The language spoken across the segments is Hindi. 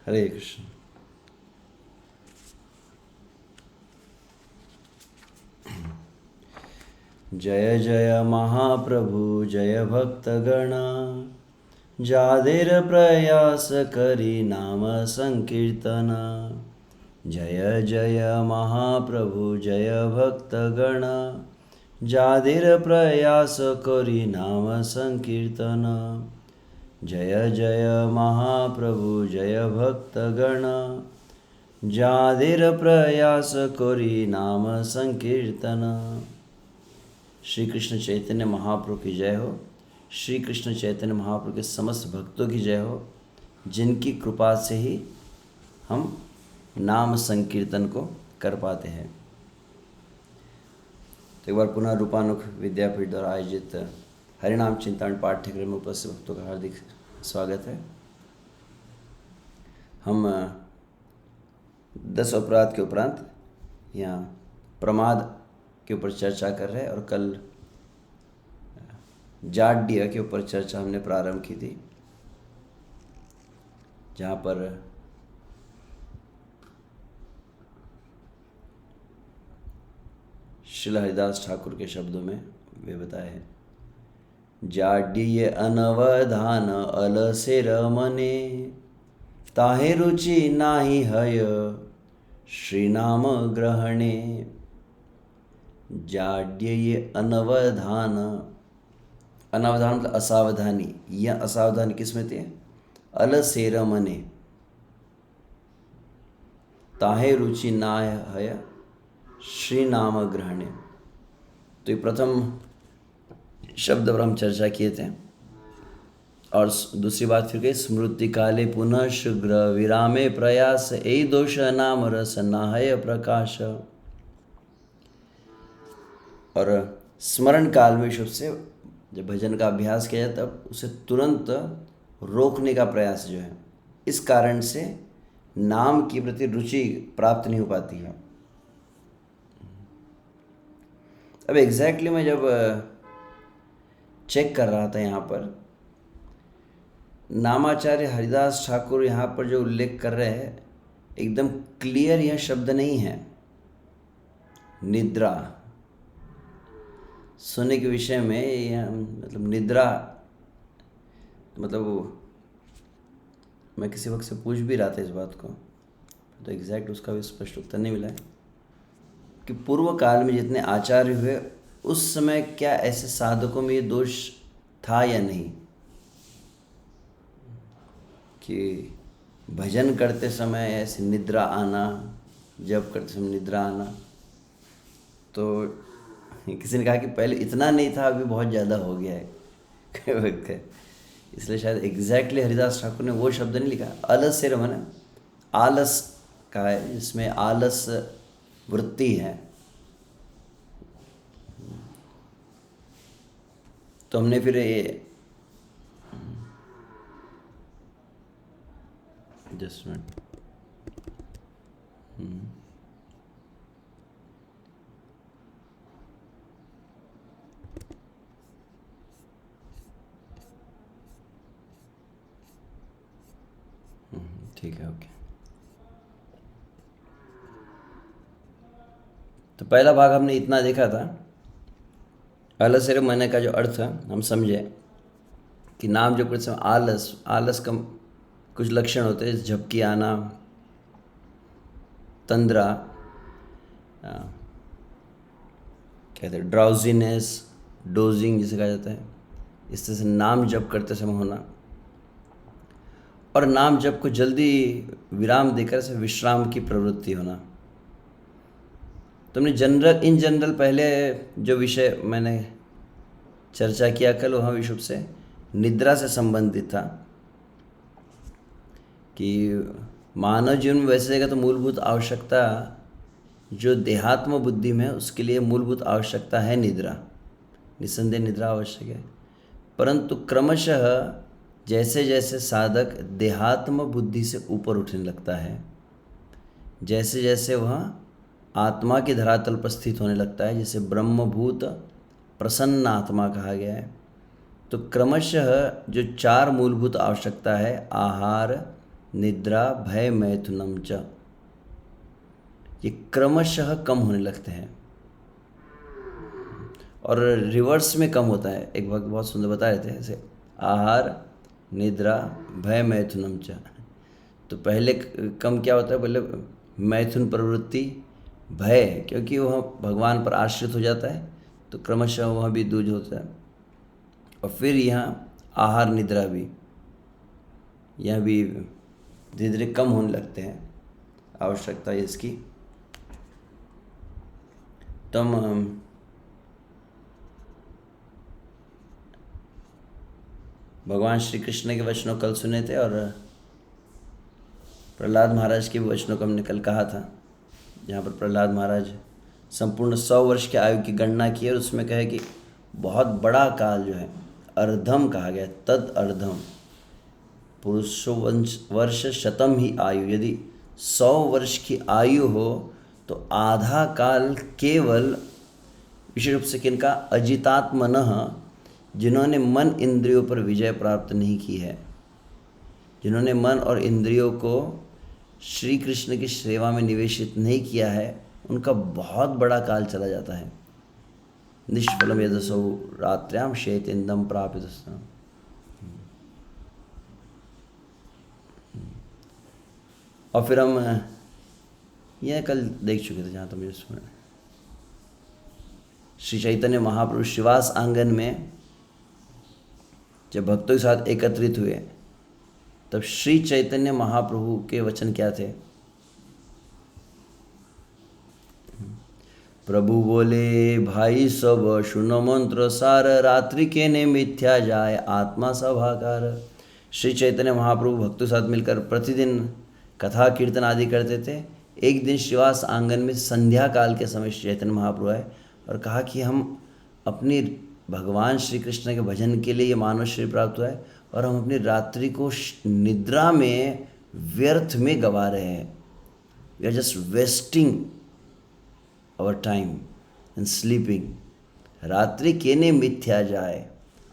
हरे कृष्ण। जय जय महाप्रभु जय भक्तगण, जादेर प्रयास करी नाम संकीर्तन। जय जय महाप्रभु जय भक्तगण, जादेर प्रयास करी नाम संकीर्तन। जय जय महाप्रभु जय भक्तगण, जादेर प्रयास करी नाम संकीर्तन। श्री कृष्ण चैतन्य महाप्रभु की जय हो। श्री कृष्ण चैतन्य महाप्रभु के समस्त भक्तों की जय हो, जिनकी कृपा से ही हम नाम संकीर्तन को कर पाते हैं। तो एक बार पुनः रूपानुख विद्यापीठ द्वारा आयोजित हरिनाम चिंतन पाठ्यक्रम में उपस्थित भक्तों का हार्दिक स्वागत है। हम 10 अपराध के उपरांत यहाँ प्रमाद के ऊपर चर्चा कर रहे हैं और कल जाड्य के ऊपर चर्चा हमने प्रारंभ की थी, जहाँ पर श्रील हरिदास ठाकुर के शब्दों में वे बताए हैं, जाड्य अनवधान अलसेर मने, ताहे रुचि नाही हय श्रीनाम ग्रहणे। जाड्य अनवधान, अनवधान मतलब असावधानी, यह असावधानी किस में थी? अलसेर मने, ताहे रुचि ना हय श्री नाम ग्रहणे। तो ये प्रथम शब्द पर हम चर्चा किए थे। और दूसरी बात फिर गई, स्मृति काले पुनः शीघ्र विरामे प्रयास, ए दोष नाम रस नाहय प्रकाश। और स्मरण काल में शुभ से जब भजन का अभ्यास किया जाए तब उसे तुरंत रोकने का प्रयास जो है, इस कारण से नाम की प्रति रुचि प्राप्त नहीं हो पाती है। अब एग्जैक्टली मैं जब चेक कर रहा था यहाँ पर, नामाचार्य हरिदास ठाकुर यहाँ पर जो उल्लेख कर रहे हैं, एकदम क्लियर यह शब्द नहीं है। निद्रा सोने के विषय में यह मतलब निद्रा, मतलब मैं किसी वक्त से पूछ भी रहा था इस बात को, तो एग्जैक्ट उसका भी स्पष्ट उत्तर नहीं मिला है कि पूर्व काल में जितने आचार्य हुए उस समय क्या ऐसे साधकों में ये दोष था या नहीं कि भजन करते समय ऐसे निद्रा आना, जब करते समय निद्रा आना। तो किसी ने कहा कि पहले इतना नहीं था, अभी बहुत ज़्यादा हो गया है। इसलिए शायद एग्जैक्टली हरिदास ठाकुर ने वो शब्द नहीं लिखा। अलस से रमन आलस का है, जिसमें आलस वृत्ति है। तो हमने फिर ये जस्ट मिनट, ठीक है, ओके। तो पहला भाग हमने इतना देखा था, अलसेर मने का जो अर्थ हम समझे कि नाम जो कुछ आलस, आलस का कुछ लक्षण होते हैं, झपकी आना, तंद्रा, कहते हैं ड्राउजीनेस, डोजिंग जिसे कहा जाता है, इस तरह से नाम जप करते समय होना, और नाम जप को जल्दी विराम देकर से विश्राम की प्रवृत्ति होना। तो हमने इन जनरल पहले जो विषय मैंने चर्चा किया कल, वहाँ विशुभ से निद्रा से संबंधित था कि मानव जीवन में वैसे जगह तो मूलभूत आवश्यकता जो देहात्म बुद्धि में है, उसके लिए मूलभूत आवश्यकता है निद्रा, निस्संदेह निद्रा आवश्यक है। परंतु क्रमशः जैसे जैसे साधक देहात्म बुद्धि से ऊपर उठने लगता है, जैसे जैसे वह आत्मा के धरातल पर स्थित होने लगता है, जिसे ब्रह्मभूत प्रसन्न आत्मा कहा गया है, तो क्रमशः जो 4 मूलभूत आवश्यकता है, आहार, निद्रा भय मैथुनम च, ये क्रमशः कम होने लगते हैं और रिवर्स में कम होता है। एक वक्त बहुत सुंदर बता रहे थे ऐसे, आहार निद्रा भय मैथुनम च। तो पहले कम क्या होता है, पहले मैथुन प्रवृत्ति, भय, क्योंकि वह भगवान पर आश्रित हो जाता है तो क्रमशः वह भी दूर होता है। और फिर यहाँ आहार निद्रा भी, यह भी धीरे धीरे कम होने लगते हैं, आवश्यकता है इसकी। तो हम भगवान श्री कृष्ण के वचनों कल सुने थे और प्रहलाद महाराज के वचनों को हमने कल कहा था, जहाँ पर प्रहलाद महाराज संपूर्ण 100 वर्ष की आयु की गणना की और उसमें कहे कि बहुत बड़ा काल जो है अर्धम कहा गया, तद अर्धम पुरुषो वर्ष शतम ही आयु। यदि 100 वर्ष की आयु हो तो आधा काल केवल विशेष रूप से किनका, अजितात्मनः, जिन्होंने मन इंद्रियों पर विजय प्राप्त नहीं की है, जिन्होंने मन और इंद्रियों को श्री कृष्ण की सेवा में निवेशित नहीं किया है, उनका बहुत बड़ा काल चला जाता है। निष्फलम यदसौ रात्र्याम शेतेन्दम प्रापित। और फिर हम यह कल देख चुके थे, जहाँ तक मुझे सुना, श्री चैतन्य महाप्रभु शिवास आंगन में जब भक्तों के साथ एकत्रित हुए तब श्री चैतन्य महाप्रभु के वचन क्या थे? प्रभु बोले भाई सब सुनो मंत्र सार, रात्रि के ने मिथ्या जाए आत्मा सभाकार। श्री चैतन्य महाप्रभु भक्तों के साथ मिलकर प्रतिदिन कथा कीर्तन आदि करते थे। एक दिन शिवास आंगन में संध्या काल के समय श्री चैतन्य महाप्रभु आए और कहा कि हम अपनी भगवान श्री कृष्ण के भजन के लिए ये मानव शरीर प्राप्त हुआ है और हम अपनी रात्रि को निद्रा में व्यर्थ में गवा रहे हैं। We are just wasting our time and sleeping. रात्रि केने मिथ्या जाए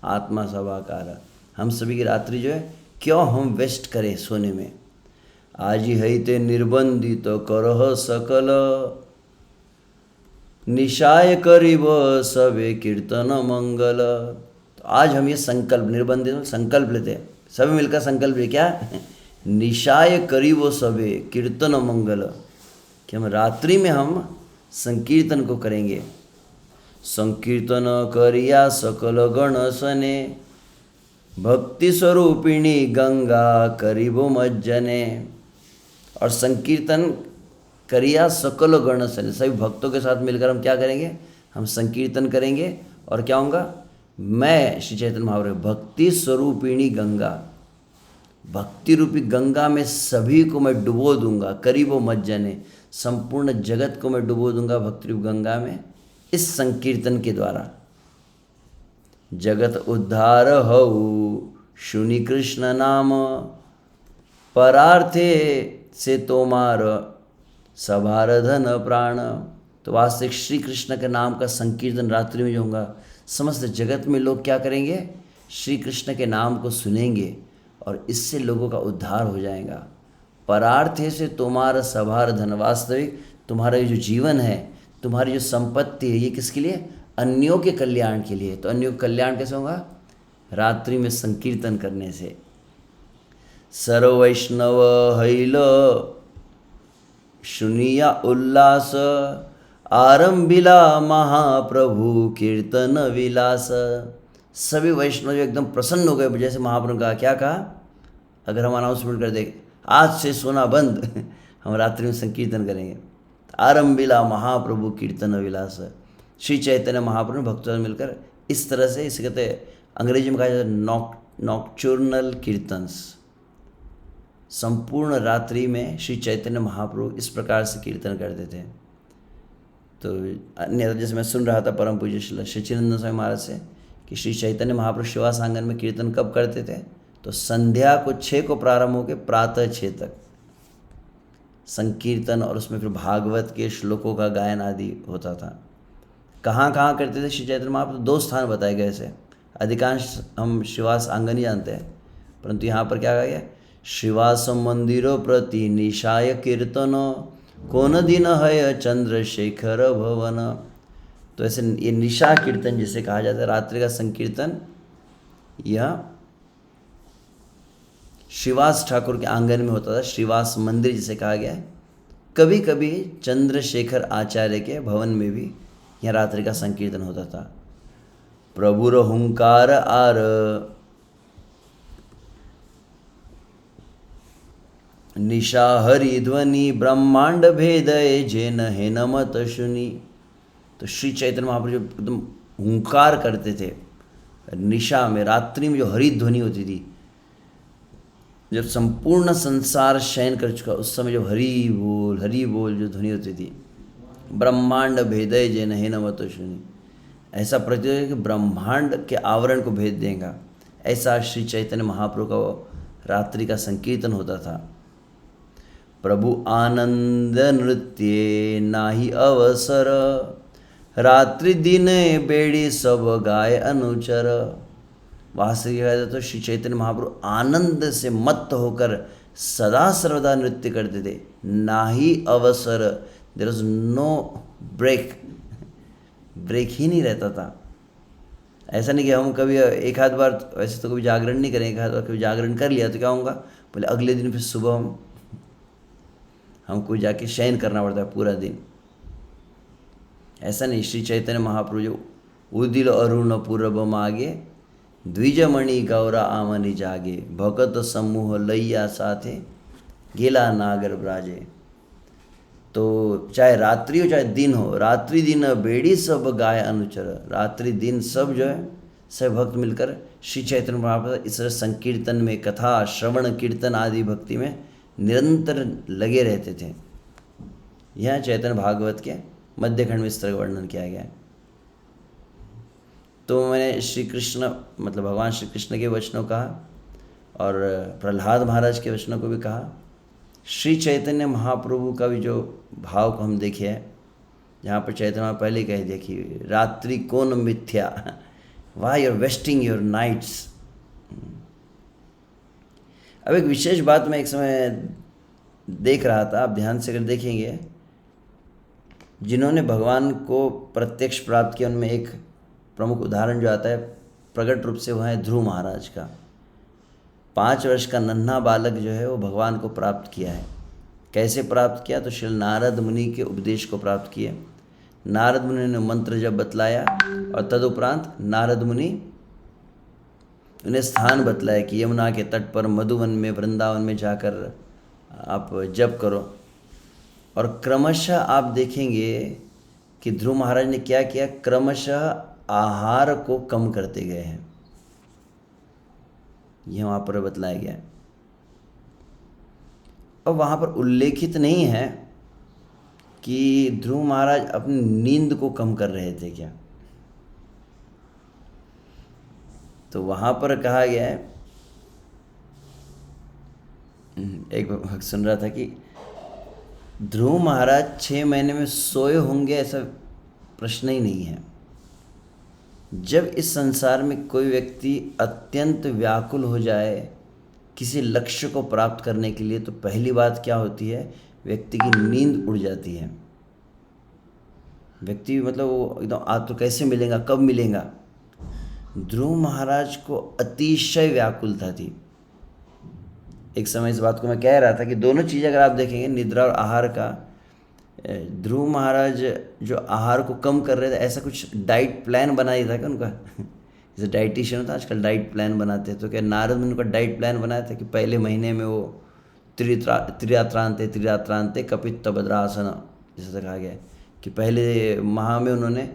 आत्मा सभाकार। हम सभी की रात्रि जो है क्यों हम वेस्ट करें सोने में। आज ही ते निर्बंधित करह सकल, निशाय करीब सबे कीर्तन मंगल। तो आज हम ये संकल्प, निर्बंधित संकल्प लेते हैं, सभी मिलकर संकल्प ले, क्या? निशाय करीब सबे कीर्तन मंगल, कि हम रात्रि में हम संकीर्तन को करेंगे। संकीर्तन करिया सकल गण सने, भक्ति स्वरूपिणी गंगा करीबो मज्जने। और संकीर्तन करिया सकल गण सने, सभी भक्तों के साथ मिलकर हम क्या करेंगे? हम संकीर्तन करेंगे। और क्या होगा? मैं श्री चैतन्य महाप्रभु भक्ति स्वरूपिणी गंगा, भक्ति रूपी गंगा में सभी को मैं डुबो दूंगा। करीबो मज्जने, संपूर्ण जगत को मैं डुबो दूंगा भक्ति रूपी गंगा में, इस संकीर्तन के द्वारा। जगत उद्धार हऊ सुनि कृष्ण नाम, परार्थे से तोमार सभार धन प्राण। तो वास्तविक श्री कृष्ण के नाम का संकीर्तन रात्रि में जो होगा, समस्त जगत में लोग क्या करेंगे? श्री कृष्ण के नाम को सुनेंगे और इससे लोगों का उद्धार हो जाएगा। परार्थे से तुम्हारा सभार धन, वास्तविक तुम्हारा ये जो जीवन है, तुम्हारी जो संपत्ति है, ये किसके लिए? अन्यों के कल्याण के लिए। तो अन्यों का कल्याण कैसे होगा? रात्रि में संकीर्तन करने से। सर्व वैष्णव हैल सुनिया उल्लास, आरंभिला महाप्रभु कीर्तन विलास। सभी वैष्णव जो एकदम प्रसन्न हो गए, जैसे महाप्रभु का क्या कहा? अगर हम अनाउंसमेंट कर दें आज से सोना बंद हम रात्रि में संकीर्तन करेंगे। आरंभिला महाप्रभु कीर्तन विलास। श्री चैतन्य महाप्रभु भक्तों से मिलकर इस तरह से, इसे कहते हैं अंग्रेजी में कहा जाता है नॉक्चुर्नल कीर्तन्स। संपूर्ण रात्रि में श्री चैतन्य महाप्रभु इस प्रकार से कीर्तन करते थे। तो अन्य जैसे मैं सुन रहा था परम पूज्य श्री सच्चिदानंद स्वामी महाराज से कि श्री चैतन्य महाप्रभु शिवास आंगन में कीर्तन कब करते थे? तो संध्या को 6 को प्रारंभ होकर प्रातः 6 तक संकीर्तन, और उसमें फिर भागवत के श्लोकों का गायन आदि होता था। कहाँ कहाँ करते थे श्री चैतन्य महाप्रभु? 2 स्थान बताए गए थे। अधिकांश हम शिवास आंगन ही जानते हैं, परंतु यहाँ पर क्या कहा गया? श्रीवास मंदिरो प्रति निशाय कीर्तन, कौन दिन है चंद्रशेखर भवन। तो ऐसे ये निशा कीर्तन जिसे कहा जाता है, रात्रि का संकीर्तन, यह श्रीवास ठाकुर के आंगन में होता था। श्रीवास मंदिर जिसे कहा गया है। कभी कभी चंद्रशेखर आचार्य के भवन में भी यह रात्रि का संकीर्तन होता था। प्रभुर हुंकार आर निशा हरि ध्वनि, ब्रह्मांड भेदय जेन है नमत शुनि। तो श्री चैतन्य महाप्रभु जो एकदम हुंकार करते थे निशा में, रात्रि में जो हरि ध्वनि होती थी, जब संपूर्ण संसार शयन कर चुका उस समय जो हरि बोल जो ध्वनि होती थी, ब्रह्मांड भेदय जेन है नमत शुनि, ऐसा प्रतीत है कि ब्रह्मांड के आवरण को भेद देगा। ऐसा श्री चैतन्य महाप्रभु का रात्रि का संकीर्तन होता था। प्रभु आनंद नृत्य नाही अवसर, रात्रि दिन बेड़ी सब गाय अनुचर। वास्तविक कहा जाए तो श्री चैतन्य महाप्रभु आनंद से मत्त होकर सदा सर्वदा नृत्य करते थे। नाही अवसर, देयर वाज नो ब्रेक ही नहीं रहता था। ऐसा नहीं कि हम कभी एक आध बार, वैसे तो कभी जागरण नहीं करें, एक आध बार कभी जागरण कर लिया तो क्या होगा, बोले अगले दिन फिर सुबह हमको जाके शयन करना पड़ता है पूरा दिन। ऐसा नहीं, श्री चैतन्य महाप्रभु जो उदिल अरुण पूर्व मागे, द्विजमणि गौरा आमनि जागे, भगत समूह लैया साथे गेला नागर ब्राजे। तो चाहे रात्रि हो चाहे दिन हो, रात्रि दिन बेड़ी सब गाय अनुचर, रात्रि दिन सब जो है सब भक्त मिलकर श्री चैतन्य महाप्रभु इस संकीर्तन में, कथा श्रवण कीर्तन आदि भक्ति में निरंतर लगे रहते थे। यह चैतन्य भागवत के मध्यखंड में इस तरह का वर्णन किया गया है। तो मैंने श्री कृष्ण मतलब भगवान श्री कृष्ण के वचनों कहा और प्रहलाद महाराज के वचनों को भी कहा। श्री चैतन्य महाप्रभु का भी जो भाव को हम देखे हैं, जहाँ पर चैतन्य महाप्रभु पहले कह दिया कि रात्रि कौन मिथ्या, why you are wasting your nights. अब एक विशेष बात मैं एक समय देख रहा था, आप ध्यान से अगर देखेंगे, जिन्होंने भगवान को प्रत्यक्ष प्राप्त किया उनमें एक प्रमुख उदाहरण जो आता है प्रकट रूप से, वह है ध्रुव महाराज का। 5 वर्ष का नन्हा बालक जो है वो भगवान को प्राप्त किया है। कैसे प्राप्त किया, तो श्री नारद मुनि के उपदेश को प्राप्त किए। नारद मुनि ने मंत्र जब बतलाया और तदुपरांत नारद मुनि उन्हें स्थान बतलाया कि यमुना के तट पर मधुवन में वृंदावन में जाकर आप जप करो। और क्रमशः आप देखेंगे कि ध्रुव महाराज ने क्या किया, क्रमशः आहार को कम करते गए हैं। यह वहाँ पर बतलाया गया है। और वहाँ पर उल्लेखित नहीं है कि ध्रुव महाराज अपनी नींद को कम कर रहे थे क्या। तो वहाँ पर कहा गया है, एक भक्त सुन रहा था कि ध्रुव महाराज 6 महीने में सोए होंगे, ऐसा प्रश्न ही नहीं है। जब इस संसार में कोई व्यक्ति अत्यंत व्याकुल हो जाए किसी लक्ष्य को प्राप्त करने के लिए, तो पहली बात क्या होती है, व्यक्ति की नींद उड़ जाती है। व्यक्ति मतलब वो एकदम आज तो कैसे मिलेगा, कब मिलेगा। ध्रुव महाराज को अतिशय व्याकुलता थी। एक समय इस बात को मैं कह रहा था कि दोनों चीज़ अगर आप देखेंगे, निद्रा और आहार का, ध्रुव महाराज जो आहार को कम कर रहे थे, ऐसा कुछ डाइट प्लान बना दिया था क्या उनका जैसे डाइटिशियन होता है आजकल डाइट प्लान बनाते हैं, तो क्या नारद मुनि उनका डाइट प्लान बनाया था कि पहले महीने में वो त्रिरात्रांते कपित्त भद्रासन, जैसा कहा गया है कि पहले माह में उन्होंने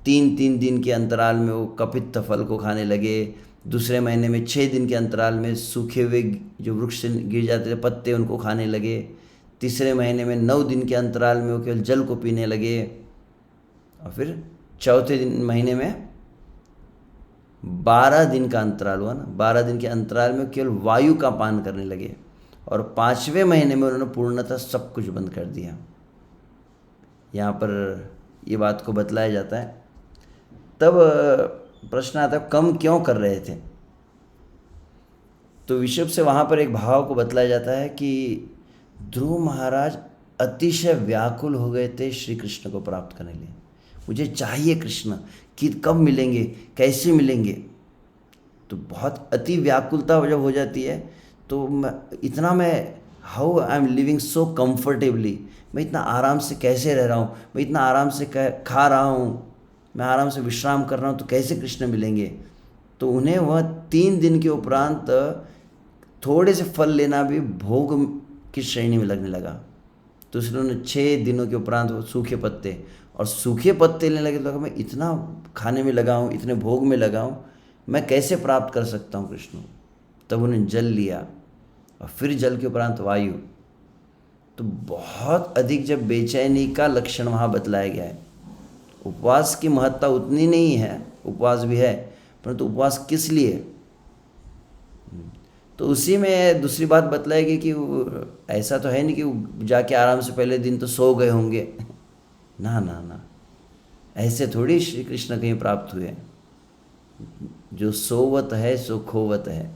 3-3 दिन के अंतराल में वो कपित्त फल को खाने लगे। दूसरे महीने में 6 दिन के अंतराल में सूखे हुए जो वृक्ष से गिर जाते थे पत्ते, उनको खाने लगे। तीसरे महीने में 9 दिन के अंतराल में वो केवल जल को पीने लगे। और फिर चौथे महीने में 12 दिन का अंतराल हुआ ना, 12 दिन के अंतराल में केवल वायु का पान करने लगे। और 5वें महीने में उन्होंने पूर्णतः सब कुछ बंद कर दिया। यहाँ पर ये बात को बतलाया जाता है। तब प्रश्न आता है, कम क्यों कर रहे थे। तो विषुव से वहाँ पर एक भाव को बतलाया जाता है कि ध्रुव महाराज अतिशय व्याकुल हो गए थे श्री कृष्ण को प्राप्त करने के लिए। मुझे चाहिए कृष्ण, कि कब मिलेंगे, कैसे मिलेंगे। तो बहुत अति व्याकुलता जब हो जाती है तो मैं how I am living so comfortably, मैं इतना आराम से कैसे रह रहा हूँ, मैं इतना आराम से खा रहा हूँ, मैं आराम से विश्राम कर रहा हूँ, तो कैसे कृष्ण मिलेंगे। तो उन्हें वह 3 दिन के उपरांत थोड़े से फल लेना भी भोग की श्रेणी में लगने लगा। तो इसलिए उन्होंने 6 दिनों के उपरांत वो सूखे पत्ते, और सूखे पत्ते लेने लगे। तो लगा मैं इतना खाने में लगा हूँ, इतने भोग में लगा हूँ, मैं कैसे प्राप्त कर सकता हूँ कृष्ण। तब उन्हें जल लिया, और फिर जल के उपरांत वायु। तो बहुत अधिक जब बेचैनी का लक्षण वहाँ बतलाया गया है। उपवास की महत्ता उतनी नहीं है, उपवास भी है, परंतु उपवास किस लिए। तो उसी में दूसरी बात बतलाएगी कि ऐसा तो है नहीं कि जाके आराम से पहले दिन तो सो गए होंगे। ना ना ना, ऐसे थोड़ी श्री कृष्ण कहीं प्राप्त हुए। जो सोवत है सो खोवत है।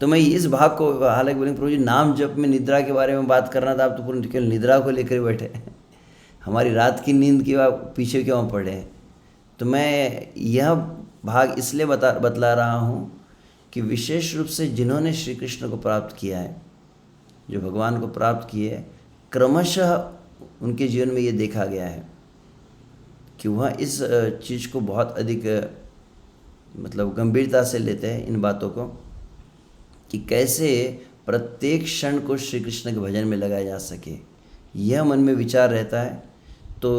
तो मैं इस भाग को, हालांकि बोलेंगे प्रभु जी नाम जप में निद्रा के बारे में बात करना था, आप तो पूरी केवल निद्रा को लेकर बैठे। हमारी रात की नींद की पीछे क्यों पड़े। तो मैं यह भाग इसलिए बतला रहा हूँ कि विशेष रूप से जिन्होंने श्री कृष्ण को प्राप्त किया है, जो भगवान को प्राप्त किए, क्रमशः उनके जीवन में ये देखा गया है कि वह इस चीज़ को बहुत अधिक मतलब गंभीरता से लेते हैं, इन बातों को, कि कैसे प्रत्येक क्षण को श्री कृष्ण के भजन में लगाया जा सके। यह मन में विचार रहता है। तो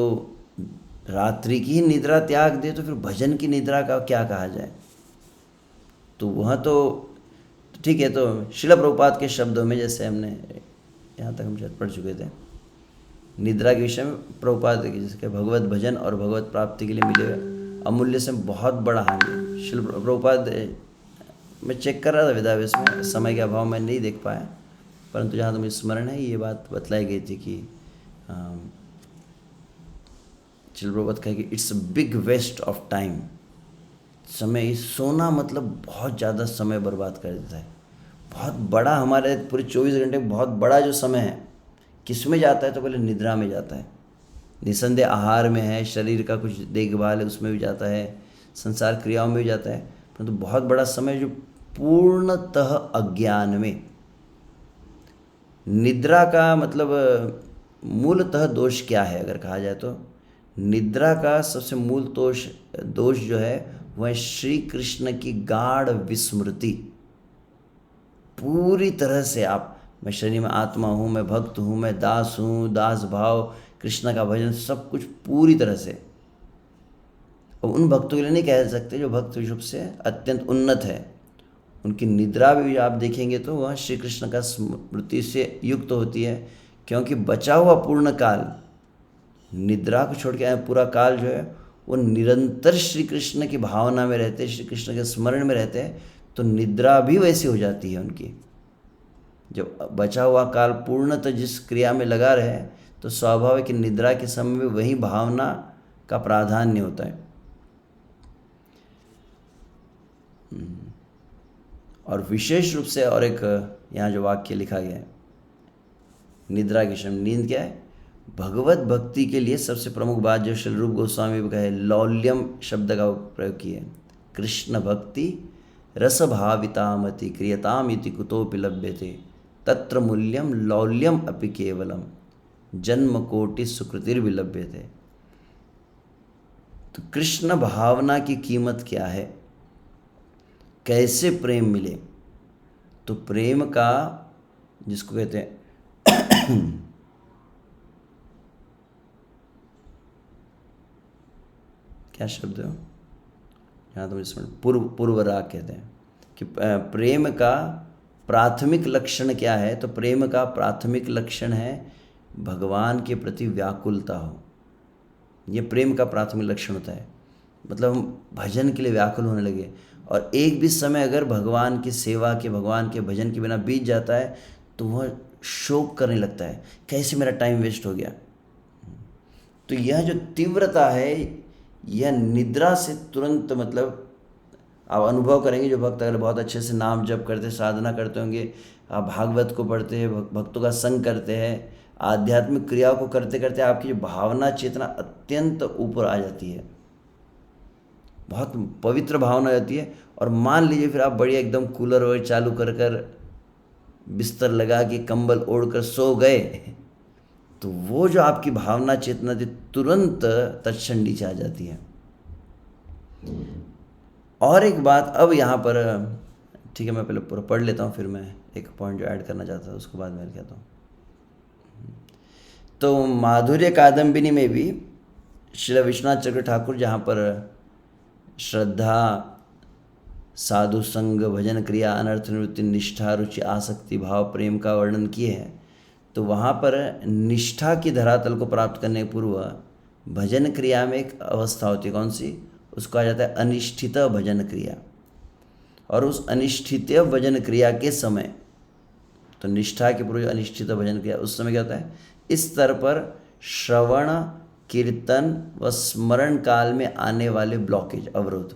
रात्रि की ही निद्रा त्याग दे तो फिर भजन की निद्रा का क्या कहा जाए। तो वह तो ठीक है। तो श्रील प्रभुपाद के शब्दों में, जैसे हमने यहाँ तक हम शायद पढ़ चुके थे, निद्रा के विषय में प्रभुपाद जिसके भगवत भजन और भगवत प्राप्ति के लिए मिले अमूल्य से बहुत बड़ा हानि। श्रील प्रभुपाद, मैं चेक कर रहा था वेदाव्यास में, समय के अभाव में नहीं देख पाया, परंतु जहाँ तक मुझे स्मरण है ये बात बतलाई गई थी कि श्रील प्रभुपाद कहे कि it's a big waste of time. समय, सोना मतलब बहुत ज़्यादा समय बर्बाद कर देता है। बहुत बड़ा, हमारे पूरे 24 घंटे बहुत बड़ा जो समय है किस में जाता है, तो पहले निद्रा में जाता है। निसंदेह आहार में है, शरीर का कुछ देखभाल है उसमें भी जाता है, संसार क्रियाओं में भी जाता है, परंतु बहुत बड़ा समय जो पूर्णतः अज्ञान में। निद्रा का मतलब मूलतः दोष क्या है अगर कहा जाए तो, निद्रा का सबसे मूल दोष जो है वह श्री कृष्ण की गाढ़ विस्मृति। पूरी तरह से आप, मैं शरीर में आत्मा हूँ, मैं भक्त हूँ, मैं दास हूँ, दास भाव, कृष्ण का भजन, सब कुछ पूरी तरह से। और उन भक्तों के लिए नहीं कह सकते जो भक्त विषुव से अत्यंत उन्नत है, उनकी निद्रा भी आप देखेंगे तो वह श्री कृष्ण का स्मृति से युक्त होती है। क्योंकि बचा हुआ पूर्ण काल, निद्रा को छोड़ के पूरा काल जो है वो निरंतर श्री कृष्ण की भावना में रहते, श्री कृष्ण के स्मरण में रहते हैं। तो निद्रा भी वैसी हो जाती है उनकी। जब बचा हुआ काल पूर्णतः जिस क्रिया में लगा रहे, तो स्वाभाविक कि निद्रा के समय में वही भावना का प्राधान्य होता है। और विशेष रूप से और एक यहाँ जो वाक्य लिखा गया है निद्रा के समय, नींद क्या है, भगवत भक्ति के लिए सबसे प्रमुख बात जो श्री रूप गोस्वामी भी कहे, लौल्यम शब्द का प्रयोग किए। कृष्ण भक्ति रस भावितामति क्रियताम इति कुतोपि लभ्यते तत्र मूल्यम लौल्यम अपि केवलम जन्म कोटि सुकृतिर्विलभ्यते। तो कृष्ण भावना की कीमत क्या है, कैसे प्रेम मिले। तो प्रेम का, जिसको कहते हैं क्या शब्द है यहाँ तो मुझे पूर्वराग कहते हैं कि प्रेम का प्राथमिक लक्षण क्या है। तो प्रेम का प्राथमिक लक्षण है भगवान के प्रति व्याकुलता हो। ये प्रेम का प्राथमिक लक्षण होता है। मतलब हम भजन के लिए व्याकुल होने लगे, और एक भी समय अगर भगवान की सेवा के, भगवान के भजन के बिना बीत जाता है तो वह शोक करने लगता है, कैसे मेरा टाइम वेस्ट हो गया। तो यह जो तीव्रता है, यह निद्रा से तुरंत मतलब आप अनुभव करेंगे जो भक्त अगर बहुत अच्छे से नाम जप करते, साधना करते होंगे, आप भागवत को पढ़ते हैं, भक्तों का संग करते हैं, आध्यात्मिक क्रियाओं को करते करते आपकी जो भावना चेतना अत्यंत ऊपर आ जाती है, बहुत पवित्र भावना रहती है। और मान लीजिए फिर आप बढ़िया एकदम कूलर वगैरह चालू कर कर बिस्तर लगा के कंबल ओढ़ कर सो गए, तो वो जो आपकी भावना चेतना थी तुरंत तत्क्षण नीचे आ जाती है। और एक बात अब यहाँ पर, ठीक है मैं पहले पूरा पढ़ लेता हूँ, फिर मैं एक पॉइंट जो ऐड करना चाहता हूँ उसके बाद मैं कहता हूँ। तो माधुर्य कादम्बिनी में भी श्री विश्वनाथ चक्र ठाकुर जहाँ पर श्रद्धा, साधु संग, भजन क्रिया, अनर्थ निवृत्ति, निष्ठा, रुचि, आसक्ति, भाव, प्रेम का वर्णन किए हैं, तो वहाँ पर निष्ठा की धरातल को प्राप्त करने के पूर्व भजन क्रिया में एक अवस्था होती है, कौन सी? उसको आ जाता है अनिष्ठित भजन क्रिया। और उस अनिष्ठित भजन क्रिया के समय, तो निष्ठा के पूर्व अनिष्ठित भजन क्रिया, उस समय क्या होता है? इस स्तर पर श्रवण, कीर्तन व स्मरण काल में आने वाले ब्लॉकेज, अवरोध,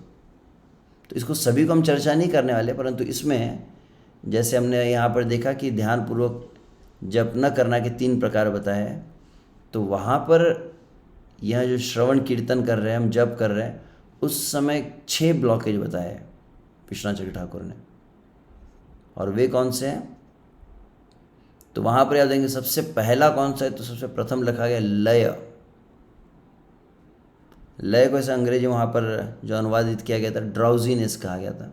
तो इसको सभी को हम चर्चा नहीं करने वाले, परंतु इसमें जैसे हमने यहाँ पर देखा कि ध्यानपूर्वक जप न करना के 3 प्रकार बताए हैं, तो वहाँ पर यह जो श्रवण कीर्तन कर रहे हैं, हम जप कर रहे हैं, उस समय 6 ब्लॉकेज बताए हैं विश्वनाथ चक्र ठाकुर ने। और वे कौन से हैं? तो वहाँ पर याद देंगे सबसे पहला कौन सा है? तो सबसे प्रथम लिखा गया लय। लय को ऐसे अंग्रेजी वहाँ पर जो अनुवादित किया गया था ड्राउजीनेस कहा गया था,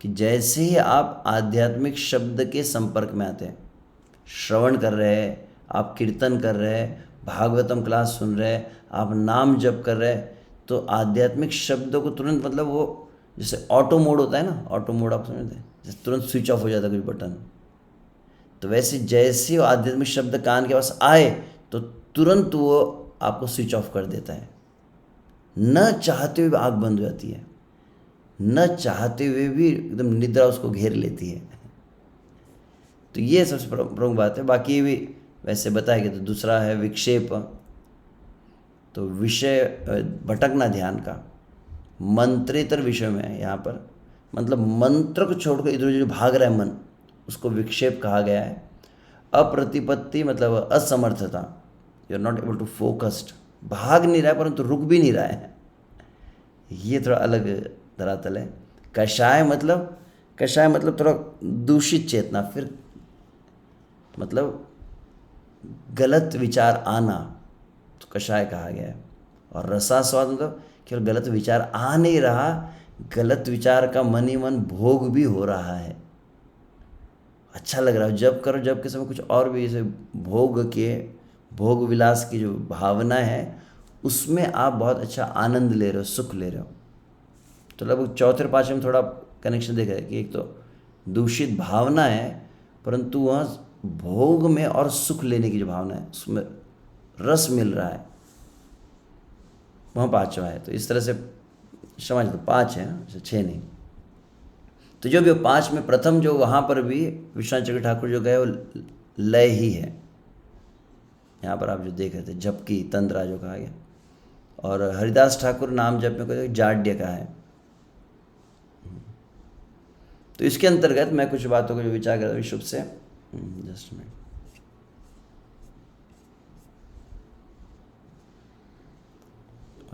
कि जैसे ही आप आध्यात्मिक शब्द के संपर्क में आते हैं, श्रवण कर रहे हैं, आप कीर्तन कर रहे हैं, भागवतम क्लास सुन रहे हैं, आप नाम जप कर रहे हैं, तो आध्यात्मिक शब्दों को तुरंत, मतलब वो जैसे ऑटो मोड होता है ना, ऑटो मोड आप समझते हैं, जैसे तुरंत स्विच ऑफ हो जाता है कोई बटन, तो वैसे जैसे वो आध्यात्मिक शब्द कान के पास आए तो तुरंत वो आपको स्विच ऑफ कर देता है, न चाहते हुए आँख बंद हो जाती है, न चाहते हुए भी एकदम निद्रा उसको घेर लेती है। तो ये सबसे प्रमुख बात है। बाकी भी वैसे बताया गया। तो दूसरा है विक्षेप, तो विषय भटकना ध्यान का, मंत्रेतर विषय में है यहाँ पर, मतलब मंत्र को छोड़कर इधर उधर भाग रहा है मन, उसको विक्षेप कहा गया है। अप्रतिपत्ति मतलब असमर्थता, you are not able to focused, भाग नहीं रहा है परंतु रुक भी नहीं रहा है, ये थोड़ा अलग धरातल है। कषाय मतलब थोड़ा दूषित चेतना, फिर मतलब गलत विचार आना, तो कषाय कहा गया है। और रसास्वाद मतलब केवल गलत विचार आ नहीं रहा, गलत विचार का मन ही मन भोग भी हो रहा है, अच्छा लग रहा है। जब करो, जब के समय कुछ और भी जैसे भोग विलास की जो भावना है उसमें आप बहुत अच्छा आनंद ले रहे हो, सुख ले रहे हो। तो लगभग चौथे और पाँचवें में थोड़ा कनेक्शन देख रहे हैं कि एक तो दूषित भावना है परंतु वह भोग में और सुख लेने की जो भावना है उसमें रस मिल रहा है, वहाँ 5वां है। तो इस तरह से समझ लो 5 है, 6 नहीं। तो जो भी 5 में प्रथम जो वहाँ पर भी विश्वनाथ चक्र ठाकुर जो गए वो लय ही है। यहाँ पर आप जो देख रहे थे झपकी तंद्रा जो कहा गया, और हरिदास ठाकुर नाम जप में कोई जाड्य का है। तो इसके अंतर्गत मैं कुछ बातों को जो विचार कर रहा हूँ शुभ से, just minute,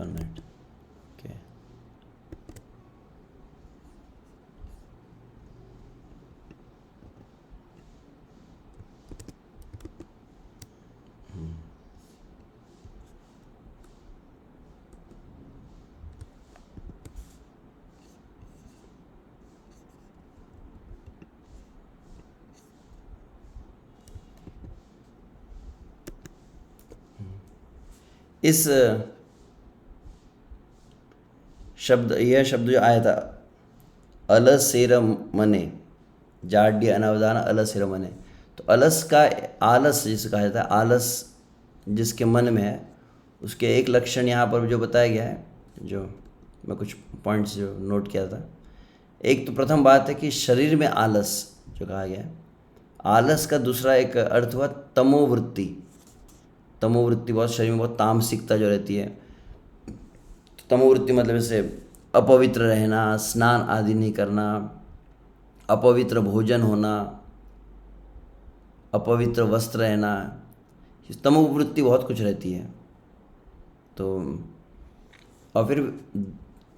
one minute, okay. इस यह शब्द जो आया था अलसेर मने, जाड्य अनावधान अलसेर मने, तो अलस का आलस जिसे कहा जाता है, आलस जिसके मन में है, उसके एक लक्षण यहाँ पर जो बताया गया है, जो मैं कुछ पॉइंट्स जो नोट किया था। एक तो प्रथम बात है कि शरीर में आलस जो कहा गया है, आलस का दूसरा एक अर्थ हुआ तमोवृत्ति। तमोवृत्ति बहुत शरीर में बहुत तामसिकता जो रहती है, तमोवृत्ति मतलब जैसे अपवित्र रहना, स्नान आदि नहीं करना, अपवित्र भोजन होना, अपवित्र वस्त्र रहना, तमोवृत्ति बहुत कुछ रहती है। तो और फिर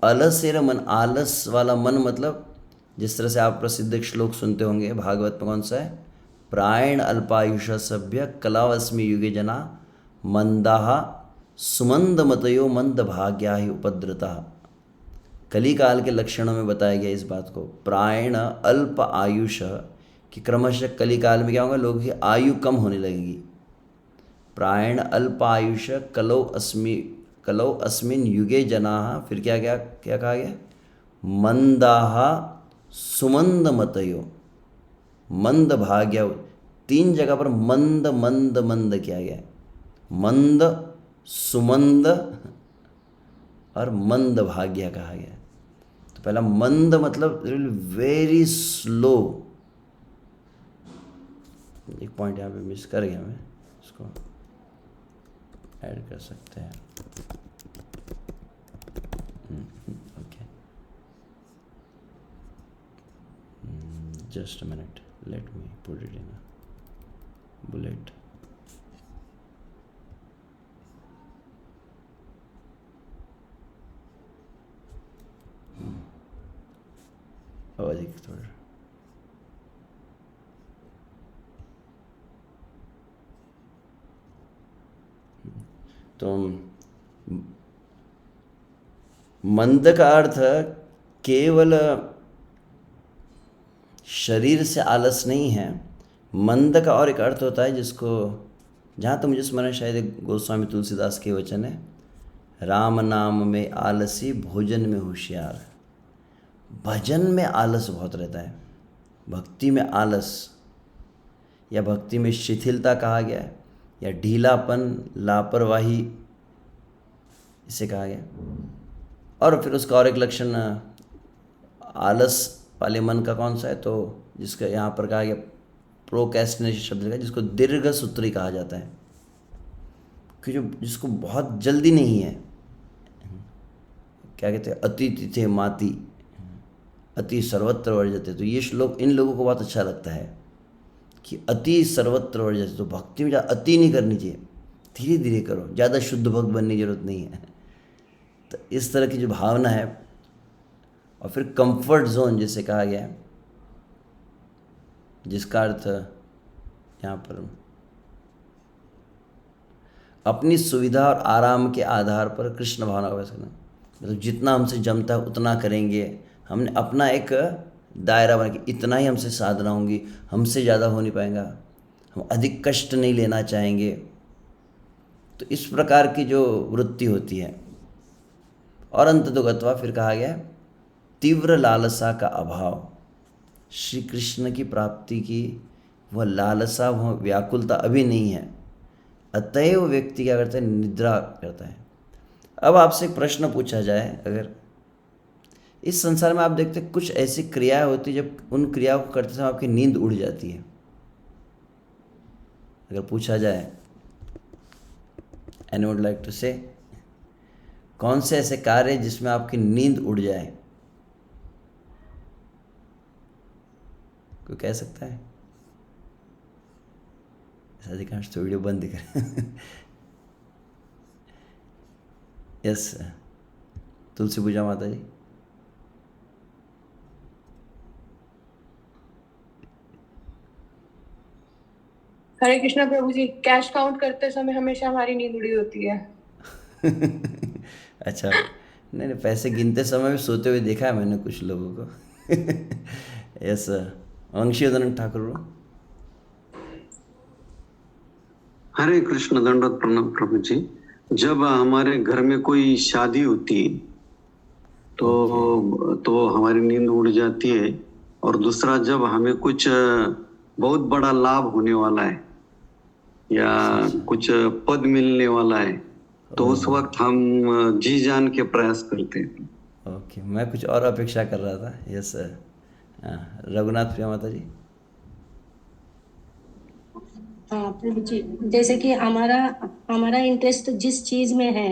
अलसेर मन, आलस वाला मन मतलब जिस तरह से आप प्रसिद्ध एक श्लोक सुनते होंगे भागवत में, कौन सा है? प्रायण अल्पायुष सभ्य कलावस्मि युगे जना मंदाह सुमंद मतयो मंद भाग्या ही उपद्रता। कली काल के लक्षणों में बताया गया इस बात को। प्रायण अल्प आयुष, कि क्रमशः कली काल में क्या होगा, लोगों की आयु कम होने लगेगी। प्रायण अल्प आयुष कलौ अस्मिन युगे जनाः, फिर क्या क्या क्या कहा गया? मंदाः सुमंद मतयो, मंद भाग्य। 3 जगह पर मंद मंद मंद किया गया है। मंद, सुमंद और मंद भाग्य कहा गया। तो पहला मंद मतलब वेरी स्लो। एक पॉइंट यहाँ पे मिस कर गया मैं, इसको ऐड कर सकते हैं। Okay, just a minute, let me put it in a bullet. अधिक थोड़ा तो मंद का अर्थ केवल शरीर से आलस नहीं है। मंद का और एक अर्थ होता है जिसको, जहाँ तो मुझे स्मरण, शायद एक गोस्वामी तुलसीदास के वचन है, राम नाम में आलसी भोजन में होशियार। भजन में आलस बहुत रहता है, भक्ति में आलस या भक्ति में शिथिलता कहा गया है, या ढीलापन, लापरवाही इसे कहा गया। और फिर उसका और एक लक्षण आलस वाले मन का कौन सा है, तो जिसका यहाँ पर कहा गया प्रोक्रेस्टिनेशन शब्द का, जिसको दीर्घ सूत्री कहा जाता है, कि जो जिसको बहुत जल्दी नहीं है। क्या कहते हैं? अति तिथे माति अति सर्वत्र वर्जते। तो ये श्लोक इन लोगों को बहुत अच्छा लगता है कि अति सर्वत्र वर्जते। तो भक्ति में ज़्यादा अति नहीं करनी चाहिए, धीरे धीरे करो, ज़्यादा शुद्ध भक्त बनने की जरूरत नहीं है। तो इस तरह की जो भावना है। और फिर कंफर्ट जोन जिसे कहा गया है, जिसका अर्थ यहाँ पर अपनी सुविधा और आराम के आधार पर कृष्ण भावना का अभ्यास करना। मतलब जितना हमसे जमता है उतना करेंगे। हमने अपना एक दायरा बना कि इतना ही हमसे साधना होंगी, हमसे ज़्यादा हो नहीं पाएगा, हम अधिक कष्ट नहीं लेना चाहेंगे। तो इस प्रकार की जो वृत्ति होती है। और अंततोगत्वा फिर कहा गया है तीव्र लालसा का अभाव। श्री कृष्ण की प्राप्ति की वह लालसा, वह व्याकुलता अभी नहीं है, अतएव व्यक्ति क्या करता है? निद्रा करता है। अब आपसे एक प्रश्न पूछा जाए, अगर इस संसार में आप देखते हैं कुछ ऐसी क्रियाएं होती है जब उन क्रियाओं को करते समय आपकी नींद उड़ जाती है। अगर पूछा जाए, एनी वुड लाइक टू से, कौन से ऐसे कार्य जिसमें आपकी नींद उड़ जाए? कोई कह सकता है? अधिकांश तो वीडियो बंद दिख रहे हैं। यस, तुलसी पूजा माता जी। हरे कृष्णा प्रभु जी, कैश काउंट करते समय हमेशा हमारी नींद उड़ी होती है। अच्छा, नहीं नहीं, पैसे गिनते समय भी सोते हुए देखा है मैंने कुछ लोगों को। यस, वंशीधरन ठाकुर। हरे कृष्ण, दंडवत प्रणाम प्रभु जी। जब हमारे घर में कोई शादी होती है तो हमारी नींद उड़ जाती है। और दूसरा, जब हमें कुछ बहुत बड़ा लाभ होने वाला है या कुछ पद मिलने वाला है तो उस वक्त हम जी जान के प्रयास करते हैं। ओके, मैं कुछ और अपेक्षा कर रहा था। Yes sir. रघुनाथ प्रिया माता जी। हाँ प्रभु जी, जैसे कि हमारा हमारा इंटरेस्ट जिस चीज में है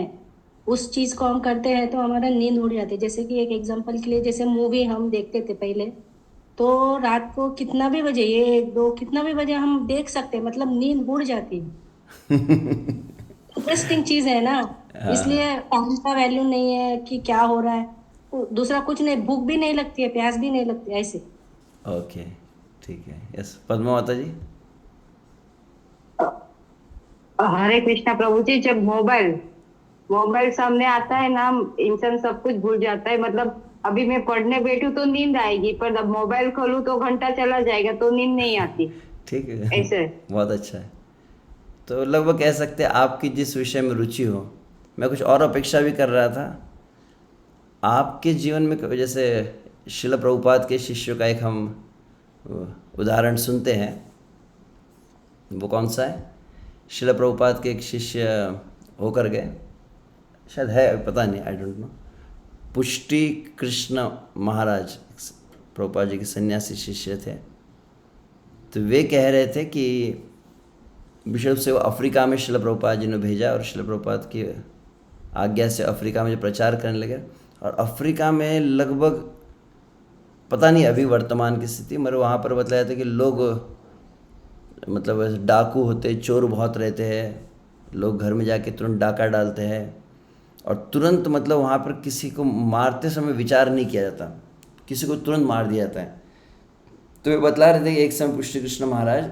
उस चीज को हम करते हैं तो हमारा नींद उड़ जाती है। जैसे कि एक एग्जांपल के लिए, जैसे मूवी हम देखते थे पहले, तो रात को कितना भी बजे, ये एक दो कितना भी बजे हम देख सकते हैं, मतलब नींद उड़ जाती है। इंटरेस्टिंग चीज है ना। इसलिए टाइम का वैल्यू नहीं है कि क्या हो रहा है। दूसरा कुछ नहीं, भूख भी नहीं लगती है, प्यास भी नहीं लगती है, ऐसे। ओके, ठीक है। यस, पद्मा माता जी। हरे कृष्णा प्रभु जी। जब मोबाइल मोबाइल सामने आता है ना, इंसान सब कुछ भूल जाता है। मतलब अभी मैं पढ़ने बैठूं तो नींद आएगी, पर जब मोबाइल खोलूं तो घंटा चला जाएगा तो नींद नहीं आती। ठीक है। ऐसे। बहुत अच्छा है। तो लगभग कह सकते हैं आपकी जिस विषय में रुचि हो, मैं कुछ और अपेक्षा भी कर रहा था आपके जीवन में। जैसे शिला प्रभुपाद के शिष्यों का एक हम उदाहरण सुनते हैं। वो कौन सा है? शिला प्रभुपाद के एक शिष्य होकर गए, शायद है, पता नहीं, आई डोंट नो। पुष्टि कृष्ण महाराज प्रभुपाद जी के सन्यासी शिष्य थे। तो वे कह रहे थे कि बिशप से वो अफ्रीका में शिला प्रभुपाद जी ने भेजा, और शिला प्रभुपाद की आज्ञा से अफ्रीका में जो प्रचार करने लगे, और अफ्रीका में लगभग पता नहीं अभी वर्तमान की स्थिति, मगर वहाँ पर बताया था कि लोग, मतलब डाकू होते, चोर बहुत रहते हैं, लोग घर में जाके तुरंत डाका डालते हैं, और तुरंत मतलब वहाँ पर किसी को मारते समय विचार नहीं किया जाता, किसी को तुरंत मार दिया जाता है। तो वे बतला रहे थे कि एक समय पुष्टि कृष्ण महाराज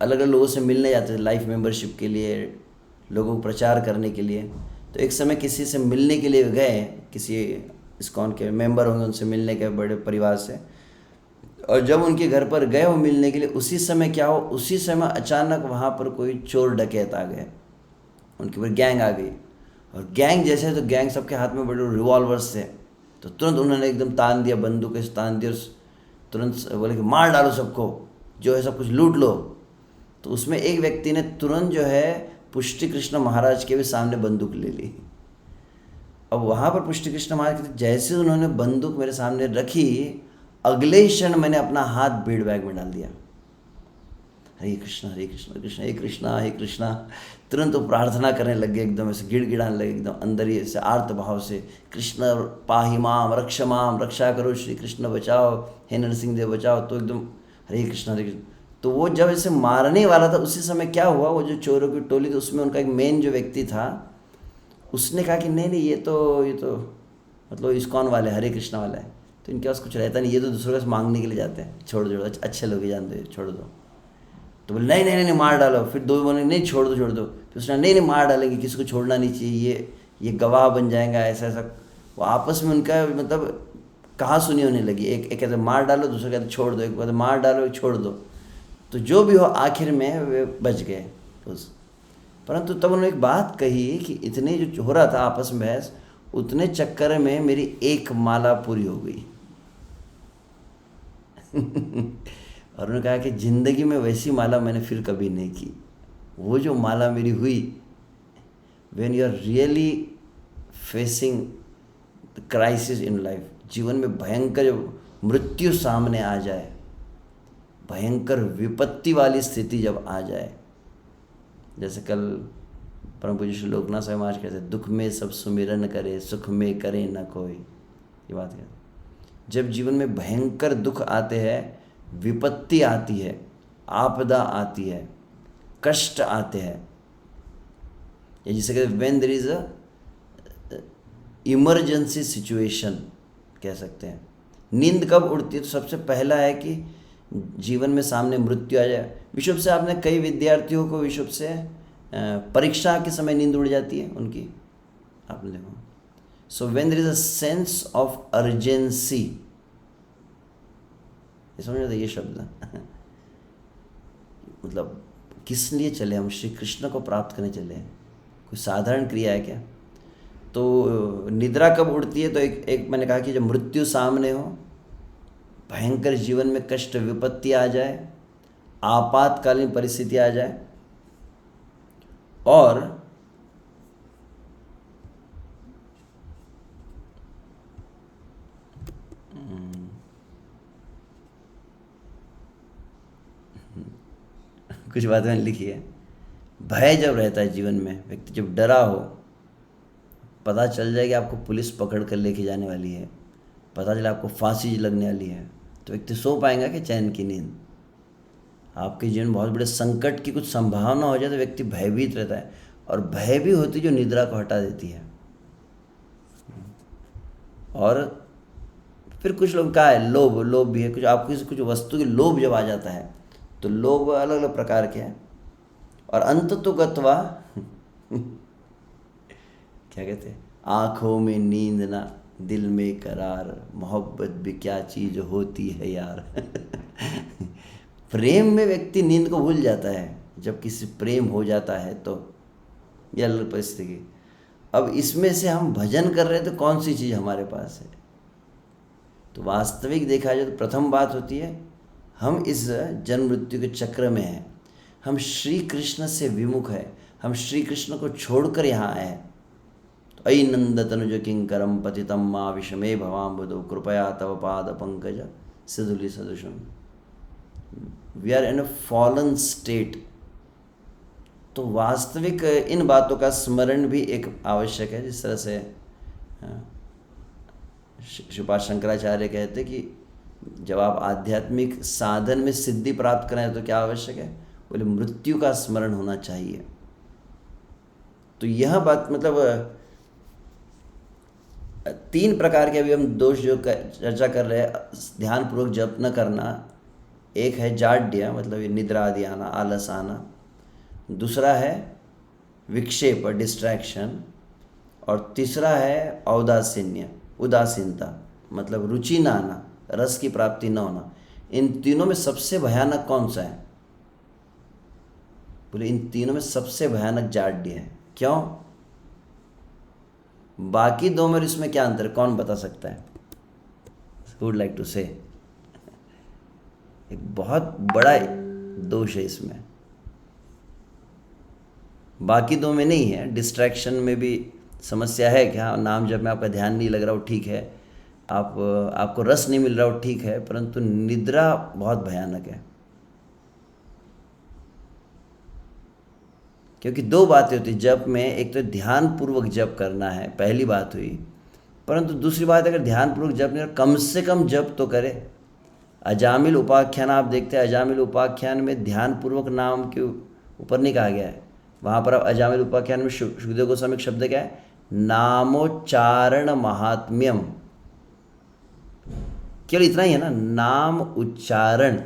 अलग अलग लोगों से मिलने जाते थे लाइफ मेंबरशिप के लिए, लोगों को प्रचार करने के लिए। तो एक समय किसी से मिलने के लिए गए, किसी इस्कॉन के मेंबर होंगे उनसे मिलने के, बड़े परिवार से। और जब उनके घर पर गए वो मिलने के लिए, उसी समय क्या हो, उसी समय अचानक वहाँ पर कोई चोर डकैत आ गए, उनके ऊपर गैंग आ गई। और गैंग जैसे, तो गैंग सबके हाथ में बड़े रिवॉल्वर्स थे। तो तुरंत उन्होंने एकदम तान दिया, बंदूक से तान दिया, तुरंत बोले कि मार डालो सबको, जो है सब कुछ लूट लो। तो उसमें एक व्यक्ति ने तुरंत जो है पुष्टि कृष्ण महाराज के भी सामने बंदूक ले ली। अब वहाँ पर पुष्टि कृष्ण महाराज कहते, जैसे उन्होंने बंदूक मेरे सामने रखी, अगले ही क्षण मैंने अपना हाथ बीड़ बैग में डाल दिया। हरे कृष्णा हरे कृष्णा कृष्ण हे कृष्णा हे कृष्णा। तुरंत वो प्रार्थना करने लग गए, एकदम ऐसे गिड़गिड़ाने लगे, एकदम अंदर ही ऐसे आर्त भाव से, कृष्ण पाहि माम रक्ष माम, रक्षा करो श्री कृष्ण बचाओ, हे नरसिंह देव बचाओ। तो एकदम हरे कृष्णा हरे कृष्ण। तो वो जब ऐसे मारने वाला था, उसी समय क्या हुआ, वो जो चोरों की टोली थी उसमें उनका एक मेन जो व्यक्ति था, उसने कहा कि नहीं नहीं, ये तो मतलब इस्कॉन वाले, हरे कृष्णा वाला है, तो इनके पास कुछ रहता नहीं, ये तो दूसरों के पास मांगने के लिए जाते हैं, छोड़ दो, अच्छे लोग ही जानते, छोड़ दो। तो बोले नहीं नहीं नहीं मार डालो। फिर दो बोले नहीं छोड़ दो छोड़ दो। फिर उसने नहीं नहीं मार डालेंगे, किसी को छोड़ना नहीं चाहिए, ये गवाह बन जाएगा, ऐसा ऐसा। वो आपस में उनका मतलब कहा सुनी होने लगी। एक कहते मार डालो, दूसरा कहते छोड़ दो, एक कहते मार डालो एक छोड़ दो। तो जो भी हो आखिर में वे बच गए उस। परंतु तब उन्होंने एक बात कही कि इतने जो हो रहा था आपस में बहस, उतने चक्कर में मेरी एक माला पूरी हो गई। और उन्होंने कहा कि ज़िंदगी में वैसी माला मैंने फिर कभी नहीं की। वो जो माला मेरी हुई, when you are really facing the crisis in life, जीवन में भयंकर जब मृत्यु सामने आ जाए, भयंकर विपत्ति वाली स्थिति जब आ जाए, जैसे कल परम पूज्य श्री लोकनाथ साहब महाराज कहते, दुख में सब सुमिरन करे, सुख में करे न कोई। ये बात कहते, जब जीवन में भयंकर दुख आते हैं, विपत्ति आती है, आपदा आती है, कष्ट आते हैं, या जिसे कहते when there is a emergency situation कह सकते हैं। नींद कब उड़ती है? तो सबसे पहला है कि जीवन में सामने मृत्यु आ जाए। विश्व से आपने कई विद्यार्थियों को विश्व से परीक्षा के समय नींद उड़ जाती है उनकी, आपने देखो। So when there is a sense of urgency, समझ रहे ये शब्द मतलब किस लिए चले हम? श्री कृष्ण को प्राप्त करने चले हैं। कोई साधारण क्रिया है क्या? तो निद्रा कब उड़ती है? तो एक मैंने कहा कि जब मृत्यु सामने हो, भयंकर जीवन में कष्ट विपत्ति आ जाए, आपातकालीन परिस्थिति आ जाए, और कुछ बात मैंने लिखी है, भय जब रहता है जीवन में, व्यक्ति जब डरा हो, पता चल जाए कि आपको पुलिस पकड़ कर लेके जाने वाली है, पता चले आपको फांसी लगने वाली है, तो व्यक्ति सो पाएगा कि चैन की नींद? आपके जीवन में बहुत बड़े संकट की कुछ संभावना हो जाए तो व्यक्ति भयभीत रहता है, और भय भी होती जो निद्रा को हटा देती है। और फिर कुछ लोग का है लोभ, लोभ भी है, कुछ आपको कुछ वस्तु की लोभ जब आ जाता है तो लोभ अलग अलग प्रकार के हैं। और अंत तो गत्वा क्या कहते हैं, आँखों में नींद ना दिल में करार, मोहब्बत भी क्या चीज़ होती है यार। प्रेम में व्यक्ति नींद को भूल जाता है, जब किसी प्रेम हो जाता है तो यह अलग परिस्थिति। अब इसमें से हम भजन कर रहे हैं तो कौन सी चीज़ हमारे पास है? तो वास्तविक देखा जाए तो प्रथम बात होती है, हम इस जन्म मृत्यु के चक्र में हैं, हम श्री कृष्ण से विमुख है, हम श्री कृष्ण को छोड़कर यहाँ आए हैं। तो अयि नंद तनुज किंकरम पतितम माँ विषमे भवाम्बुदो कृपया तव पाद पंकज सिधुली सदृशम। We are in a fallen state. तो वास्तविक इन बातों का स्मरण भी एक आवश्यक है। जिस तरह से श्रीपाद शंकराचार्य कहते कि जब आप आध्यात्मिक साधन में सिद्धि प्राप्त करें तो क्या आवश्यक है? बोले मृत्यु का स्मरण होना चाहिए। तो यह बात मतलब 3 प्रकार के अभी हम दोष जो चर्चा कर रहे हैं, ध्यानपूर्वक जप न करना, एक है जाड्य, मतलब ये निद्रा आदि आना, आलस आना। दूसरा है विक्षेप, डिस्ट्रैक्शन। और तीसरा है औदासीन्य, उदासीनता, मतलब रुचि न आना, रस की प्राप्ति न होना। इन तीनों में सबसे भयानक कौन सा है? बोले इन तीनों में सबसे भयानक जाड्य है। क्यों? बाकी 2 में इसमें क्या अंतर, कौन बता सकता है? वुड लाइक टू से। एक बहुत बड़ा दोष है इसमें, बाकी 2 में नहीं है। डिस्ट्रैक्शन में भी समस्या है कि हाँ, नाम जब में आपका ध्यान नहीं लग रहा हो, ठीक है, आपको रस नहीं मिल रहा हो, ठीक है, परंतु निद्रा बहुत भयानक है। क्योंकि 2 बातें होती जप में, एक तो ध्यान पूर्वक जप करना है, पहली बात हुई, परंतु दूसरी बात अगर ध्यान पूर्वक जप नहीं, कम से कम जप तो करे। अजामिल उपाख्यान आप देखते हैं, अजामिल उपाख्यान में ध्यान पूर्वक नाम के ऊपर नहीं कहा गया है। वहाँ पर आप अजामिल उपाख्यान में सुखदेव गोस्वामी का शब्द क्या है? नामोच्चारण महात्म्यम। केवल इतना ही है ना, नाम उच्चारण।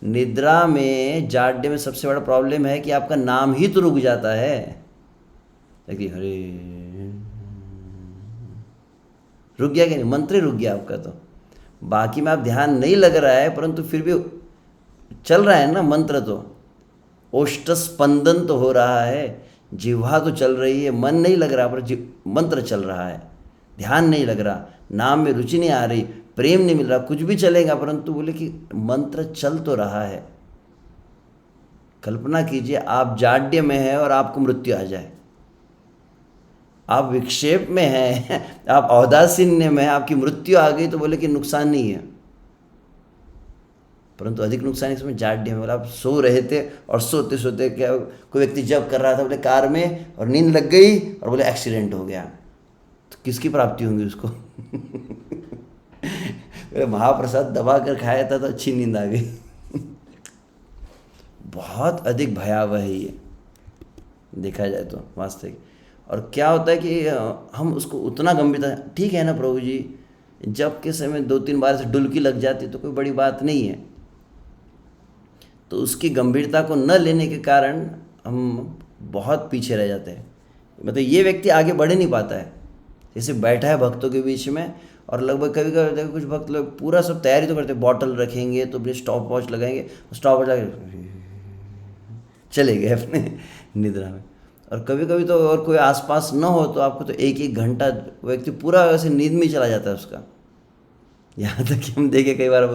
निद्रा में, जाड्य में सबसे बड़ा प्रॉब्लम है कि आपका नाम ही तो रुक जाता है। देखिए, हरे रुक गया कि नहीं? मंत्र ही रुक गया आपका। तो बाकी में आप ध्यान नहीं लग रहा है, परंतु फिर भी चल रहा है ना मंत्र। तो ओष्ठ स्पंदन तो हो रहा है, जिह्वा तो चल रही है, मन नहीं लग रहा पर मंत्र चल रहा है। ध्यान नहीं लग रहा, नाम में रुचि नहीं आ रही, प्रेम नहीं मिल रहा, कुछ भी चलेगा, परंतु बोले कि मंत्र चल तो रहा है। कल्पना कीजिए आप जाड्य में हैं और आपको मृत्यु आ जाए, आप विक्षेप में हैं, आप औदासीन्य में हैं, आपकी मृत्यु आ गई, तो बोले कि नुकसान नहीं है, परंतु अधिक नुकसान इसमें जाड्य में। बोला आप सो रहे थे और सोते सोते क्या कोई व्यक्ति जब कर रहा था बोले कार में, और नींद लग गई और बोले एक्सीडेंट हो गया, तो किसकी प्राप्ति होंगी उसको? महाप्रसाद दबा कर खाया था तो अच्छी नींद आ गई। बहुत अधिक भयावह है ये, देखा जाए तो वास्तविक। और क्या होता है कि हम उसको उतना गंभीरता, ठीक है ना प्रभु जी, जब के समय 2-3 बार से डुलकी लग जाती तो कोई बड़ी बात नहीं है, तो उसकी गंभीरता को न लेने के कारण हम बहुत पीछे रह जाते हैं। मतलब ये व्यक्ति आगे बढ़ नहीं पाता है। जैसे बैठा है भक्तों के बीच में, और लगभग कभी कभी कुछ भक्त लोग पूरा सब तैयारी तो करते हैं, बॉटल रखेंगे तो अपने स्टॉप वॉच लगाएंगे, स्टॉप वॉच लगा चले गए अपने निद्रा में। और कभी कभी तो और कोई आसपास न हो तो आपको तो 1-1 घंटा व्यक्ति पूरा वैसे नींद में ही चला जाता है उसका। यहाँ तक कि हम देखे कई बार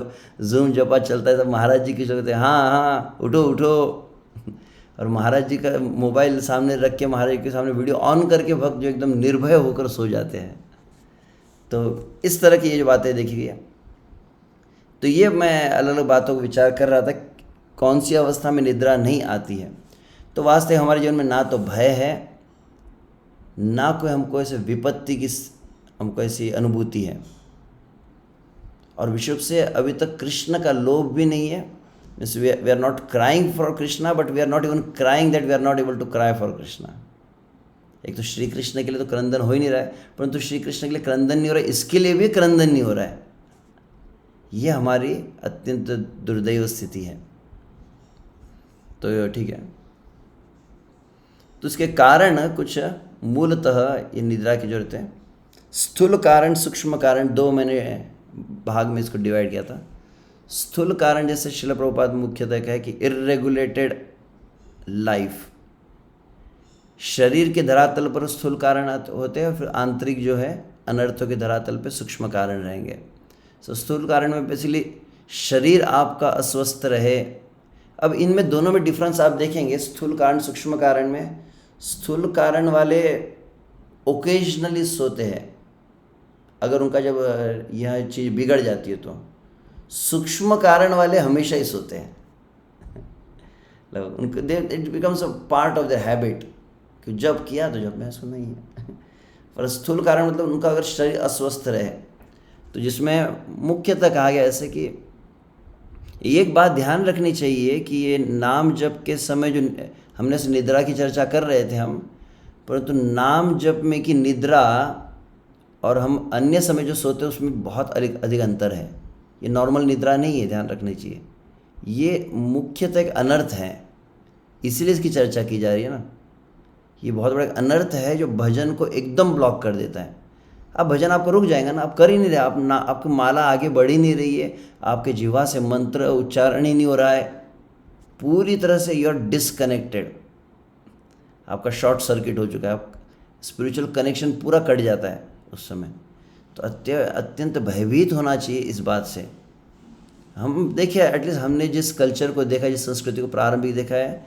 जूम जपा चलता है, तब महाराज जी की जगह हाँ हाँ उठो उठो, और महाराज जी का मोबाइल सामने रख के महाराज जी के सामने वीडियो ऑन करके भक्त जो एकदम निर्भय होकर सो जाते हैं। तो इस तरह की ये जो बातें देखी गई, तो ये मैं अलग अलग बातों को विचार कर रहा था, कौन सी अवस्था में निद्रा नहीं आती है। तो वास्तव हमारे जीवन में ना तो भय है, ना कोई हमको ऐसे विपत्ति की हमको ऐसी अनुभूति है। और विशुद्ध से अभी तक कृष्ण का लोभ भी नहीं है। Means we are not crying for Krishna, but we are not even crying that we are not able to cry for Krishna. एक तो श्री कृष्ण के लिए तो क्रंदन हो ही नहीं रहा है, परंतु श्री कृष्ण के लिए क्रंदन नहीं हो रहा है, इसके लिए भी क्रंदन नहीं हो रहा है। ये हमारी अत्यंत दुर्दैव स्थिति है। तो ठीक है, तो इसके कारण कुछ मूलतः ये निद्रा की जरूरत है। स्थूल कारण, सूक्ष्म कारण, दो मैंने भाग में इसको डिवाइड किया था। स्थूल कारण जैसे श्रील प्रभुपाद मुख्यतः कहे कि इर्रेगुलेटेड लाइफ, शरीर के धरातल पर स्थूल कारण होते हैं और फिर आंतरिक जो है अनर्थों के धरातल पे सूक्ष्म कारण रहेंगे। तो स्थूल कारण में बेसिकली शरीर आपका अस्वस्थ रहे। अब इनमें दोनों में डिफरेंस आप देखेंगे, स्थूल कारण सूक्ष्म कारण में। स्थूल कारण वाले ओकेजनली सोते हैं अगर उनका जब यह चीज़ बिगड़ जाती है तो। सूक्ष्म कारण वाले हमेशा ही सोते हैं। उनको it becomes a part of the habit कि जब किया तो जब मैं सुना ही है। पर स्थूल कारण मतलब उनका अगर शरीर अस्वस्थ रहे, तो जिसमें मुख्यतः कहा गया ऐसे कि एक बात ध्यान रखनी चाहिए कि ये नाम जप के समय जो हमने से निद्रा की चर्चा कर रहे थे हम, परंतु नाम जप में की निद्रा और हम अन्य समय जो सोते हैं उसमें बहुत अधिक अंतर है। ये नॉर्मल निद्रा नहीं है, ध्यान रखनी चाहिए। ये मुख्यतः एक अनर्थ है, इसीलिए इसकी चर्चा की जा रही है ना। ये बहुत बड़ा अनर्थ है जो भजन को एकदम ब्लॉक कर देता है। अब भजन आपको रुक जाएगा ना, आप कर ही नहीं रहे, आप ना, आपकी माला आगे बढ़ ही नहीं रही है, आपके जीवा से मंत्र उच्चारण ही नहीं हो रहा है, पूरी तरह से यू आर डिसकनेक्टेड, आपका शॉर्ट सर्किट हो चुका है, आप स्पिरिचुअल कनेक्शन पूरा कट जाता है उस समय। तो अत्यंत भयभीत होना चाहिए इस बात से। हम देखिए, एटलीस्ट हमने जिस कल्चर को देखा, जिस संस्कृति को प्रारंभिक देखा है,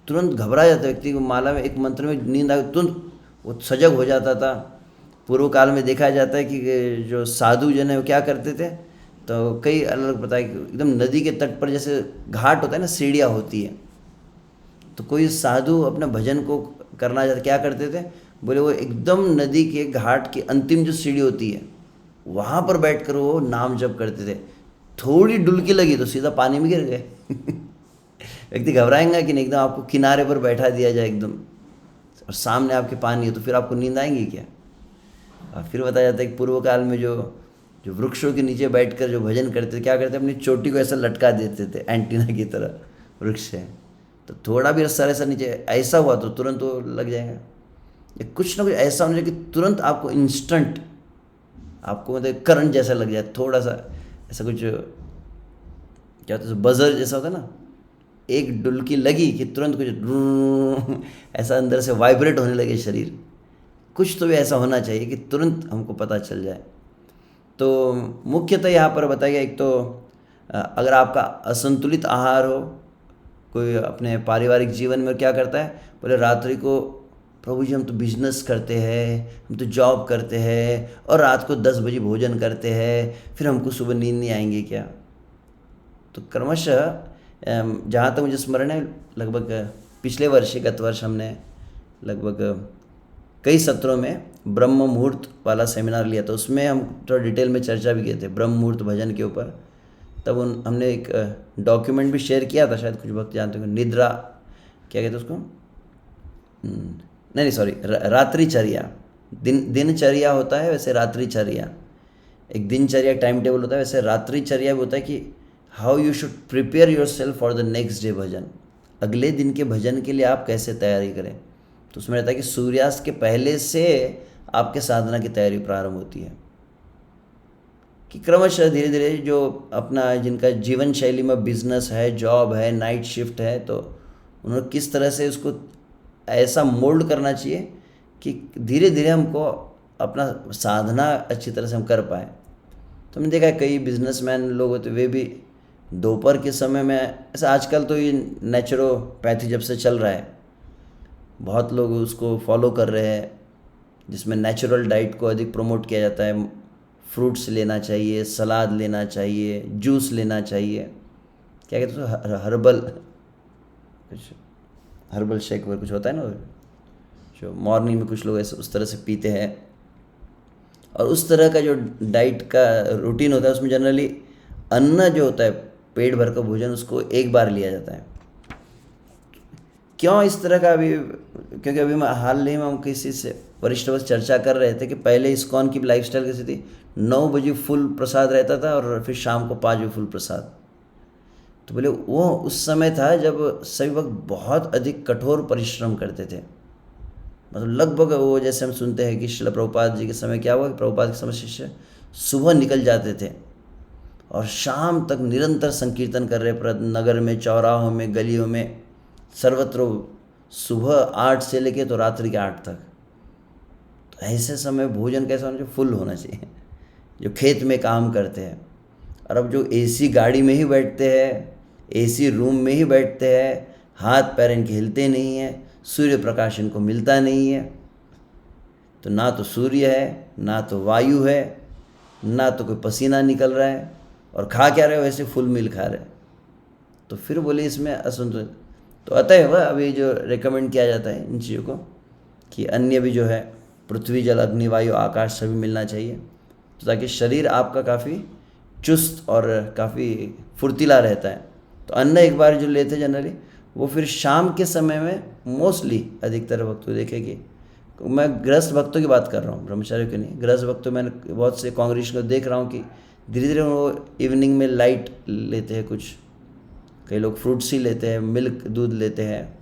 तुरंत घबरा जाता है व्यक्ति को। माला में एक मंत्र में नींद आ गई, तुरंत वो सजग हो जाता था। पूर्व काल में देखा जाता है कि जो साधु जन है वो क्या करते थे, तो कई अलग पता है कि एकदम नदी के तट पर जैसे घाट होता है ना, सीढ़ियाँ होती है, तो कोई साधु अपने भजन को करना चाहते क्या करते थे, बोले वो एकदम नदी के घाट की अंतिम जो सीढ़ी होती है वहाँ पर बैठकर वो नाम जप करते थे। थोड़ी डुलकी लगी तो सीधा पानी में गिर गए। व्यक्ति घबराएंगा कि नहीं, एकदम आपको किनारे पर बैठा दिया जाए एकदम, और सामने आपके पानी है, तो फिर आपको नींद आएंगी क्या? और फिर बताया जाता है कि पूर्व काल में जो वृक्षों के नीचे बैठकर जो भजन करते थे, क्या करते, अपनी चोटी को ऐसा लटका देते थे एंटीना की तरह, वृक्ष है, तो थोड़ा भी रस्सा ऐसा नीचे ऐसा हुआ तो तुरंत वो लग जाएगा। या कुछ ना कुछ ऐसा होना चाहिए कि तुरंत आपको इंस्टेंट, आपको मतलब करंट जैसा लग जाए, थोड़ा सा ऐसा कुछ क्या होता है, बजर जैसा होता है ना, एक डुलकी लगी कि तुरंत कुछ ऐसा अंदर से वाइब्रेट होने लगे शरीर। कुछ तो भी ऐसा होना चाहिए कि तुरंत हमको पता चल जाए। तो मुख्यतः यहाँ पर बताया गया, एक तो अगर आपका असंतुलित आहार हो, कोई अपने पारिवारिक जीवन में क्या करता है, बोले रात्रि को प्रभु जी हम तो बिजनेस करते हैं, हम तो जॉब करते हैं और रात को 10 बजे भोजन करते हैं, फिर हमको सुबह नींद नहीं आएंगे क्या? तो क्रमशः जहाँ तक मुझे स्मरण है, लगभग पिछले वर्ष, गत वर्ष हमने लगभग कई सत्रों में ब्रह्म मुहूर्त वाला सेमिनार लिया था। उसमें हम थोड़ा डिटेल में चर्चा भी किए थे ब्रह्म मुहूर्त भजन के ऊपर। तब हमने एक डॉक्यूमेंट भी शेयर किया था, शायद कुछ भक्त जानते हो, निद्रा क्या कहते हैं उसको, नहीं सॉरी, रात्रिचर्या। दिनचर्या होता है, वैसे रात्रिचर्या एक दिनचर्या टाइम टेबल होता है, वैसे रात्रिचर्या भी होता है कि how you should prepare yourself for the next day bhajan, अगले दिन के भजन के लिए आप कैसे तैयारी करें। तो उसमें रहता है कि सूर्यास्त के पहले से आपके साधना की तैयारी प्रारंभ होती है, कि क्रमशः धीरे धीरे जो अपना जिनका जीवन शैली में बिजनेस है, जॉब है, नाइट शिफ्ट है, तो उन्होंने किस तरह से उसको ऐसा मोल्ड करना चाहिए कि धीरे धीरे हमको अपना साधना अच्छी तरह से हम कर पाएँ। तो हमने देखा है कई बिजनेसमैन लोग होते, वे भी दोपहर के समय में, ऐसा आजकल तो ये नेचुरोपैथी जब से चल रहा है, बहुत लोग उसको फॉलो कर रहे हैं, जिसमें नेचुरल डाइट को अधिक प्रमोट किया जाता है। फ्रूट्स लेना चाहिए, सलाद लेना चाहिए, जूस लेना चाहिए, क्या कहते हैं हर्बल शेक पर कुछ होता है ना, जो मॉर्निंग में कुछ लोग ऐसे उस तरह से पीते हैं। और उस तरह का जो डाइट का रूटीन होता है उसमें जनरली अन्न जो होता है, पेट भर का भोजन, उसको एक बार लिया जाता है। क्यों इस तरह का? अभी क्योंकि अभी मैं हाल ही में हम किसी से वरिष्ठ बस चर्चा कर रहे थे कि पहले इस्कॉन की लाइफस्टाइल कैसी थी, 9 बजे फुल प्रसाद रहता था और फिर शाम को 5 बजे फुल प्रसाद। तो बोले वो उस समय था जब सभी वक्त बहुत अधिक कठोर परिश्रम करते थे। मतलब लगभग वो जैसे हम सुनते हैं कि श्रील प्रभुपाद जी के समय क्या हुआ कि प्रभुपाद के समय शिष्य सुबह निकल जाते थे और शाम तक निरंतर संकीर्तन कर रहे नगर में, चौराहों में, गलियों में, सर्वत्र, सुबह 8 से लेके तो रात्रि के 8 तक। तो ऐसे समय भोजन कैसा होना चाहिए? फुल होना चाहिए। जो खेत में काम करते हैं और अब जो एसी गाड़ी में ही बैठते हैं, एसी रूम में ही बैठते हैं, हाथ पैर इनके हिलते नहीं हैं, सूर्य प्रकाश इनको मिलता नहीं है, तो ना तो सूर्य है, ना तो वायु है, ना तो कोई पसीना निकल रहा है, और खा क्या रहे हो? वैसे फुल मील खा रहे। तो फिर बोले इसमें असंतुलित। तो अतएव अभी जो रेकमेंड किया जाता है इन चीज़ों को कि अन्य भी जो है पृथ्वी, जल, अग्नि, वायु, आकाश सभी मिलना चाहिए, तो ताकि शरीर आपका काफ़ी चुस्त और काफ़ी फुर्तीला रहता है। तो अन्न एक बार जो लेते जनरली, वो फिर शाम के समय में मोस्टली अधिकतर भक्तों देखेगी, मैं गृहस्थ भक्तों की बात कर रहा हूँ, ब्रह्मचारियों की नहीं। गृहस्थ भक्तों मैंने बहुत से कांग्रेशन को देख रहा हूँ कि धीरे धीरे वो इवनिंग में लाइट लेते हैं, कुछ कई लोग फ्रूट्स ही लेते हैं, मिल्क, दूध लेते हैं,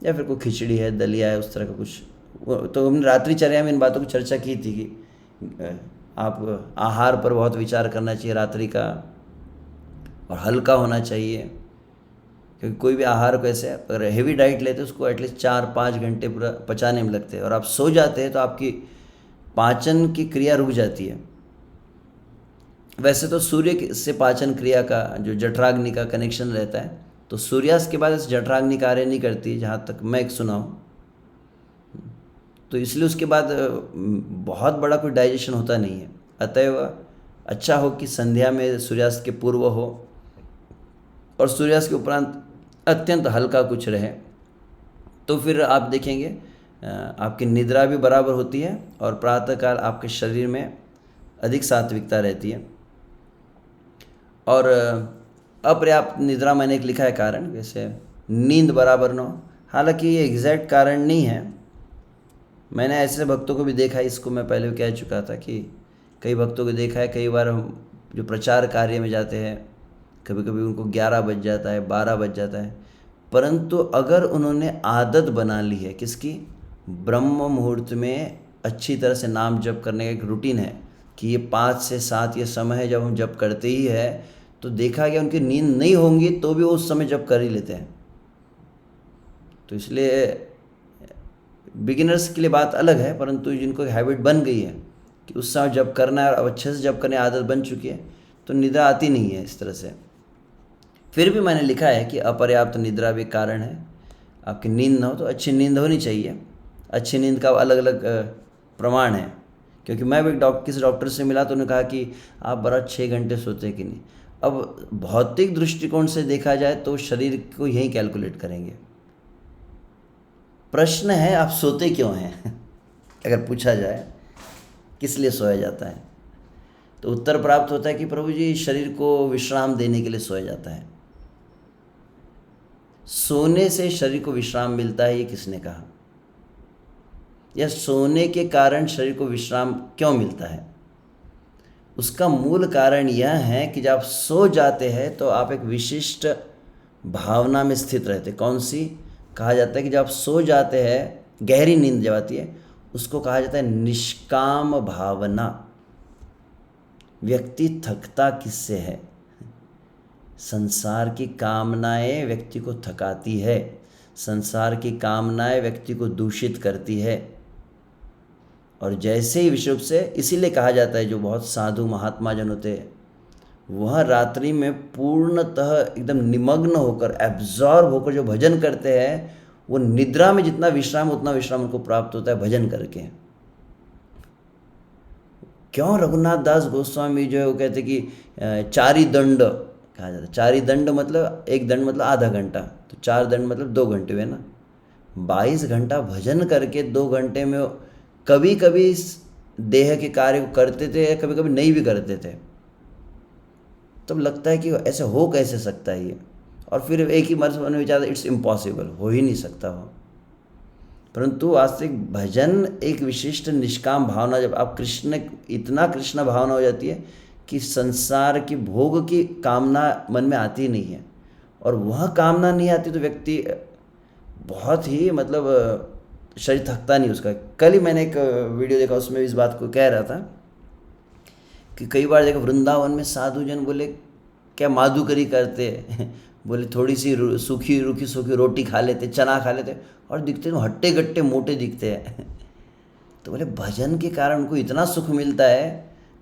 या फिर कोई खिचड़ी है, दलिया है, उस तरह का कुछ। तो हमने रात्रिचर्या में इन बातों की चर्चा की थी कि आप आहार पर बहुत विचार करना चाहिए रात्रि का, और हल्का होना चाहिए, क्योंकि कोई भी आहार को ऐसे अगर हेवी डाइट लेते हैं उसको एटलीस्ट 4-5 घंटे पूरा पचाने में लगते हैं, और आप सो जाते हैं तो आपकी पाचन की क्रिया रुक जाती है। वैसे तो सूर्य से पाचन क्रिया का जो जठराग्नि का कनेक्शन रहता है, तो सूर्यास्त के बाद इस जठराग्नि कार्य नहीं करती, जहाँ तक मैं एक सुना हूँ। तो इसलिए उसके बाद बहुत बड़ा कोई डाइजेशन होता नहीं है। अतएव अच्छा हो कि संध्या में सूर्यास्त के पूर्व हो और सूर्यास्त के उपरांत अत्यंत हल्का कुछ रहे, तो फिर आप देखेंगे आपकी निद्रा भी बराबर होती है और प्रातःकाल आपके शरीर में अधिक सात्विकता रहती है। और अपर्याप्त निद्रा मैंने एक लिखा है कारण, जैसे नींद बराबर न हो। हालांकि ये एग्जैक्ट कारण नहीं है, मैंने ऐसे भक्तों को भी देखा है, इसको मैं पहले भी कह चुका था कि कई भक्तों को देखा है, कई बार हम जो प्रचार कार्य में जाते हैं, कभी कभी उनको 11 बज जाता है, 12 बज जाता है, परंतु अगर उन्होंने आदत बना ली है किसकी, ब्रह्म मुहूर्त में अच्छी तरह से नाम जप करने का एक रूटीन है कि ये 5 से 7 ये समय है जब हम जप करते ही है, तो देखा गया उनकी नींद नहीं होंगी तो भी वो उस समय जप कर ही लेते हैं। तो इसलिए बिगिनर्स के लिए बात अलग है, परंतु जिनको हैबिट बन गई है कि उस समय जप करना है और अब अच्छे से जप करने आदत बन चुकी है, तो निद्रा आती नहीं है इस तरह से। फिर भी मैंने लिखा है कि अपर्याप्त निद्रा भी कारण है। आपकी नींद ना हो तो अच्छी नींद होनी चाहिए। अच्छी नींद का अलग अलग प्रमाण है, क्योंकि मैं भी किसी डॉक्टर से मिला तो उन्होंने कहा कि आप बड़ा 6 घंटे सोते कि नहीं। अब भौतिक दृष्टिकोण से देखा जाए तो शरीर को यही कैलकुलेट करेंगे। प्रश्न है आप सोते क्यों हैं अगर पूछा जाए किस लिए सोया जाता है, तो उत्तर प्राप्त होता है कि प्रभु जी शरीर को विश्राम देने के लिए सोया जाता है। सोने से शरीर को विश्राम मिलता है, ये किसने कहा? या सोने के कारण शरीर को विश्राम क्यों मिलता है? उसका मूल कारण यह है कि जब आप सो जाते हैं तो आप एक विशिष्ट भावना में स्थित रहते। कौन सी? कहा जाता है कि जब आप सो जाते हैं, गहरी नींद जब आती है, उसको कहा जाता है निष्काम भावना। व्यक्ति थकता किससे है? संसार की कामनाएं व्यक्ति को थकाती है, संसार की कामनाएं व्यक्ति को दूषित करती है। और जैसे ही विश्व से, इसीलिए कहा जाता है जो बहुत साधु महात्मा जन होते हैं वह रात्रि में पूर्णतः एकदम निमग्न होकर, एब्जॉर्ब होकर जो भजन करते हैं, वो निद्रा में जितना विश्राम उतना विश्राम उनको प्राप्त होता है भजन करके। क्यों रघुनाथ दास गोस्वामी जो है वो कहते कि चारी दंड कहा जाता है। चारी दंड मतलब एक दंड मतलब आधा घंटा, तो 4 दंड मतलब 2 घंटे हुए ना। 22 घंटा भजन करके 2 घंटे में कभी कभी इस देह के कार्य को करते थे, कभी कभी नहीं भी करते थे। तब लगता है कि ऐसे हो कैसे सकता है ये, और फिर एक ही मन में विचार, इट्स इम्पॉसिबल, हो ही नहीं सकता हो। परंतु वास्तविक भजन एक विशिष्ट निष्काम भावना, जब आप कृष्ण, इतना कृष्ण भावना हो जाती है कि संसार की भोग की कामना मन में आती ही नहीं है, और वह कामना नहीं आती तो व्यक्ति बहुत ही मतलब शरीर थकता नहीं उसका। कल ही मैंने एक वीडियो देखा, उसमें इस बात को कह रहा था कि कई बार देखा वृंदावन में साधु जन बोले क्या माधुकरी करते बोले थोड़ी सी सूखी रूखी सूखी रोटी खा लेते, चना खा लेते, और दिखते तो हट्टे गट्टे मोटे दिखते हैं तो बोले भजन के कारण उनको इतना सुख मिलता है।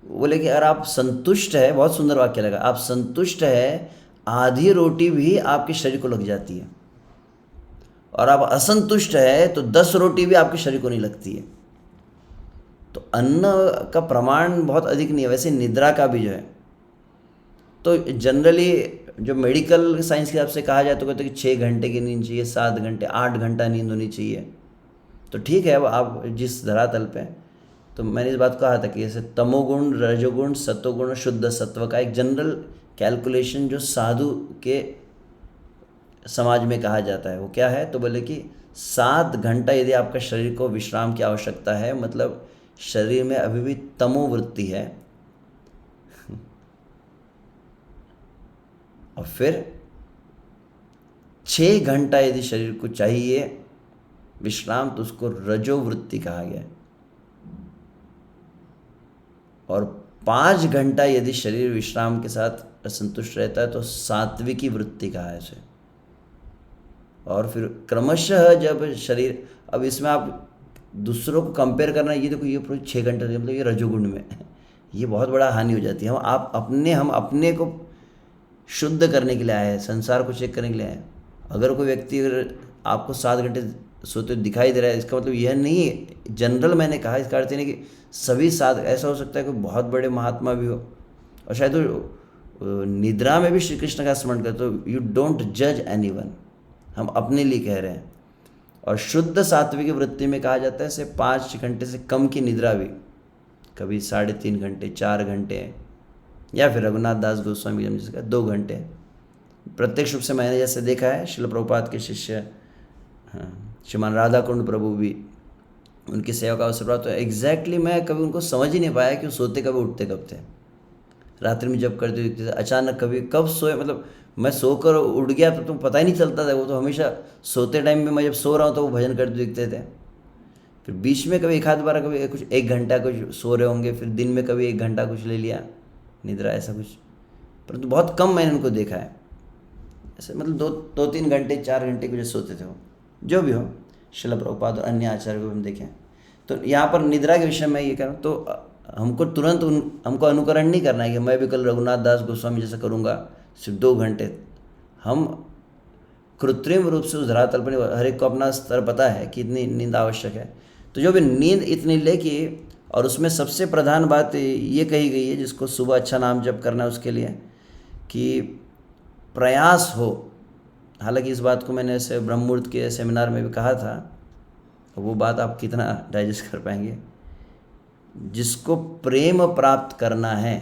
बोले कि अगर आप संतुष्ट है, बहुत सुंदर वाक्य लगा, आप संतुष्ट है, आधी रोटी भी आपके शरीर को लग जाती है, और आप असंतुष्ट है तो 10 रोटी भी आपके शरीर को नहीं लगती है। तो अन्न का प्रमाण बहुत अधिक नहीं है। वैसे निद्रा का भी जो है, तो जनरली जो मेडिकल साइंस के हिसाब से कहा जाए तो कहते हैं कि 6 घंटे की नींद चाहिए, 7 घंटे, 8 घंटा नींद होनी चाहिए। तो ठीक है, अब आप जिस धरातल पे, तो मैंने इस बात को कहा था कि जैसे तमोगुण, रजोगुण, सतोगुण, शुद्ध सत्व का एक जनरल कैलकुलेशन जो साधु के समाज में कहा जाता है वो क्या है, तो बोले कि 7 घंटा यदि आपका शरीर को विश्राम की आवश्यकता है, मतलब शरीर में अभी भी तमोवृत्ति है, और फिर 6 घंटा यदि शरीर को चाहिए विश्राम तो उसको रजोवृत्ति कहा गया, और 5 घंटा यदि शरीर विश्राम के साथ असंतुष्ट रहता है तो सात्विकी वृत्ति कहा है इसे। और फिर क्रमशः जब शरीर, अब इसमें आप दूसरों को कंपेयर करना, ये देखो ये पूरे 6 घंटे मतलब ये रजोगुण में ये बहुत बड़ा हानि हो जाती है। हम अपने को शुद्ध करने के लिए आए हैं, संसार को चेक करने के लिए आए हैं। अगर कोई व्यक्ति अगर आपको 7 घंटे सोते दिखाई दे रहा है, इसका मतलब यह नहीं है, जनरल मैंने कहा, इसका अर्थ नहीं कि सभी 7, ऐसा हो सकता है कि बहुत बड़े महात्मा भी हो, और शायद तो निद्रा में भी श्री कृष्ण का स्मरण करते, तो यू डोंट जज एनीवन, हम अपने लिए कह रहे हैं। और शुद्ध सात्विक वृत्ति में कहा जाता है से 5 घंटे से कम की निद्रा भी, कभी 3.5 घंटे, 4 घंटे, या फिर रघुनाथ दास गोस्वामी जी जिसका 2 घंटे। प्रत्यक्ष रूप से मैंने जैसे देखा है, शिल प्रभुपाद के शिष्य श्रीमान राधा कुंड प्रभु भी, उनकी सेवा का अवसर प्राप्त, तो एग्जैक्टली मैं कभी उनको समझ ही नहीं पाया कि वो सोते कब उठते कब थे। रात्रि में जब करते दिखते थे, अचानक कभी कब सोए, मतलब मैं सोकर उठ गया तो पता ही नहीं चलता था। वो तो हमेशा सोते टाइम में, मैं जब सो रहा हूँ तो वो भजन करते दिखते थे। फिर बीच में कभी एक आध बार कभी कुछ 1 घंटा कुछ सो रहे होंगे, फिर दिन में कभी 1 घंटा कुछ ले लिया निद्रा, ऐसा कुछ, परंतु बहुत कम मैंने उनको देखा है ऐसे, मतलब 2-3 घंटे 4 घंटे कुछ सोते थे वो, जो भी हो। शिल प्रभुपाद और अन्य आचार्य को हम देखें तो यहाँ पर निद्रा के विषय में ये कह रहा हूँ, तो हमको तुरंत हमको अनुकरण नहीं करना है कि मैं भी कल रघुनाथ दास गोस्वामी जैसा करूँगा सिर्फ 2 घंटे। हम कृत्रिम रूप से उस धरातल पर, हर एक को अपना स्तर पता है कि इतनी नींद आवश्यक है, तो जो भी नींद इतनी ले कि, और उसमें सबसे प्रधान बात ये कही गई है जिसको सुबह अच्छा नाम जप करना है उसके लिए, कि प्रयास हो। हालांकि इस बात को मैंने ऐसे ब्रह्ममुहूर्त के सेमिनार में भी कहा था, वो बात आप कितना डाइजेस्ट कर पाएंगे। जिसको प्रेम प्राप्त करना है,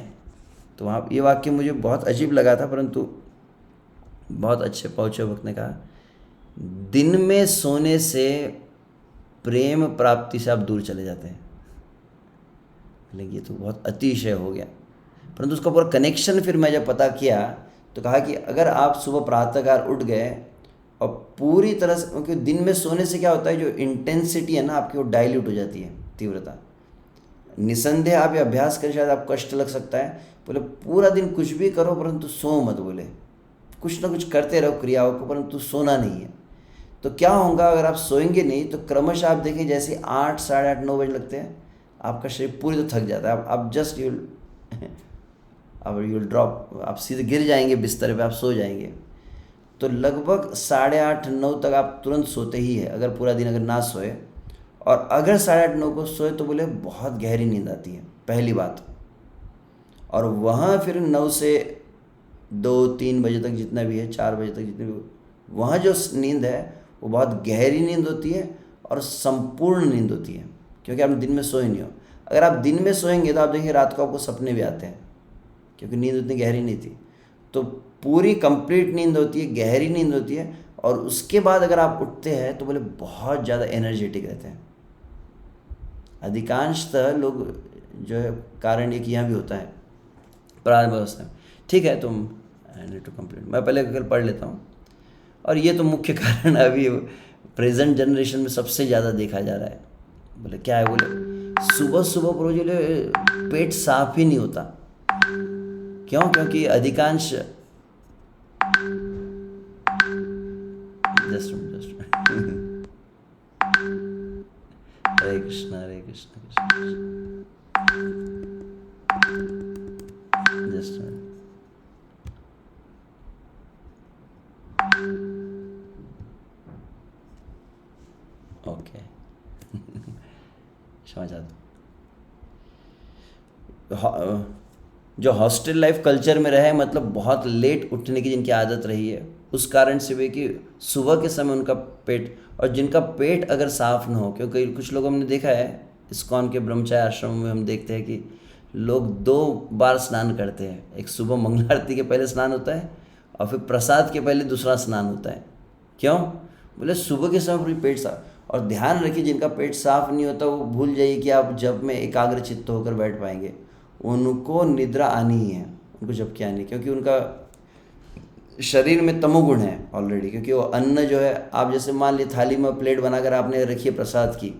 तो वहाँ ये वाक्य मुझे बहुत अजीब लगा था, परंतु बहुत अच्छे पहुँचे भक्त ने कहा, दिन में सोने से प्रेम प्राप्ति से आप दूर चले जाते हैं। लेकिन ये तो बहुत अतिशय हो गया, परंतु उसका पूरा कनेक्शन फिर मैं जब पता किया तो कहा कि अगर आप सुबह प्रातःकाल उठ गए और पूरी तरह से, क्योंकि दिन में सोने से क्या होता है, जो इंटेंसिटी है ना आपकी वो डाइल्यूट हो जाती है, तीव्रता। निसंदेह आप ये अभ्यास करें, शायद आपको कष्ट लग सकता है, बोले पूरा दिन कुछ भी करो परंतु सो मत, बोले कुछ ना कुछ करते रहो क्रियाओं को, परंतु सोना नहीं है। तो क्या होगा अगर आप सोएंगे नहीं तो क्रमशः आप देखें जैसे 8, 8:30, 9 बजे लगते हैं आपका शरीर पूरी तो थक जाता है। आप जस्ट यूल ड्रॉप, आप सीधे गिर जाएंगे बिस्तर पे, आप सो जाएंगे। तो लगभग 8:30, 9 तक आप तुरंत सोते ही है, अगर पूरा दिन अगर ना सोए। और अगर 8:30, 9 को सोए तो बोले बहुत गहरी नींद आती है, पहली बात। और वहाँ फिर 9 से 2-3 बजे तक जितना भी है, 4 बजे तक जितनी भी, वहाँ जो नींद है वो बहुत गहरी नींद होती है और संपूर्ण नींद होती है, क्योंकि आप दिन में सोए नहीं हो। अगर आप दिन में सोएंगे तो आप देखिए रात को आपको सपने भी आते हैं, क्योंकि नींद उतनी गहरी नहीं थी। तो पूरी कंप्लीट नींद होती है, गहरी नींद होती है, और उसके बाद अगर आप उठते हैं तो बोले बहुत ज़्यादा एनर्जेटिक रहते हैं। अधिकांशतः लोग जो है, कारण एक यहाँ भी होता है प्रारंभ अवस्था में। ठीक है, तुम आई नीड टू कंप्लीट, मैं पहले कल पढ़ लेता हूँ। और ये तो मुख्य कारण अभी प्रेजेंट जनरेशन में सबसे ज़्यादा देखा जा रहा है। बोले क्या है, बोले सुबह सुबह बोले पेट साफ ही नहीं होता। क्यों? क्योंकि अधिकांश जस्ट हरे कृष्णा हरे कृष्णा कृष्ण कृष्ण जस्ट ओके क्षमा चाहता हूँ। जो हॉस्टल लाइफ कल्चर में रहे, मतलब बहुत लेट उठने की जिनकी आदत रही है, उस कारण से भी कि सुबह के समय उनका पेट, और जिनका पेट अगर साफ ना हो, क्योंकि कुछ लोग हमने देखा है इस्कॉन के ब्रह्मचारी आश्रम में, हम देखते हैं कि लोग 2 बार स्नान करते हैं। एक सुबह मंगल आरती के पहले स्नान होता है और फिर प्रसाद के पहले दूसरा स्नान होता है। क्यों? बोले सुबह के समय पूरी पेट साफ। और ध्यान रखिए, जिनका पेट साफ नहीं होता वो भूल जाइए कि आप जब में एकाग्र चित्त होकर बैठ पाएंगे। उनको निद्रा आनी ही है, उनको झपकी आनी, क्योंकि उनका शरीर में तमोगुण है ऑलरेडी। क्योंकि वो अन्न जो है, आप जैसे मान लीजिए थाली में प्लेट बनाकर आपने रखी है प्रसाद की,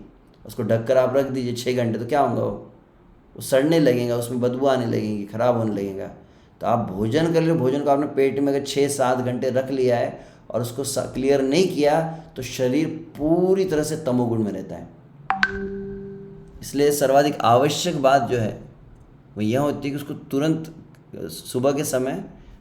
उसको ढककर आप रख दीजिए 6 घंटे, तो क्या होगा, वो सड़ने लगेगा, उसमें बदबू आने लगेगी, खराब होने लगेगा। तो आप भोजन कर लो, भोजन को आपने पेट में अगर 6-7 घंटे रख लिया है और उसको क्लियर नहीं किया, तो शरीर पूरी तरह से तमोगुण में रहता है। इसलिए सर्वाधिक आवश्यक बात जो है वो यह होती है कि उसको तुरंत सुबह के समय,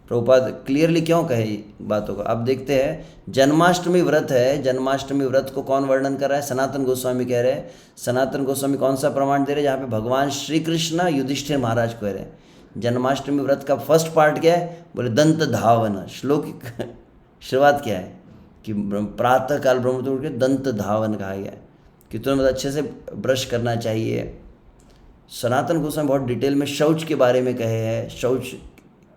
प्रभुपाद क्लियरली क्यों कहे बातों को, आप देखते हैं जन्माष्टमी व्रत है। जन्माष्टमी व्रत को कौन वर्णन कर रहा है? सनातन गोस्वामी कह रहे हैं। सनातन गोस्वामी कौन सा प्रमाण दे रहे हैं? जहाँ पे भगवान श्री कृष्ण युधिष्ठिर महाराज को कह रहे हैं। जन्माष्टमी व्रत का फर्स्ट पार्ट क्या है? बोले दंत धावन। श्लोक शुरुआत क्या है कि प्रातः काल ब्रह्म उठ के दंत धावन कहा गया है कि तुरंत अच्छे से ब्रश करना चाहिए। सनातन गोस्वामी बहुत डिटेल में शौच के बारे में कहे हैं, शौच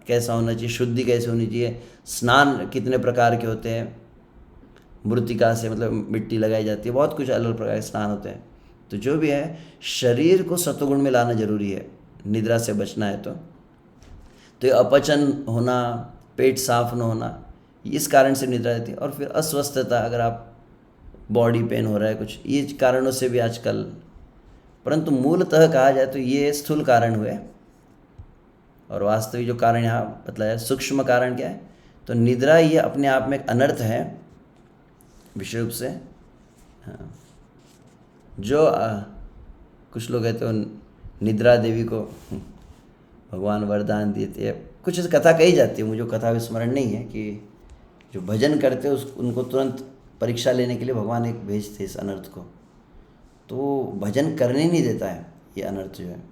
कैसा होना चाहिए, शुद्धि कैसे होनी चाहिए, स्नान कितने प्रकार के होते हैं, मृतिका से मतलब मिट्टी लगाई जाती है, बहुत कुछ अलग प्रकार के स्नान होते हैं। तो जो भी है, शरीर को सत्वगुण में लाना जरूरी है निद्रा से बचना है। तो ये अपचन होना, पेट साफ न होना, इस कारण से निद्रा रहती है। और फिर अस्वस्थता, अगर आप बॉडी पेन हो रहा है कुछ, ये कारणों से भी आजकल, परंतु मूलतः कहा जाए तो ये स्थूल कारण हुए, और वास्तविक जो कारण यहाँ बतलाया सूक्ष्म कारण क्या है? तो निद्रा ये अपने आप में एक अनर्थ है विशेष रूप से। हाँ, जो कुछ लोग कहते हैं निद्रा देवी को भगवान वरदान दिए थे, कुछ कथा कही जाती है, मुझे कथा विस्मरण नहीं है, कि जो भजन करते हैं उनको तुरंत परीक्षा लेने के लिए भगवान एक भेजते इस अनर्थ को, तो भजन करने नहीं देता है ये अनर्थ जो है।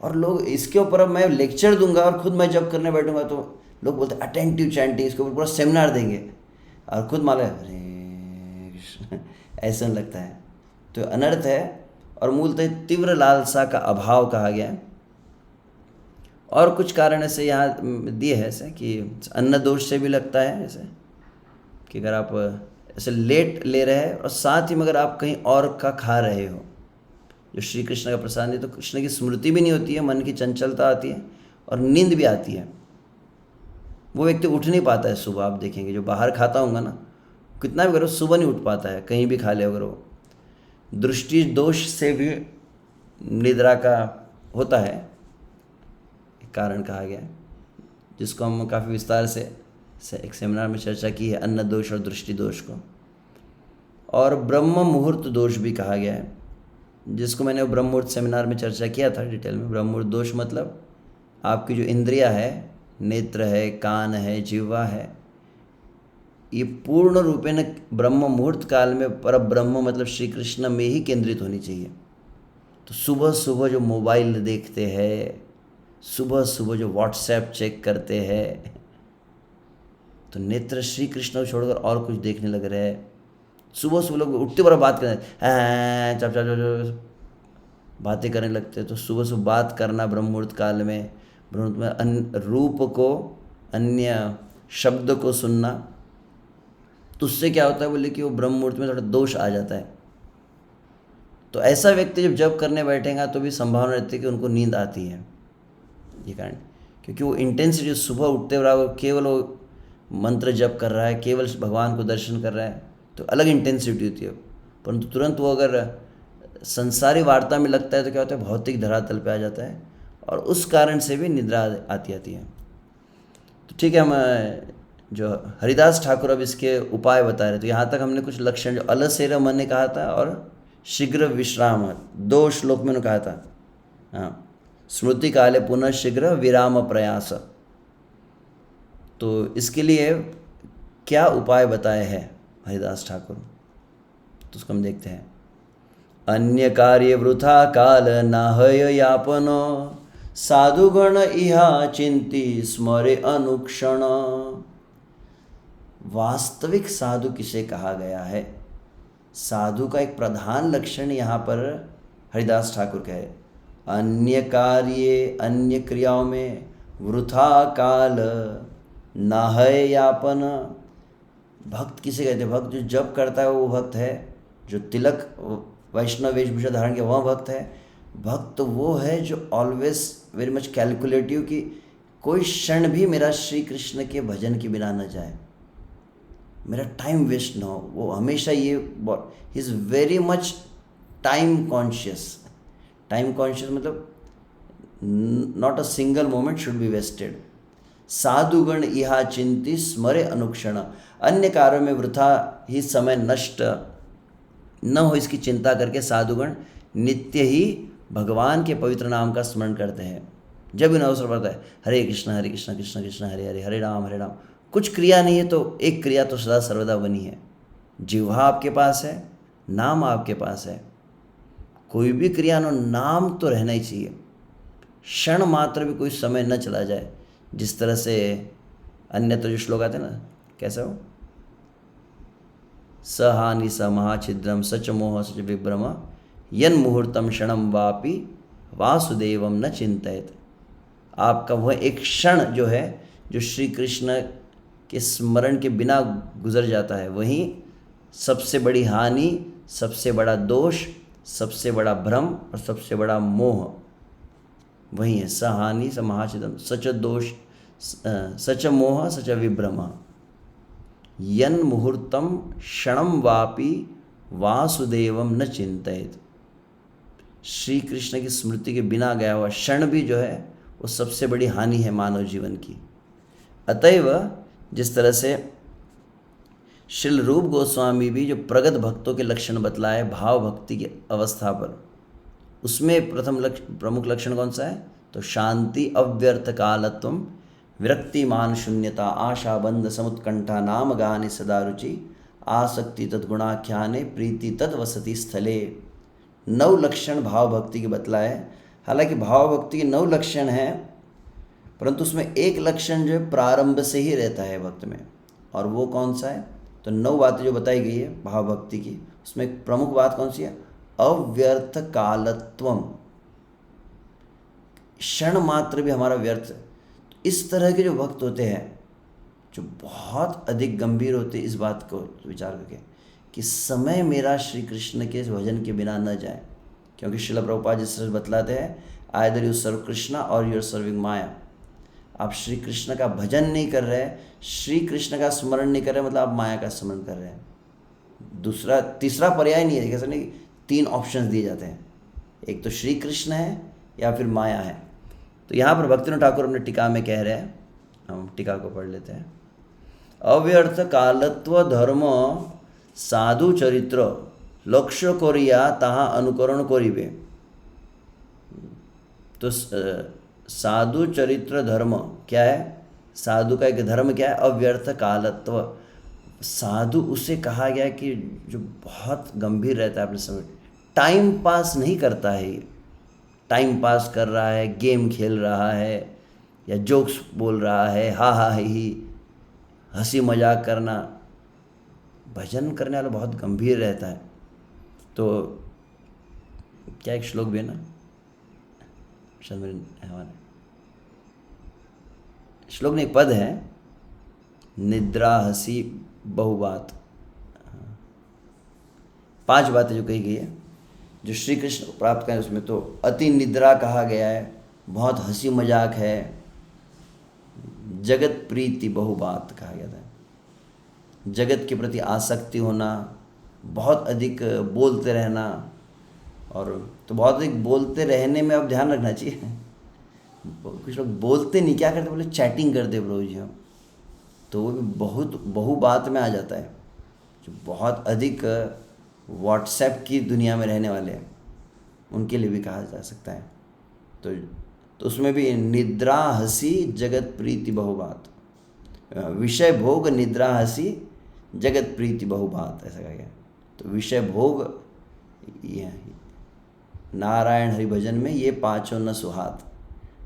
और लोग इसके ऊपर, अब मैं लेक्चर दूंगा और खुद मैं जब करने बैठूंगा तो लोग बोलते हैं अटेंटिव चैंटिंग, इसके ऊपर पूरा सेमिनार देंगे, और खुद माले हरे कृष्ण ऐसा लगता है। तो अनर्थ है, और मूलतः तीव्र लालसा का अभाव कहा गया है। और कुछ कारण ऐसे यहाँ दिए हैं ऐसे कि अन्न दोष से भी लगता है, ऐसे कि अगर आप ऐसे लेट ले रहे हैं और साथ ही में अगर आप कहीं और का खा रहे हो, जो श्री कृष्ण का प्रसाद नहीं, तो कृष्ण की स्मृति भी नहीं होती है, मन की चंचलता आती है और नींद भी आती है। वो व्यक्ति उठ नहीं पाता है सुबह। आप देखेंगे जो बाहर खाता होगा ना, कितना भी करो सुबह नहीं उठ पाता है, कहीं भी खा ले अगर वो। दृष्टि दोष से भी निद्रा का होता है, कारण कहा गया है, जिसको हम काफ़ी विस्तार से एक सेमिनार में चर्चा की है, अन्न दोष और दृष्टि दोष को। और ब्रह्म मुहूर्त दोष भी कहा गया है, जिसको मैंने ब्रह्म मुहूर्त सेमिनार में चर्चा किया था डिटेल में। ब्रह्म मुहूर्त दोष मतलब आपकी जो इंद्रिया है, नेत्र है, कान है, जिह्वा है, ये पूर्ण रूपेण ब्रह्म मुहूर्त काल में पर ब्रह्म मतलब श्री कृष्ण में ही केंद्रित होनी चाहिए। तो सुबह सुबह जो मोबाइल देखते हैं, सुबह सुबह जो व्हाट्सएप चेक करते हैं, तो नेत्र श्री कृष्ण को छोड़कर और कुछ देखने लग रहे हैं, सुबह सुबह लोग उठते बड़ा बात करते हैं, चप चप चप बातें करने लगते हैं। तो सुबह सुबह बात करना ब्रह्म मुहूर्त काल में, ब्रह्म मुहूर्त में अन्य रूप को, अन्य शब्द को सुनना, तो उससे क्या होता है बोले कि वो ब्रह्म मुहूर्त में थोड़ा दोष आ जाता है। तो ऐसा व्यक्ति जब जप करने बैठेगा तो भी संभावना रहती है कि उनको नींद आती है, ये कारण, क्योंकि वो इंटेंसिटी सुबह उठते बराबर केवल वो मंत्र जप कर रहा है, केवल भगवान को दर्शन कर रहा है, तो अलग इंटेंसिटी होती है। परंतु तुरंत वो अगर संसारी वार्ता में लगता है तो क्या होता है, भौतिक धरातल पे आ जाता है, और उस कारण से भी निद्रा आती है। तो ठीक है, हम जो हरिदास ठाकुर अब इसके उपाय बता रहे, तो यहाँ तक हमने कुछ लक्षण जो अलसेर मन ने कहा था और शीघ्र विश्राम 2 श्लोक में उन्होंने कहा था। हाँ, स्मृति काले पुनः शीघ्र विराम प्रयास। तो इसके लिए क्या उपाय बताए हैं हरिदास ठाकुर, तो उसको हम देखते हैं। अन्य कार्य वृथा काल नाहय यापन, साधुगण इहा चिंती स्मरे अनुक्षण। वास्तविक साधु किसे कहा गया है? साधु का एक प्रधान लक्षण यहाँ पर हरिदास ठाकुर कहे, अन्य कार्य, अन्य क्रियाओं में वृथा काल न है यापन। भक्त किसे कहते हैं? भक्त जो जप करता है वो भक्त है, जो तिलक वैष्णव वेशभूषा धारण किया वह भक्त है। भक्त वो है जो ऑलवेज वेरी मच कैलकुलेटिव, कि कोई क्षण भी मेरा श्री कृष्ण के भजन के बिना न जाए, मेरा टाइम वेस्ट ना हो। वो हमेशा ये ही is very much time conscious. Time conscious मतलब not a single moment should be wasted. साधुगण इहा चिंती स्मरे अनुक्षण, अन्य कार्यों में वृथा ही समय नष्ट न हो इसकी चिंता करके साधुगण नित्य ही भगवान के पवित्र नाम का स्मरण करते हैं। जब इन अवसर पड़ता है हरे कृष्ण कृष्ण कृष्ण हरे हरे, हरे राम हरे राम। कुछ क्रिया नहीं है तो एक क्रिया तो सदा सर्वदा बनी है। जिह्वा आपके पास है, नाम आपके पास है, कोई भी क्रिया नो नाम तो रहना ही चाहिए। क्षण मात्र भी कोई समय न चला जाए। जिस तरह से अन्यत्र जो श्लोक आते हैं ना, कैसा हो, सहानि स महाछिद्रम सच मोह सच विभ्रम यन मुहूर्तम क्षणम वापि वासुदेवम न चिंतित। आपका वह एक क्षण जो है, जो श्री कृष्ण के स्मरण के बिना गुजर जाता है, वहीं सबसे बड़ी हानि, सबसे बड़ा दोष, सबसे बड़ा भ्रम और सबसे बड़ा मोह वही है। स हानि स महाचिदम सच दोष सच मोह सच विभ्रम यन मुहूर्तम क्षणम वापि वासुदेवम न चिंतित। श्री कृष्ण की स्मृति के बिना गया हुआ क्षण भी जो है वो सबसे बड़ी हानि है मानव जीवन की। अतएव जिस तरह से श्रील रूप गोस्वामी भी जो प्रगत भक्तों के लक्षण बतलाए भाव भक्ति की अवस्था पर, उसमें प्रमुख लक्षण कौन सा है? तो शांति, अव्यर्थ कालत्वम, विरक्ति मान शून्यता, आशा बंध समुत्कंठा, नाम गाने सदा रुचि, आसक्ति तद्गुणाख्याने, प्रीति तद वसति स्थले। 9 लक्षण भाव भक्ति के बतलाए। हालांकि भाव भक्ति के 9 लक्षण हैं, परंतु उसमें एक लक्षण जो है प्रारंभ से ही रहता है भक्त में, और वो कौन सा है? तो 9 बातें जो बताई गई है भाव भक्ति की, उसमें एक प्रमुख बात कौन सी है? अव्यर्थ कालत्वम। क्षण मात्र भी हमारा व्यर्थ। इस तरह के जो भक्त होते हैं, जो बहुत अधिक गंभीर होते हैं इस बात को विचार करके कि समय मेरा श्री कृष्ण के भजन के बिना न जाए, क्योंकि श्रील प्रभुपाद जिस तरह बतलाते हैं, आइदर यू सर्व कृष्णा और यू आर सर्विंग माया। आप श्री कृष्ण का भजन नहीं कर रहे, श्री कृष्ण का स्मरण नहीं कर रहे, मतलब आप माया का स्मरण कर रहे हैं। तीसरा पर्याय नहीं है, कैसा नहीं, 3 ऑप्शंस दिए जाते हैं, एक तो श्री कृष्ण है या फिर माया है। तो यहाँ पर भक्तिनाथ ठाकुर अपने टीका में कह रहे हैं, हम टीका को पढ़ लेते हैं। अव्यर्थ कालत्व धर्म साधु चरित्र लक्ष्य करिया ताहा अनुकरण करिबे। तो साधु चरित्र धर्म क्या है? साधु का एक धर्म क्या है? अव्यर्थ कालत्व। साधु उसे कहा गया कि जो बहुत गंभीर रहता है अपने समय, टाइम पास नहीं करता है, टाइम पास कर रहा है, गेम खेल रहा है या जोक्स बोल रहा है, हा हा ही हंसी मजाक करना, भजन करने वाला बहुत गंभीर रहता है। तो क्या एक श्लोक भी है ना, शायद मेरे हमारे श्लोक में एक पद है, निद्रा हसी बहुबात। 5 बातें जो कही गई है जो श्री कृष्ण को प्राप्त करें, उसमें तो अति निद्रा कहा गया है, बहुत हंसी मजाक है, जगत प्रीति बहुबात कहा गया था, जगत के प्रति आसक्ति होना, बहुत अधिक बोलते रहना। और तो बहुत अधिक बोलते रहने में अब ध्यान रखना चाहिए, कुछ लोग बोलते नहीं, क्या करते, बोले चैटिंग करते प्रभु जी हम, तो वो भी बहुत बहुबात में आ जाता है। जो बहुत अधिक व्हाट्सएप की दुनिया में रहने वाले हैं उनके लिए भी कहा जा सकता है। तो उसमें भी निद्रा हंसी जगत प्रीति बहुबात, विषय भोग निद्रा हंसी जगत प्रीति बहुबात, ऐसा कहा गया। तो विषय भोग ये नारायण हरि भजन में ये 5 न सुहात,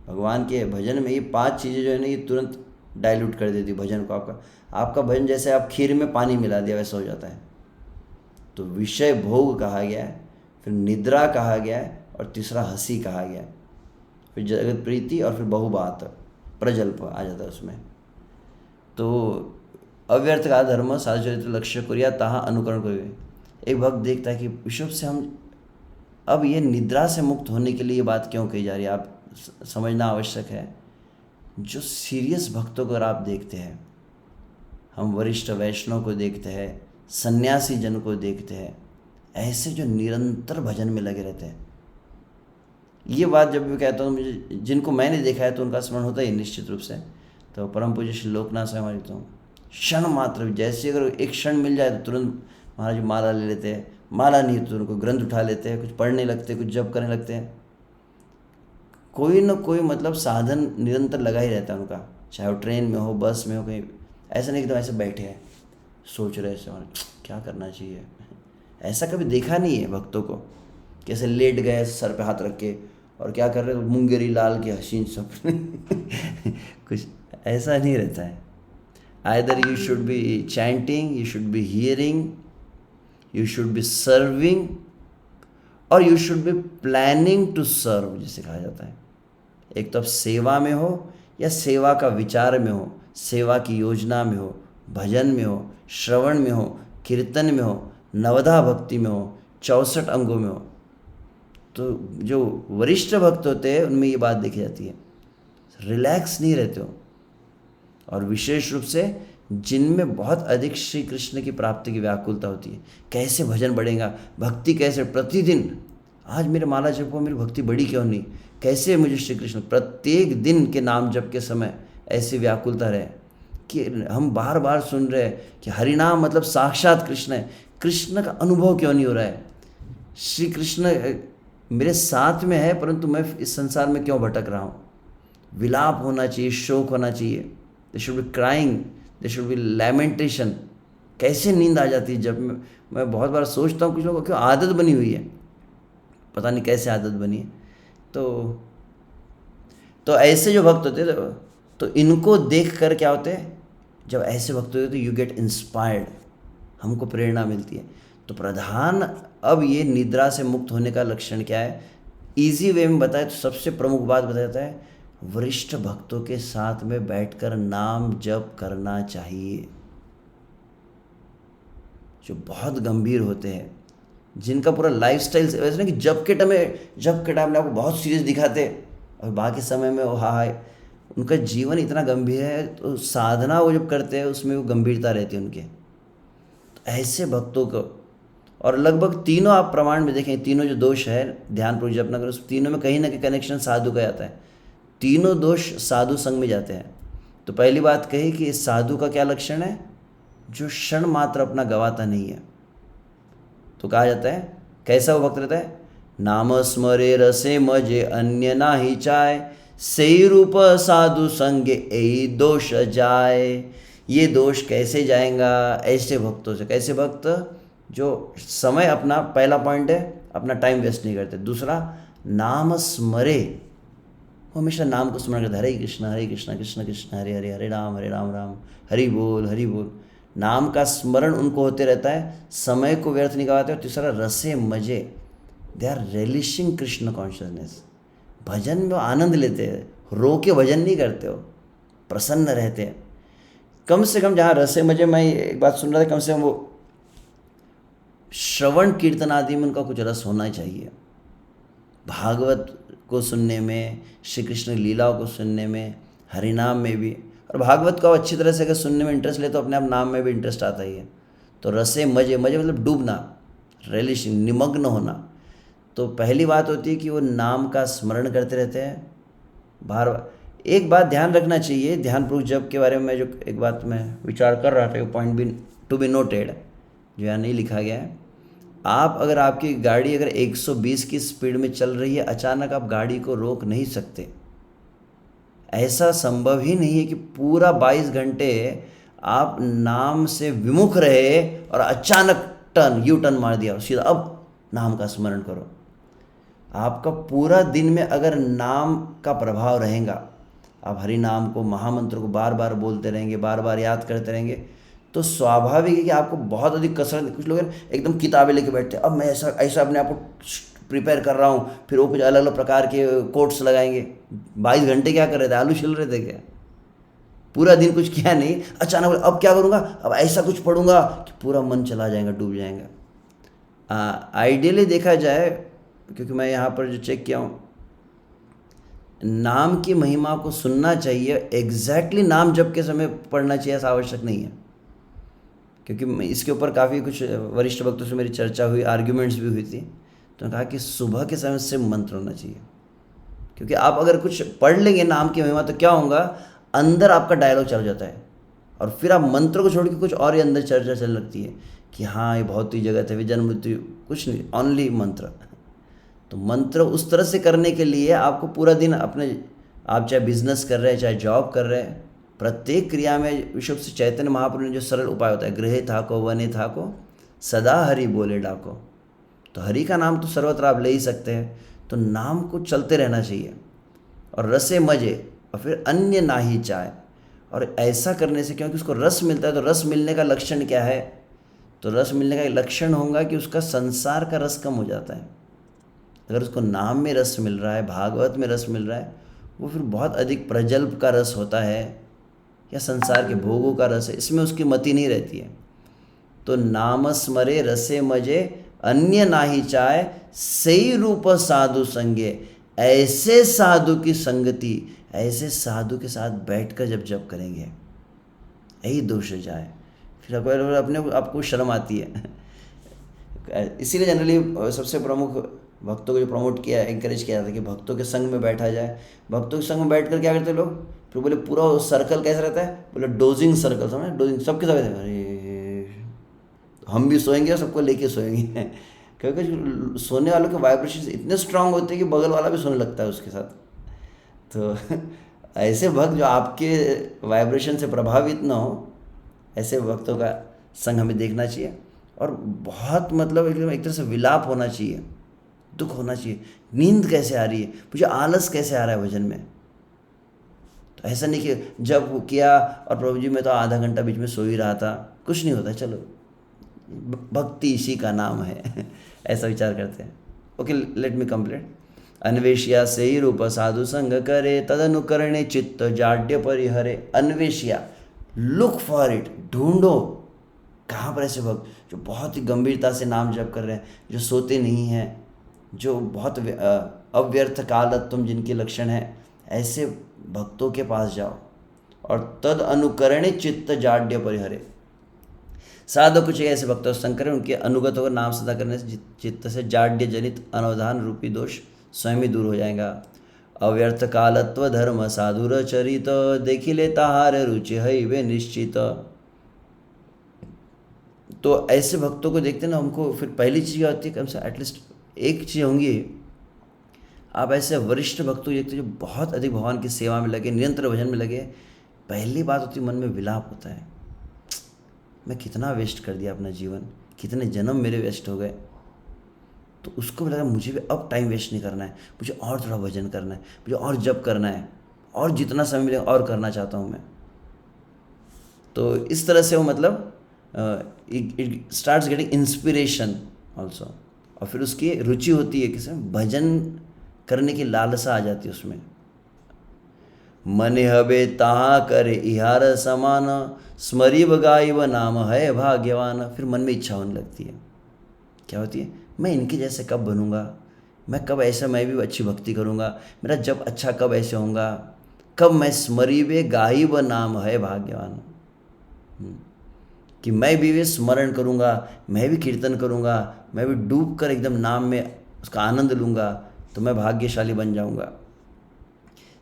भगवान के भजन में ये 5 चीज़ें जो है ना, ये तुरंत डाइल्यूट कर देती भजन को। आपका भजन जैसे आप खीर में पानी मिला दिया वैसा हो जाता है। तो विषय भोग कहा गया है, फिर निद्रा कहा गया है, और तीसरा हंसी कहा गया है, फिर जगत प्रीति, और फिर बहुबात प्रजल्प आ जाता है उसमें। तो अव्यर्थ का धर्म साधुचरित्र लक्ष्य कुरिया ताहा अनुकरण करिए। एक भक्त देखता है कि विश्व से हम अब ये निद्रा से मुक्त होने के लिए ये बात क्यों कही जा रही है, आप समझना आवश्यक है। जो सीरियस भक्तों को अगर आप देखते हैं, हम वरिष्ठ वैष्णव को देखते हैं, सन्यासी जन को देखते हैं, ऐसे जो निरंतर भजन में लगे रहते हैं। ये बात जब भी कहता हूँ, मुझे जिनको मैंने देखा है तो उनका स्मरण होता है निश्चित रूप से। तो परम पूज्य श्री लोकनाथ से हमारी तो क्षण मात्र, जैसे अगर एक क्षण मिल जाए तो तुरंत महाराज माला ले लेते हैं, माला नहीं तो उनको ग्रंथ उठा लेते हैं, कुछ पढ़ने लगते हैं, कुछ जप करने लगते हैं। कोई ना कोई मतलब साधन निरंतर लगा ही रहता है उनका, चाहे वो ट्रेन में हो, बस में हो, कहीं। ऐसा नहीं कि तो ऐसे बैठे हैं सोच रहे हैं क्या करना चाहिए। ऐसा कभी देखा नहीं है भक्तों को, कैसे लेट गए सर पे हाथ रख के और क्या कर रहे हैं, मुंगेरी लाल के हसीन सपने कुछ ऐसा नहीं रहता है। Either you should be chanting, you should be hearing, you should be serving, और you should be planning to serve, जिसे कहा जाता है। एक तो आप सेवा में हो या सेवा का विचार में हो, सेवा की योजना में हो, भजन में हो, श्रवण में हो, कीर्तन में हो, नवधा भक्ति में हो, 64 अंगों में हो। तो जो वरिष्ठ भक्त होते हैं उनमें ये बात देखी जाती है, रिलैक्स नहीं रहते हो। और विशेष रूप से जिनमें बहुत अधिक श्री कृष्ण की प्राप्ति की व्याकुलता होती है, कैसे भजन बढ़ेगा, भक्ति कैसे प्रतिदिन, आज मेरे माला जपो, मेरी भक्ति बढ़ी क्यों नहीं, कैसे मुझे श्री कृष्ण प्रत्येक दिन के नाम जप के समय ऐसी व्याकुलता रहे कि हम बार बार सुन रहे हैं कि हरिनाम मतलब साक्षात कृष्ण है, कृष्ण का अनुभव क्यों नहीं हो रहा है। श्री कृष्ण मेरे साथ में है परंतु मैं इस संसार में क्यों भटक रहा हूँ। विलाप होना चाहिए, शोक होना चाहिए, they should be crying, they should be lamentation. कैसे नींद आ जाती है जब मैं बहुत बार सोचता हूँ, कुछ लोगों को क्यों आदत बनी हुई है, पता नहीं कैसे आदत बनी है। तो ऐसे जो भक्त होते हैं तो इनको देख कर क्या होते हैं, जब ऐसे भक्त होते हैं तो यू गेट इंस्पायर्ड, हमको प्रेरणा मिलती है। तो प्रधान अब ये निद्रा से मुक्त होने का लक्षण क्या है, इजी वे में बताए तो सबसे प्रमुख बात बताता है, वरिष्ठ भक्तों के साथ में बैठकर नाम जप करना चाहिए। जो बहुत गंभीर होते हैं, जिनका पूरा लाइफस्टाइल वैसे नहीं कि जब के टाइम में आपको बहुत सीरियस दिखाते और बाकी समय में वो हाय, उनका जीवन इतना गंभीर है, तो साधना वो जब करते हैं उसमें वो गंभीरता रहती है उनके। तो ऐसे भक्तों को, और लगभग तीनों आप प्रमाण में देखें, तीनों जो दोष है ध्यानपूर्वक जप न करो, उस तीनों में कहीं ना कहीं कनेक्शन साधु का आता है। तीनों दोष साधु संग में जाते हैं। तो पहली बात कही कि इस साधु का क्या लक्षण है, जो क्षण मात्र अपना गवाता नहीं है। तो कहा जाता है कैसा वो भक्त रहता है, नाम स्मरे रसे मजे अन्य ना ही चाय, सही रूप साधु संगे यही दोष जाए। ये दोष कैसे जाएगा, ऐसे भक्तों से। कैसे भक्त, जो समय अपना, पहला पॉइंट है अपना टाइम वेस्ट नहीं करते, दूसरा नाम स्मरे, वो हमेशा नाम को स्मरण करते, हरे कृष्ण कृष्ण कृष्ण हरे हरे, हरे राम राम राम हरि बोल हरि बोल। नाम का स्मरण उनको होते रहता है, समय को व्यर्थ नहीं गवाते। और तीसरा रसे मजे, they are relishing Krishna consciousness. भजन में वो आनंद लेते हैं, रो के भजन नहीं करते हो, प्रसन्न रहते हैं। कम से कम जहाँ रसे मजे, मैं एक बात सुन रहा था, कम से कम वो श्रवण कीर्तन आदि में उनका कुछ रस होना चाहिए। भागवत को सुनने में, श्री कृष्ण लीलाओं को सुनने में, हरिनाम में भी। और भागवत को अच्छी तरह से अगर सुनने में इंटरेस्ट ले तो अपने आप नाम में भी इंटरेस्ट आता ही है। तो रसे मजे, मजे मतलब डूबना, रेलिशिंग, निमग्न होना। तो पहली बात होती है कि वो नाम का स्मरण करते रहते हैं बार बार। एक बात ध्यान रखना चाहिए, ध्यानपूर्वक जप के बारे में मैं जो एक बात मैं विचार कर रहा था, पॉइंट भी टू बी नोटेड, जो यहाँ नहीं लिखा गया है। आप अगर आपकी गाड़ी अगर 120 की स्पीड में चल रही है, अचानक आप गाड़ी को रोक नहीं सकते। ऐसा संभव ही नहीं है कि पूरा 22 घंटे आप नाम से विमुख रहे और अचानक यू टर्न मार दिया, सीधा अब नाम का स्मरण करो। आपका पूरा दिन में अगर नाम का प्रभाव रहेगा, आप हरि नाम को, महामंत्र को बार बार बोलते रहेंगे, बार बार याद करते रहेंगे, तो स्वाभाविक है कि आपको बहुत अधिक कसरत। कुछ लोग एकदम किताबें लेके बैठते हैं, अब मैं ऐसा ऐसा अपने आप को प्रिपेयर कर रहा हूँ, फिर वो कुछ अलग अलग प्रकार के कोट्स लगाएंगे। 22 घंटे क्या कर रहे थे, आलू छिल रहे थे क्या? पूरा दिन कुछ किया नहीं, अचानक बोले अब क्या करूँगा, अब ऐसा कुछ पढ़ूंगा कि पूरा मन चला जाएगा, डूब जाएगा। आइडियली देखा जाए, क्योंकि मैं यहाँ पर जो चेक किया हूँ, नाम की महिमा को सुनना चाहिए। एग्जैक्टली नाम जप के समय पढ़ना चाहिए ऐसा आवश्यक नहीं है, क्योंकि इसके ऊपर काफ़ी कुछ वरिष्ठ भक्तों से मेरी चर्चा हुई, आर्ग्यूमेंट्स भी हुई थी। तो कहा कि सुबह के समय से मंत्र होना चाहिए, क्योंकि आप अगर कुछ पढ़ लेंगे नाम की महिमा तो क्या होगा, अंदर आपका डायलॉग चल जाता है, और फिर आप मंत्र को छोड़ के कुछ और ही अंदर चर्चा चल लगती है कि हाँ ये भौतिक जगत है, जन्म मृत्यु कुछ नहीं, ओनली मंत्र। तो मंत्र उस तरह से करने के लिए आपको पूरा दिन अपने, आप चाहे बिजनेस कर रहे हैं चाहे जॉब कर रहे हैं, प्रत्येक क्रिया में विश्व से चैतन्य महाप्रभु ने जो सरल उपाय होता है, गृहे थाको वने थाको सदा हरि बोले डाको। तो हरि का नाम तो सर्वत्र आप ले ही सकते हैं, तो नाम को चलते रहना चाहिए। और रसे मजे, और फिर अन्य ना ही चाहे। और ऐसा करने से, क्योंकि उसको रस मिलता है, तो रस मिलने का लक्षण क्या है, तो रस मिलने का लक्षण होगा कि उसका संसार का रस कम हो जाता है। अगर उसको नाम में रस मिल रहा है, भागवत में रस मिल रहा है, वो फिर बहुत अधिक प्रजल्प का रस होता है या संसार के भोगों का रस है, इसमें उसकी मति नहीं रहती है। तो नाम स्मरे रसे मजे अन्य नाही चाहे, सही रूप साधु संगे। ऐसे साधु की संगति, ऐसे साधु के साथ बैठकर जब जप करेंगे, यही दोष जाए। फिर अपने आपको शर्म आती है। इसीलिए जनरली सबसे प्रमुख भक्तों को जो प्रमोट किया, एंकरेज किया जाता है कि भक्तों के संग में बैठा जाए। भक्तों के संग में बैठकर क्या करते लोग, फिर बोले पूरा सर्कल कैसा रहता है, बोले डोजिंग सर्कल, समझ, डोजिंग सबके सब। अरे हम भी सोएंगे और सबको लेके सोएंगे, क्योंकि सोने वालों के वाइब्रेशन इतने स्ट्रांग होते हैं कि बगल वाला भी सोने लगता है उसके साथ। तो ऐसे भक्त जो आपके वाइब्रेशन से प्रभावित ना हो, ऐसे भक्तों का संग हमें देखना चाहिए। और बहुत मतलब एक तरह से विलाप होना चाहिए, दुख होना चाहिए, नींद कैसे आ रही है, मुझे आलस कैसे आ रहा है भजन में। तो ऐसा नहीं कि जब किया और प्रभु जी मैं तो आधा घंटा बीच में सो ही रहा था, कुछ नहीं होता, चलो भक्ति इसी का नाम है। ऐसा विचार करते हैं। Okay, let me complete. अन्वेष्या से ही रूप साधु संग करे, तदनुकरणे चित्त जाड्य परिहरे। अन्वेष्या, लुक फॉर इट, ढूंढो कहाँ पर ऐसे भक्त जो बहुत ही गंभीरता से नाम जप कर रहे हैं, जो सोते नहीं हैं, जो बहुत अव्यर्थ कालत्वम जिनके लक्षण हैं, ऐसे भक्तों के पास जाओ। और तद अनुकरणे चित्त जाड्य परिहरे, साधु कुछ ऐसे भक्तों से संग करें, उनके अनुगत होकर नाम सदा करने से चित्त से जाड्य जनित अनवधान रूपी दोष स्वयं ही दूर हो जाएगा। अव्यर्थ कालत्व धर्म साधुर चरित, देखी ले ताहार रुचि है वे निश्चित। तो ऐसे भक्तों को देखते ना, हमको फिर पहली चीज़ क्या होती है, कम से एटलीस्ट एक चीज़ होंगी, आप ऐसे वरिष्ठ भक्तों को देखते जो बहुत अधिक भगवान की सेवा में लगे, निरंतर भजन में लगे। पहली बात होती है मन में विलाप होता है, मैं कितना वेस्ट कर दिया अपना जीवन, कितने जन्म मेरे वेस्ट हो गए। तो उसको भी लगा मुझे भी अब टाइम वेस्ट नहीं करना है, मुझे और थोड़ा भजन करना है, मुझे और जप करना है, और जितना समय मिले और करना चाहता हूँ मैं। तो इस तरह से वो मतलब it starts getting inspiration also, और फिर उसकी रुचि होती है किसी में, भजन करने की लालसा आ जाती है उसमें। मन हबे ताहा करे इहार समान, स्मरीब गाइब नाम है भाग्यवान। फिर मन में इच्छा होने लगती है, क्या होती है, मैं इनके जैसे कब बनूंगा, मैं कब ऐसा, मैं भी अच्छी भक्ति करूंगा, मेरा जब अच्छा कब ऐसे होऊंगा, कब मैं स्मरीबे गाइब नाम है भाग्यवान, कि मैं भी वे स्मरण करूंगा, मैं भी कीर्तन करूंगा, मैं भी डूब कर एकदम नाम में उसका आनंद लूंगा, तो मैं भाग्यशाली बन जाऊंगा।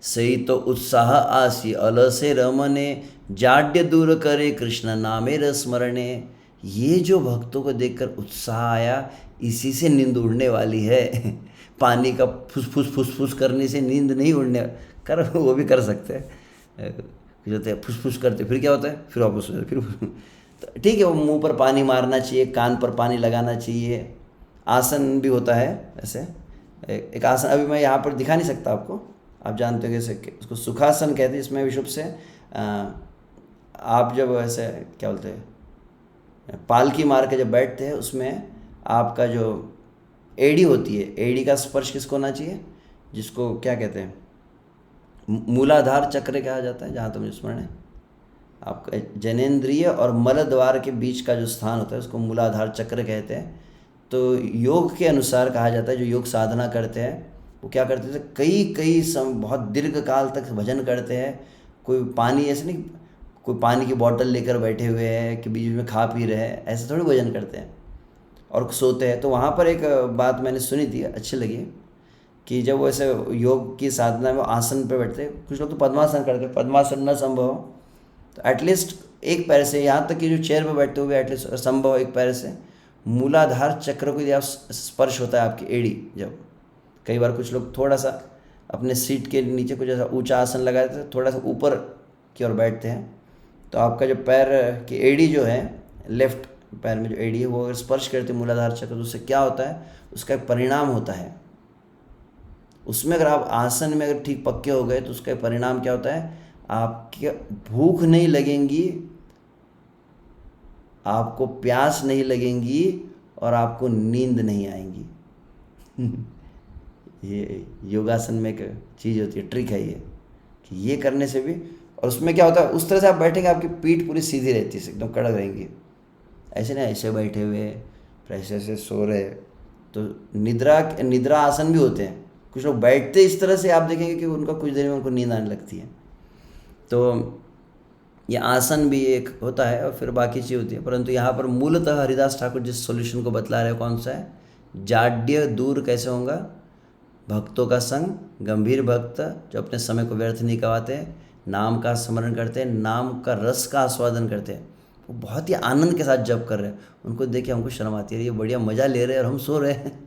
सही तो उत्साह आसी अलसे रमने, जाड्य दूर करे कृष्ण नामेर स्मरणे। ये जो भक्तों को देखकर उत्साह आया, इसी से नींद उड़ने वाली है। पानी का फुस फुस फुस करने से नींद नहीं उड़ने, कर वो भी कर सकते हैं, कुछ होते हैं फुस फुस करते, फिर क्या होता है, फिर वापस हो जाते, फिर तो ठीक है, वो मुंह पर पानी मारना चाहिए, कान पर पानी लगाना चाहिए। आसन भी होता है ऐसे, एक आसन अभी मैं यहाँ पर दिखा नहीं सकता आपको, आप जानते हो कैसे, उसको सुखासन कहते हैं। इसमें विशुभ से आप जब ऐसे क्या बोलते हैं, पालकी मार के जब बैठते हैं, उसमें आपका जो एड़ी होती है, एड़ी का स्पर्श किसको होना चाहिए, जिसको क्या कहते हैं, मूलाधार चक्र कहा जाता है, जहाँ तक मुझे स्मरण है। आपका जनेंद्रिय और मल द्वार के बीच का जो स्थान होता है उसको मूलाधार चक्र कहते हैं। तो योग के अनुसार कहा जाता है, जो योग साधना करते हैं वो क्या करते थे, कई बहुत दीर्घ काल तक भजन करते हैं। कोई पानी ऐसे नहीं, कोई पानी की बोतल लेकर बैठे हुए हैं कि बीच में खा पी रहे हैं, ऐसे थोड़ी भजन करते हैं और सोते हैं। तो वहाँ पर एक बात मैंने सुनी थी, अच्छी लगी, कि जब वो ऐसे योग की साधना में आसन पे बैठते, कुछ लोग तो पद्मासन करते, पद्मासन न संभव हो तो एटलीस्ट एक पैर से, यहाँ तक कि जो चेयर पे बैठते हुए एटलीस्ट संभव हो एक पैर से मूलाधार चक्र को यदि स्पर्श होता है आपकी एड़ी, जब कई बार कुछ लोग थोड़ा सा अपने सीट के नीचे कुछ ऐसा ऊंचा आसन लगा देते हैं, थोड़ा सा ऊपर की ओर बैठते हैं, तो आपका जो पैर की एड़ी जो है, लेफ्ट पैर में जो एड़ी है, वो अगर स्पर्श करते हैं मूलाधार चक्र, तो उससे क्या होता है, उसका एक परिणाम होता है। उसमें अगर आप आसन में अगर ठीक पक्के हो गए तो उसका एक परिणाम क्या होता है, आपके भूख नहीं लगेंगी, आपको प्यास नहीं लगेंगी और आपको नींद नहीं आएंगी। ये योगासन में एक चीज़ होती है, ट्रिक है ये, कि ये करने से भी, और उसमें क्या होता है, उस तरह से आप बैठेंगे आपकी पीठ पूरी सीधी रहती है, एकदम कड़क रहेंगी, ऐसे नहीं ऐसे बैठे हुए फिर ऐसे ऐसे सो रहे। तो निद्रा आसन भी होते हैं, कुछ लोग बैठते इस तरह से, आप देखेंगे कि उनका कुछ देर में उनको नींद आने लगती है। तो ये आसन भी एक होता है और फिर बाकी चीज़ होती है, परंतु यहाँ पर मूलतः हरिदास ठाकुर जिस सॉल्यूशन को बतला रहे हैं कौन सा है, जाड्य दूर कैसे होगा, भक्तों का संग, गंभीर भक्त जो अपने समय को व्यर्थ नहीं गवाते, नाम का स्मरण करते हैं, नाम का रस का आस्वादन करते हैं, वो बहुत ही आनंद के साथ जप कर रहे हैं, उनको देख के हमको शर्म आती है, ये बढ़िया मज़ा ले रहे हैं और हम सो रहे हैं।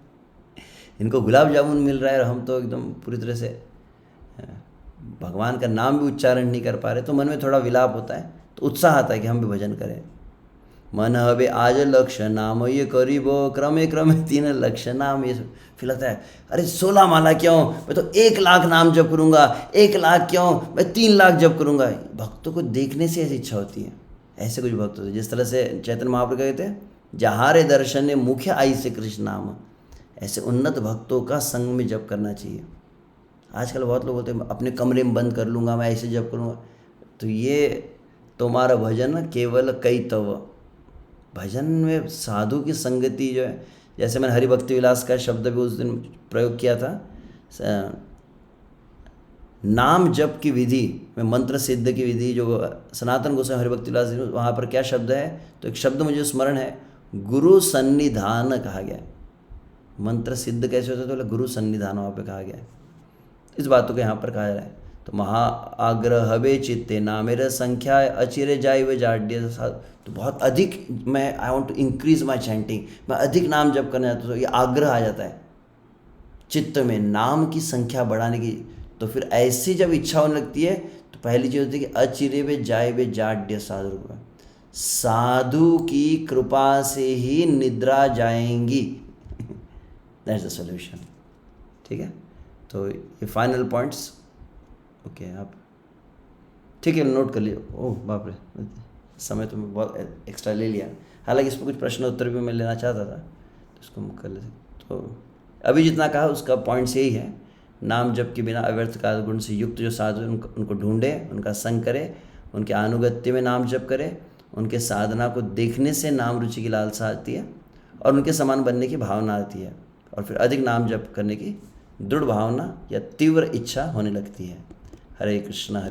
इनको गुलाब जामुन मिल रहा है और हम तो एकदम पूरी तरह से भगवान का नाम भी उच्चारण नहीं कर पा रहे। तो मन में थोड़ा विलाप होता है, तो उत्साह आता है कि हम भी भजन करें। मन हवे आज लक्ष्य नाम ये करीबो, क्रमे क्रमे 3 लक्ष्य नाम। ये फिर लगता है अरे 16 माला क्यों, मैं तो 1 लाख नाम जप करूँगा, 1 लाख क्यों, मैं 3 लाख जप करूँगा। भक्तों को देखने से ऐसी इच्छा होती है, ऐसे कुछ भक्त होते हैं। जिस तरह से चैतन्य महाप्रभु कहते हैं, जहारे दर्शन मुख्य आई से कृष्ण नाम, ऐसे उन्नत भक्तों का संग में जप करना चाहिए। आजकल बहुत लोग होते हैं अपने कमरे में बंद कर लूँगा, मैं ऐसे जप करूँगा, तो ये तुम्हारा भजन केवल कई तव। भजन में साधु की संगति जो है, जैसे मैंने हरिभक्ति विलास का शब्द भी उस दिन प्रयोग किया था, नाम जप की विधि में मंत्र सिद्ध की विधि जो सनातन गोस्वामी हरिभक्ति विलास, वहाँ पर क्या शब्द है, तो एक शब्द मुझे स्मरण है, गुरु सन्निधान कहा गया है। मंत्र सिद्ध कैसे होता है, तो बोले गुरु सन्निधान वहाँ पे कहा गया है। इस बातों को यहाँ पर कहा जा रहा है। तो महा आग्रह हवे चित्ते नामेर संख्या अचिरे जाय वे जाड्य। तो बहुत अधिक मैं I want to increase my chanting, मैं अधिक नाम जप करना चाहता हूँ, तो ये आग्रह आ जाता है चित्त में, नाम की संख्या बढ़ाने की। तो फिर ऐसी जब इच्छा होने लगती है, तो पहली चीज़ होती है कि अचिरे वे जाय वे जाड्य साधु रूप, साधु की कृपा से ही निद्रा जाएंगी। That's the solution. ठीक है, तो ये फाइनल पॉइंट्स ओके आप ठीक है नोट कर लीजिए। ओह बाप रे, समय तो मैं बहुत एक्स्ट्रा ले लिया, हालांकि इसमें कुछ प्रश्न उत्तर भी मैं लेना चाहता था, तो इसको हम कर लेते। तो अभी जितना कहा उसका पॉइंट्स यही है, नाम जप के बिना अव्यर्थ काल गुण से युक्त जो साधु हैं उनको ढूंढे, उनका संग करे, उनके अनुगत्य में नाम जप करे, उनके साधना को देखने से नाम रुचि की लालसा आती है और उनके समान बनने की भावना आती है, और फिर अधिक नाम जप करने की दृढ़ भावना या तीव्र इच्छा होने लगती है। हरे कृष्ण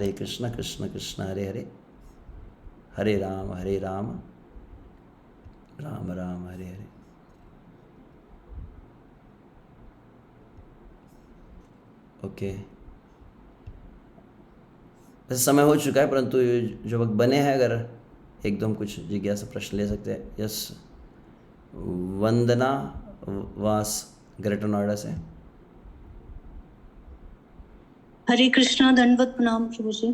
कृष्ण कृष्ण हरे हरे, हरे राम राम राम हरे हरे। ओके, वैसे समय हो चुका है, परंतु जो वक्त बने हैं अगर एकदम कुछ जिज्ञासा प्रश्न ले सकते हैं। यस, वंदना वास ग्रेटर नोएडा से। हरे कृष्णा, दंडवत प्रणाम प्रभु जी।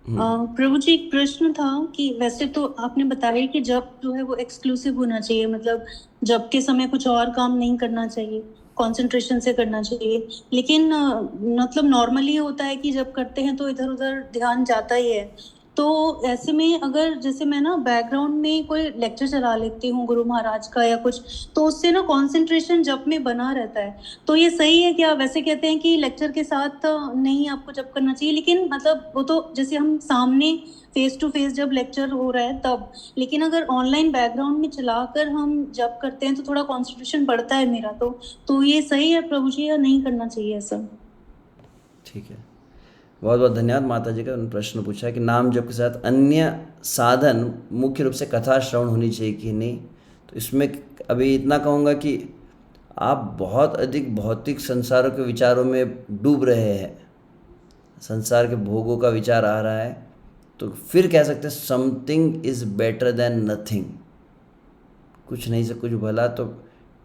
प्रभु जी, एक प्रश्न था कि वैसे तो आपने बताया कि जब जो है वो एक्सक्लूसिव होना चाहिए, मतलब जब के समय कुछ और काम नहीं करना चाहिए, कंसंट्रेशन से करना चाहिए, लेकिन मतलब नॉर्मली होता है कि जब करते हैं तो इधर उधर ध्यान जाता ही है। तो ऐसे में अगर जैसे मैं ना बैकग्राउंड में कोई लेक्चर चला लेती हूँ गुरु महाराज का या कुछ, तो उससे ना कंसंट्रेशन जब में बना रहता है। तो ये सही है क्या? वैसे कहते हैं कि लेक्चर के साथ नहीं आपको जब करना चाहिए, लेकिन मतलब वो तो जैसे हम सामने फेस टू फेस जब लेक्चर हो रहा है तब, लेकिन अगर ऑनलाइन बैकग्राउंड में चलाकर हम जब करते हैं तो थोड़ा कंसंट्रेशन बढ़ता है मेरा। तो ये सही है प्रभु जी या नहीं करना चाहिए ऐसा? ठीक है, बहुत बहुत धन्यवाद माता जी का। उन्होंने प्रश्न पूछा है कि नाम जप के साथ अन्य साधन मुख्य रूप से कथा श्रवण होनी चाहिए कि नहीं। तो इसमें अभी इतना कहूँगा कि आप बहुत अधिक भौतिक संसारों के विचारों में डूब रहे हैं, संसार के भोगों का विचार आ रहा है, तो फिर कह सकते हैं something is better than nothing, कुछ नहीं से कुछ भला। तो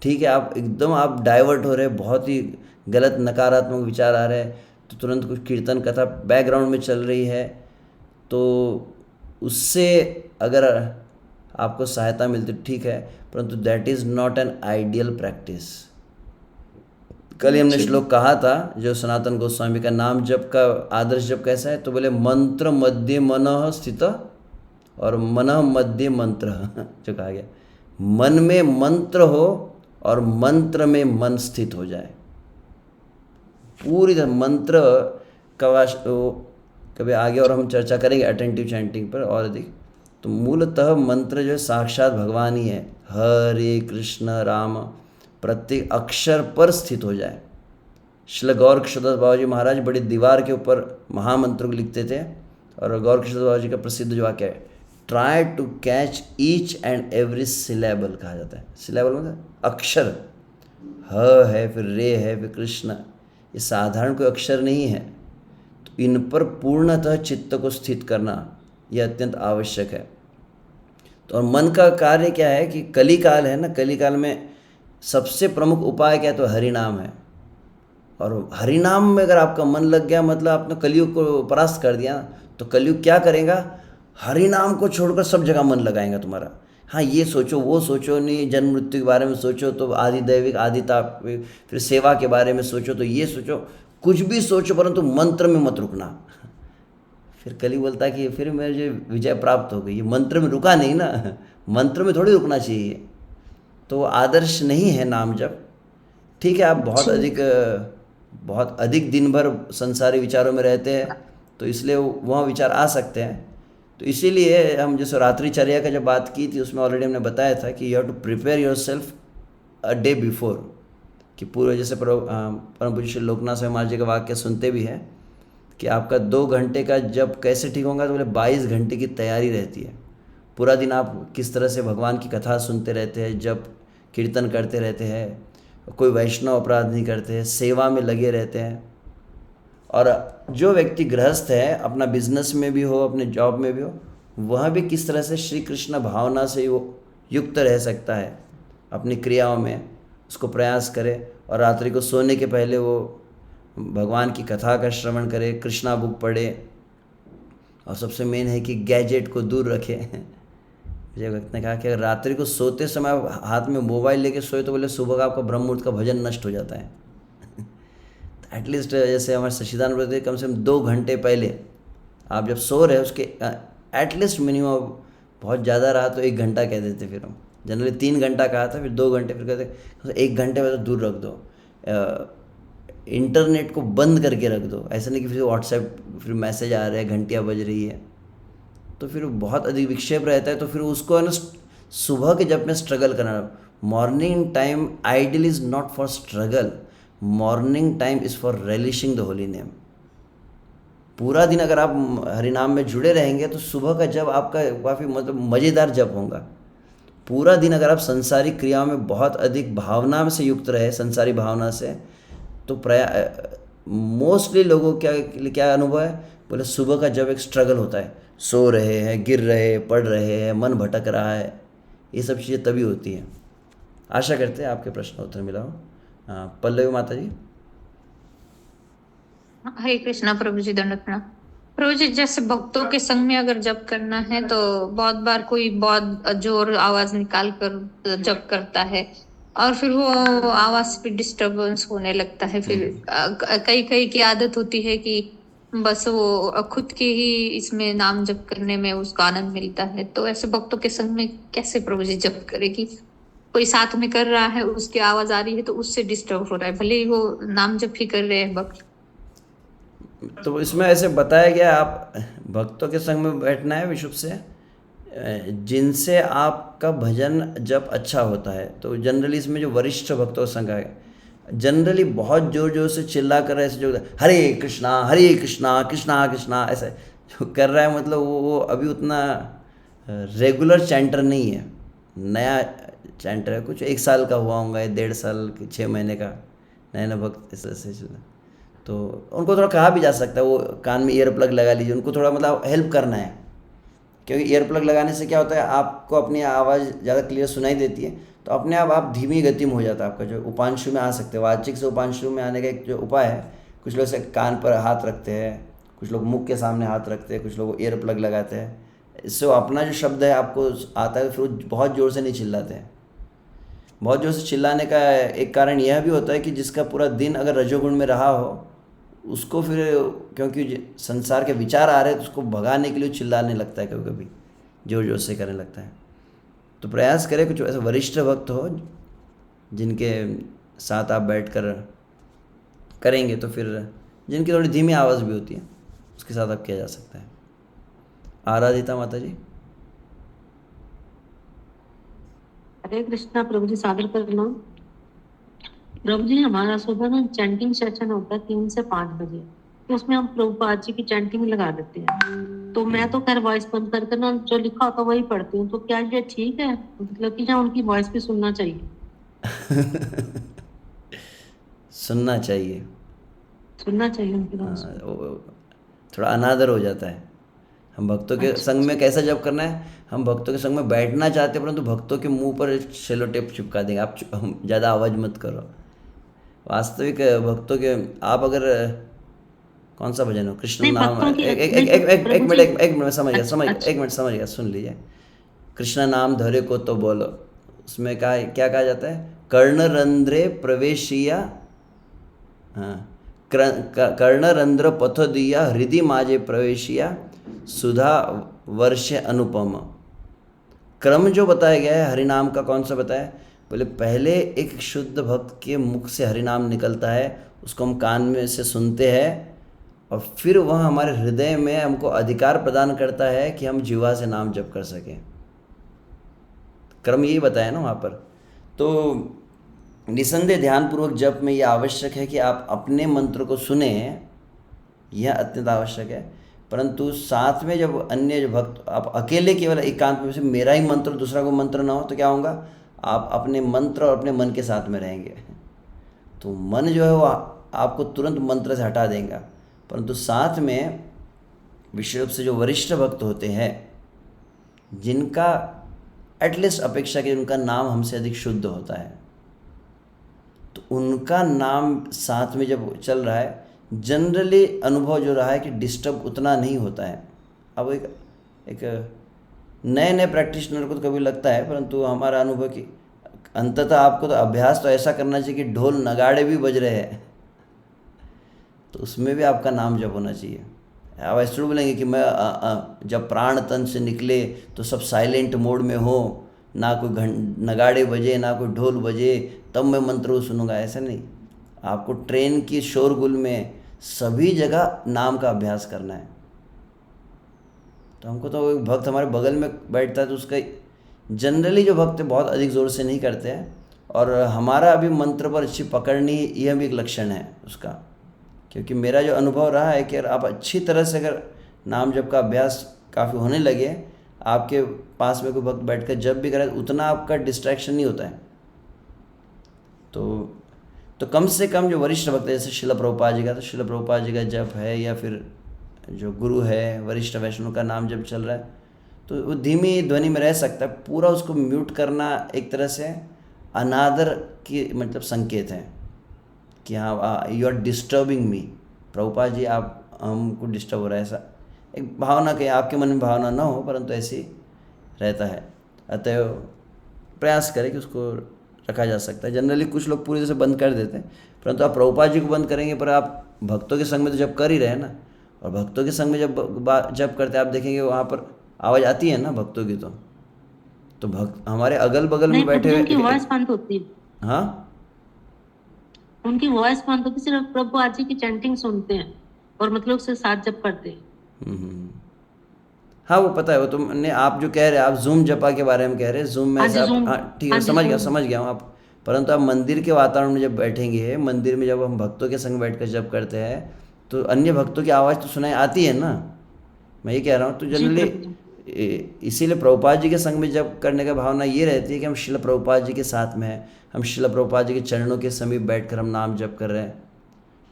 ठीक है, आप एकदम आप डाइवर्ट हो रहे, बहुत ही गलत नकारात्मक विचार आ रहे हैं, तो तुरंत कुछ कीर्तन कथा बैकग्राउंड में चल रही है, तो उससे अगर आपको सहायता मिलती ठीक है, परंतु that is not an ideal practice. कल ही हमने श्लोक कहा था जो सनातन गोस्वामी का, नाम जप का आदर्श जप कैसा है, तो बोले मंत्र मध्य मनः स्थित और मनः मध्य मंत्र जो कहा गया, मन में मंत्र हो और मंत्र में मन स्थित हो जाए। पूरी तरह मंत्र का कभी आगे और हम चर्चा करेंगे अटेंटिव चैंटिंग पर और अधिक। तो मूलतः मंत्र जो है साक्षात भगवान ही है, हरे कृष्ण राम, प्रत्येक अक्षर पर स्थित हो जाए। श्री गौर कृष्णदास बाबा जी महाराज बड़ी दीवार के ऊपर महामंत्र को लिखते थे, और गौर कृष्णदास बाबा जी का प्रसिद्ध जो वाक्य है, try to catch each and every syllable कहा जाता है। सिलेबल मतलब अक्षर, ह है, फिर रे है, फिर कृष्ण, ये साधारण कोई अक्षर नहीं है। तो इन पर पूर्णतः चित्त को स्थित करना यह अत्यंत आवश्यक है। तो और मन का कार्य क्या है कि कलिकाल है ना, कलिकाल में सबसे प्रमुख उपाय क्या है, तो हरिनाम है। और हरिनाम में अगर आपका मन लग गया, मतलब आपने कलयुग को परास्त कर दिया, तो कलयुग क्या करेगा, हरिनाम को छोड़कर सब जगह मन लगाएगा तुम्हारा। हाँ, ये सोचो वो सोचो नहीं, जन्म मृत्यु के बारे में सोचो तो आदि दैविक आदिता, फिर सेवा के बारे में सोचो तो ये सोचो, कुछ भी सोचो, परंतु मंत्र में मत रुकना। फिर कली बोलता है कि फिर मुझे विजय प्राप्त हो गई, ये मंत्र में रुका नहीं ना, मंत्र में थोड़ी रुकना चाहिए। तो आदर्श नहीं है नाम जप। ठीक है, आप बहुत अधिक दिन भर संसारी विचारों में रहते हैं, तो इसलिए वहाँ विचार आ सकते हैं। तो इसीलिए हम जैसे रात्रिचर्या का जब बात की थी, उसमें ऑलरेडी हमने बताया था कि you have to prepare yourself a day before, कि पूरे जैसे परम पूज्य श्री लोकनाथ स्वामी महाराज जी का वाक्य सुनते भी हैं कि आपका 2 घंटे का जब कैसे ठीक होगा, तो बोले 22 घंटे की तैयारी रहती है। पूरा दिन आप किस तरह से भगवान की कथा सुनते रहते हैं, जब कीर्तन करते रहते हैं, कोई वैष्णव अपराध नहीं करते हैं, सेवा में लगे रहते हैं। और जो व्यक्ति गृहस्थ है, अपना बिजनेस में भी हो, अपने जॉब में भी हो, वह भी किस तरह से श्री कृष्ण भावना से वो युक्त रह सकता है अपनी क्रियाओं में, उसको प्रयास करे। और रात्रि को सोने के पहले वो भगवान की कथा का श्रवण करे, कृष्णा बुक पढ़े, और सबसे मेन है कि गैजेट को दूर रखे। विजय भक्त ने कहा कि अगर रात्रि को सोते समय आप हाथ में मोबाइल लेके सोए, तो बोले सुबह का आपका ब्रह्म मुहूर्त का भजन नष्ट हो जाता है। एटलीस्ट जैसे हमारे शशिदान बोलते कम से कम 2 घंटे पहले आप जब सो रहे हैं, उसके एटलीस्ट मिनिमम, बहुत ज़्यादा रहा तो 1 घंटा कह देते फिर हम, जनरली 3 घंटा कहा था, फिर 2 घंटे, फिर कहते तो 1 घंटे में तो दूर रख दो, इंटरनेट को बंद करके रख दो। ऐसा नहीं कि फिर व्हाट्सएप फिर मैसेज आ रहे हैं, घंटियाँ बज रही है, तो फिर बहुत अधिक विक्षेप रहता है। तो फिर उसको है ना सुबह के जब में स्ट्रगल करना। Morning time ideal is not for struggle, morning time is for relishing the holy name. पूरा दिन अगर आप हरिनाम में जुड़े रहेंगे तो सुबह का जप आपका काफ़ी मतलब मज़ेदार जप होगा। पूरा दिन अगर आप संसारिक क्रियाओं में बहुत अधिक भावना से युक्त रहे, संसारी भावना से, तो मोस्टली लोगों क्या अनुभव है, बोले सुबह का जब एक स्ट्रगल होता है, सो रहे हैं, गिर रहे हैं, पढ़ रहे हैं, मन भटक रहा है, ये सब चीज़ें तभी होती हैं। आशा करते हैं आपके प्रश्न उत्तर मिला हो। पल्लवी माता जी। हरे कृष्णा प्रभु जी, दंडवत प्रणाम। प्रभु जी, जैसे भक्तों के संग में अगर जप करना है तो बहुत बार कोई बहुत जोर आवाज निकाल कर जप करता है और फिर वो आवाज से डिस्टरबेंस होने लगता है। फिर कई कई की आदत होती है कि बस वो खुद के ही इसमें नाम जप करने में उसको आनंद मिलता है। तो ऐसे भक्तों के संग में कैसे प्रभु जी जप करेगी? कोई साथ में कर रहा है, उसकी आवाज आ रही है तो उससे डिस्टर्ब हो रहा है, भले ही वो नाम जप ही कर रहे हैं भक्त। तो इसमें ऐसे बताया गया, आप भक्तों के संग में बैठना है विशुद्ध से, जिनसे आपका भजन जब अच्छा होता है। तो जनरली इसमें जो वरिष्ठ भक्तों का संग है, जनरली बहुत जोर जोर से चिल्ला कर ऐसे जो हरे कृष्णा कृष्णा कृष्णा ऐसे जो कर रहा है, मतलब वो अभी उतना रेगुलर चैंटर नहीं है, नया चैंटर है, कुछ 1 साल का हुआ होगा, 1.5 साल 6 महीने का नया भक्त ऐसे चला। तो उनको थोड़ा कहा भी जा सकता है, वो कान में ईयर प्लग लगा लीजिए, उनको थोड़ा मतलब हेल्प करना है, क्योंकि ईयर प्लग लगाने से क्या होता है, आपको अपनी आवाज़ ज़्यादा क्लियर सुनाई देती है, तो अपने आप धीमी गति में हो जाता है आपका, जो उपांशु में आ सकते हैं। वाचिक से उपांशु में आने का एक जो उपाय है, कुछ लोग से कान पर हाथ रखते हैं, कुछ लोग मुख के सामने हाथ रखते हैं, कुछ लोग ईयर प्लग लगाते हैं, इससे वो अपना जो शब्द है आपको आता है, फिर वो बहुत ज़ोर से नहीं चिल्लाते हैं। बहुत ज़ोर से चिल्लाने का एक कारण यह भी होता है कि जिसका पूरा दिन अगर रजोगुण में रहा हो, उसको फिर क्योंकि संसार के विचार आ रहे हैं तो उसको भगाने के लिए चिल्लाने लगता है, कभी कभी जोर जोर से करने लगता है। तो प्रयास करें कुछ ऐसे वरिष्ठ भक्त हो जिनके साथ आप बैठकर करेंगे, तो फिर जिनकी थोड़ी धीमी आवाज़ भी होती है उसके साथ आप किया जा सकता है। आराधिता माता जी। हरे कृष्णा प्रभु जी, सादर प्रणाम। प्रभु जी, हमारा सुबह में चैंटिंग सेशन होता है 3 से 5 बजे, तो उसमें हम प्रभुपाद जी की चैंटिंग लगा देते हैं। तो मैं तो खैर वॉइस बंद करके ना जो लिखा होता वही पढ़ती हूँ, तो क्या ये ठीक है? मतलब कि या उनकी वॉइस भी सुनना चाहिए? सुनना चाहिए, सुनना चाहिए उनकी वॉइस। थोड़ा अनादर हो जाता है। हम भक्तों के संग में कैसा जब करना है, हम भक्तों के संग में बैठना चाहते हैं, परंतु भक्तों के मुंह पर सेलो टेप चिपका देंगे, आप ज़्यादा आवाज़ मत करो। वास्तविक भक्तों के आप अगर कौन सा भजन हो, कृष्ण नाम, एक मिनट समझ गया, सुन लीजिए। कृष्ण नाम धरे को तो बोलो, उसमें क्या कहा जाता है, कर्णरंध्रे प्रवेशिया, हाँ, कर्णरंध्र पथ दिया हृदय माजे प्रवेशिया सुधा वर्ष अनुपम। क्रम जो बताया गया है हरिनाम का, कौन सा बताया, बोले पहले एक शुद्ध भक्त के मुख से हरिनाम निकलता है, उसको हम कान में से सुनते हैं, और फिर वह हमारे हृदय में हमको अधिकार प्रदान करता है कि हम जीवा से नाम जप कर सकें। क्रम यही बताया ना वहाँ पर। तो निसंदेह ध्यानपूर्वक जप में यह आवश्यक है कि आप अपने मंत्र को सुने, यह अत्यंत आवश्यक है, परंतु साथ में जब अन्य जो भक्त, आप अकेले केवल एकांत में से मेरा ही मंत्र दूसरा को मंत्र ना हो, तो क्या होगा, आप अपने मंत्र और अपने मन के साथ में रहेंगे, तो मन जो है वो आपको तुरंत मंत्र से हटा देगा। परंतु साथ में विशेष रूप से जो वरिष्ठ भक्त होते हैं, जिनका एटलीस्ट अपेक्षा कि उनका नाम हमसे अधिक शुद्ध होता है, तो उनका नाम साथ में जब चल रहा है, जनरली अनुभव जो रहा है कि डिस्टर्ब उतना नहीं होता है। अब एक नए प्रैक्टिशनर को तो कभी लगता है, परंतु हमारा अनुभव कि अंततः आपको तो अभ्यास तो ऐसा करना चाहिए कि ढोल नगाड़े भी बज रहे हैं तो उसमें भी आपका नाम जप होना चाहिए, आप ऐसे थोड़ी बोलेंगे कि मैं जब प्राण तन से निकले तो सब साइलेंट मोड में हो, ना कोई नगाड़े बजे ना कोई ढोल बजे, तब मैं मंत्र को सुनूंगा। ऐसा नहीं, आपको ट्रेन की शोरगुल में सभी जगह नाम का अभ्यास करना है। तो हमको तो एक भक्त हमारे बगल में बैठता है तो उसका जनरली जो भक्त बहुत अधिक ज़ोर से नहीं करते हैं, और हमारा अभी मंत्र पर अच्छी पकड़नी, यह भी एक लक्षण है उसका। क्योंकि मेरा जो अनुभव रहा है कि अगर आप अच्छी तरह से अगर नाम जप का अभ्यास काफ़ी होने लगे, आपके पास में कोई भक्त बैठ कर जब भी करे उतना आपका डिस्ट्रैक्शन नहीं होता है। तो कम से कम जो वरिष्ठ भक्त है जैसे शिला प्रभुपाद जी का, तो शिला प्रभुपाद जी का जप है, या फिर जो गुरु है वरिष्ठ वैष्णव का नाम जब चल रहा है तो वो धीमी ध्वनि में रह सकता है। पूरा उसको म्यूट करना एक तरह से अनादर की मतलब संकेत है कि हाँ you are disturbing me, Prabhupada ji आप हमको डिस्टर्ब हो रहा है। ऐसा एक भावना कि आपके मन में भावना ना हो, परंतु ऐसी रहता है। अतः प्रयास करें कि उसको रखा जा सकता है। जनरली कुछ लोग पूरी तरह से बंद कर देते हैं, परंतु आप प्रभुपाद जी को बंद करेंगे पर आप भक्तों के संग में तो जब कर ही रहे हैं ना, और भक्तों के संग में जब करते हैं आप देखेंगे वहाँ पर आवाज़ आती है ना भक्तों की। तो भक्त हमारे अगल बगल में बैठे उनकी हुए, वॉइस बंद होती है, हाँ उनकी वॉइस बंद होती है, सिर्फ प्रभु आज जी की चैंटिंग सुनते हैं और मतलब उसके साथ जब करते हैं। हाँ वो पता है। वो तुमने आप जो कह रहे हैं, आप जूम जपा के बारे में कह रहे हैं, जूम में हाँ जी, ऐसा Zoom। हाँ ठीक है, हाँ जी, समझ गया हूँ आप। परंतु आप मंदिर के वातावरण में जब बैठेंगे, मंदिर में जब हम भक्तों के संग बैठकर जप करते हैं तो अन्य भक्तों की आवाज़ तो सुनाई आती है ना, मैं ये कह रहा हूँ। तो जनरली इसीलिए प्रभुपाद जी के संग में जब करने का भावना ये रहती है कि हम शिल प्रभुपाद जी के साथ में हैं, हम शिल प्रभुपाद जी के चरणों के समीप बैठकर हम नाम जप कर रहे हैं।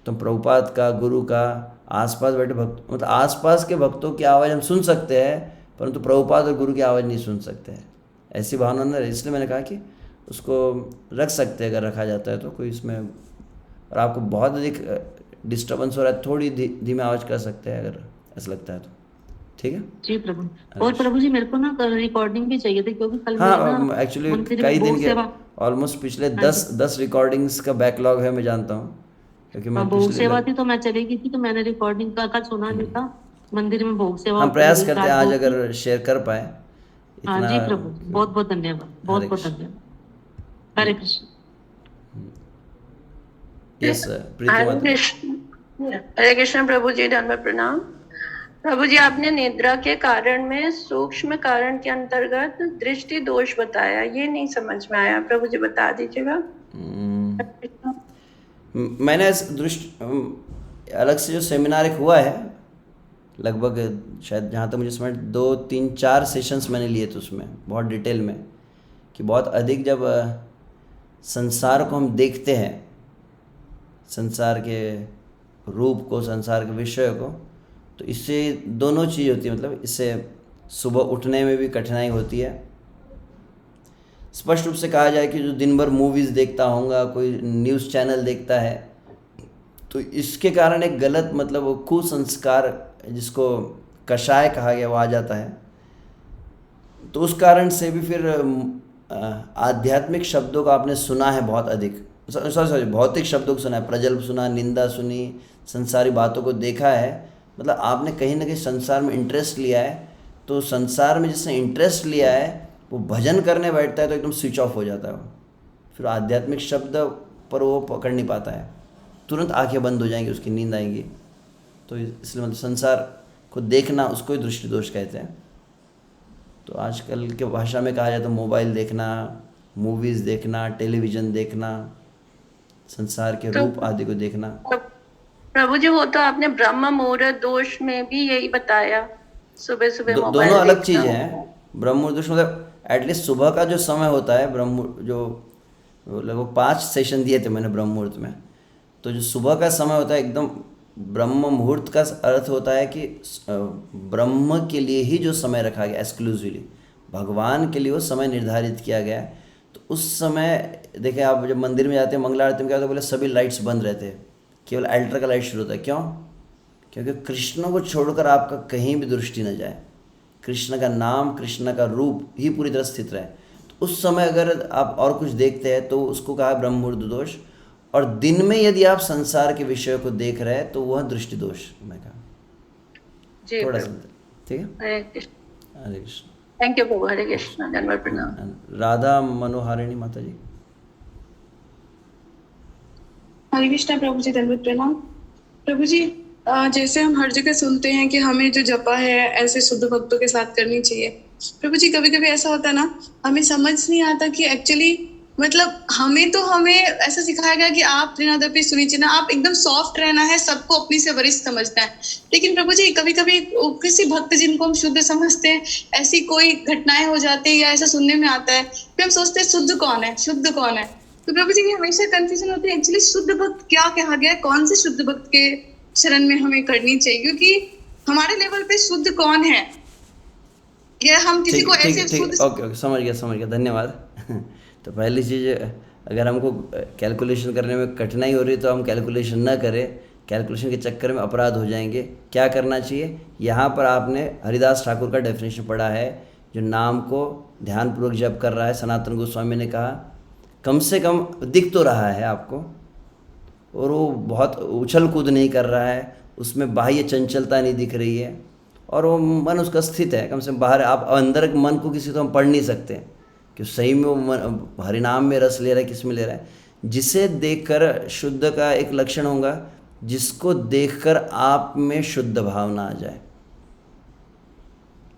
तो प्रभुपाद का, गुरु का, आसपास बैठे भक्त, मतलब आसपास के भक्तों की आवाज़ हम सुन सकते हैं, परंतु प्रभुपाद और गुरु की आवाज़ नहीं सुन सकते हैं। ऐसी भावना न रहे, इसलिए मैंने कहा कि उसको रख सकते हैं अगर रखा जाता है तो कोई इसमें। और आपको बहुत अधिक डिस्टर्बेंस हो रहा है, थोड़ी धीमी आवाज़ कर सकते हैं अगर ऐसा लगता है तो, ठीक है जी प्रभु। और प्रभु जी मेरे को ना रिकॉर्डिंग भी चाहिए थी, क्योंकि कल हाँ एक्चुअली कई दिन के ऑलमोस्ट पिछले 10 रिकॉर्डिंग्स का बैकलॉग है, मैं जानता हूँ, क्योंकि मैं भोग सेवा थी तो मैं चली गई थी, तो मैंने रिकॉर्डिंग का सुना नहीं था। मंदिर में भोग सेवा हम प्रयास करते हैं आज अगर शेयर कर पाए। हाँ जी प्रभु, बहुत बहुत धन्यवाद, बहुत बहुत धन्यवाद। हरे कृष्ण। यस हरे कृष्ण प्रभु जी, धन्यवाद, प्रणाम प्रभु जी। आपने निद्रा के कारण में सूक्ष्म कारण के अंतर्गत दृष्टि दोष बताया, ये नहीं समझ में आया, प्रभु जी बता दीजिएगा। मैंने दृष्टि अलग से जो सेमिनार एक हुआ है, लगभग शायद जहाँ तक मुझे समझ 2, 3, 4 सेशंस मैंने लिए थे उसमें बहुत डिटेल में, कि बहुत अधिक जब संसार को हम देखते हैं, संसार के रूप को, संसार के विषय को, तो इससे दोनों चीज़ होती है। मतलब इससे सुबह उठने में भी कठिनाई होती है। स्पष्ट रूप से कहा जाए कि जो दिन भर मूवीज़ देखता होगा, कोई न्यूज़ चैनल देखता है, तो इसके कारण एक गलत मतलब वो कुसंस्कार जिसको कषाय कहा गया वो आ जाता है। तो उस कारण से भी फिर आध्यात्मिक शब्दों का आपने सुना है बहुत अधिक, सॉरी भौतिक शब्दों को सुना है, प्रजल्प सुना, निंदा सुनी, संसारी बातों को देखा है। मतलब आपने कहीं ना कहीं संसार में इंटरेस्ट लिया है। तो संसार में जिसने इंटरेस्ट लिया है वो भजन करने बैठता है तो एकदम स्विच ऑफ हो जाता है वो, फिर आध्यात्मिक शब्द पर वो पकड़ नहीं पाता है, तुरंत आंखें बंद हो जाएंगी, उसकी नींद आएगी। तो इसलिए मतलब संसार को देखना उसको ही दृष्टि दोष कहते हैं। तो आजकल के भाषा में कहा जाए तो मोबाइल देखना, मूवीज़ देखना, टेलीविज़न देखना, संसार के रूप आदि को देखना। प्रभु जी वो तो आपने ब्रह्म मुहूर्त दोष में भी यही बताया, सुबह सुबह मोबाइल दोनों अलग चीज़ें हैं। ब्रह्म मुहूर्त दोष मतलब एटलीस्ट सुबह का जो समय होता है, ब्रह्म जो लगभग 5 सेशन दिए थे मैंने ब्रह्म मुहूर्त में, तो जो सुबह का समय होता है एकदम ब्रह्म मुहूर्त का अर्थ होता है कि ब्रह्म के लिए ही जो समय रखा गया, एक्सक्लूसिवली भगवान के लिए वो समय निर्धारित किया गया है। तो उस समय देखें आप जब मंदिर में जाते हैं, मंगला आरती में क्या होता है, बोले सभी लाइट्स बंद रहते हैं, केवल अल्टर का लाइट शुरू होता है। क्यों? क्योंकि कृष्ण को छोड़कर आपका कहीं भी दृष्टि न जाए, कृष्ण का नाम, कृष्ण का रूप ही पूरी तरह स्थित रहे। तो उस समय अगर आप और कुछ देखते हैं तो उसको कहा ब्रह्म मुहूर्त दोष। और दिन में यदि आप संसार के विषय को देख रहे हैं तो वह दृष्टि दोष मैं कहा। जी थोड़ा प्रभु। सा, ठीक है। हरे कृष्ण। हरे कृष्ण। थैंक यू प्रभु। हरे कृष्ण, धन्यवाद, प्रणाम। राधा मनोहारिणी माता जी। हरे कृष्णा प्रभु जी, दंडवत प्रणाम। प्रभु जी, जैसे हम हर जगह सुनते हैं कि हमें जो जपा है ऐसे शुद्ध भक्तों के साथ करनी चाहिए। प्रभु जी, कभी कभी ऐसा होता है ना, हमें समझ नहीं आता कि एक्चुअली मतलब हमें ऐसा सिखाया गया कि आप त्रिनादपि सुनिचिना, आप एकदम सॉफ्ट रहना है, सबको अपनी से वरिष्ठ समझना है। लेकिन प्रभु जी, कभी कभी किसी भक्त जिनको हम शुद्ध समझते हैं, ऐसी कोई घटनाएं हो जाती है या ऐसा सुनने में आता है कि हम सोचते हैं शुद्ध कौन है, शुद्ध कौन है। तो प्रभु जी, हमेशा कंफ्यूजन होती है एक्चुअली शुद्ध भक्त क्या कहा गया है, कौन से शुद्ध भक्त के शरण में हमें करनी चाहिए, क्योंकि हमारे लेवल पे शुद्ध कौन है, या हम किसी ठीक को ठीक ऐसे ठीक, शुद्ध। ओके ओके, समझ गया, धन्यवाद। तो पहली चीज़, अगर हमको कैलकुलेशन करने में कठिनाई हो रही है तो हम कैलकुलेशन ना करें, कैलकुलेशन के चक्कर में अपराध हो जाएंगे। क्या करना चाहिए, यहाँ पर आपने हरिदास ठाकुर का डेफिनेशन पढ़ा है, जो नाम को ध्यानपूर्वक जप कर रहा है। सनातन गोस्वामी ने कहा कम से कम दिख तो रहा है आपको, और वो बहुत उछल कूद नहीं कर रहा है, उसमें बाह्य चंचलता नहीं दिख रही है, और वो मन उसका स्थित है। कम से कम बाहर, आप अंदर के मन को किसी तो हम पढ़ नहीं सकते कि सही में वो हरिनाम में रस ले रहा है, किस में ले रहा है। जिसे देखकर, शुद्ध का एक लक्षण होगा, जिसको देखकर आप में शुद्ध भावना आ जाए,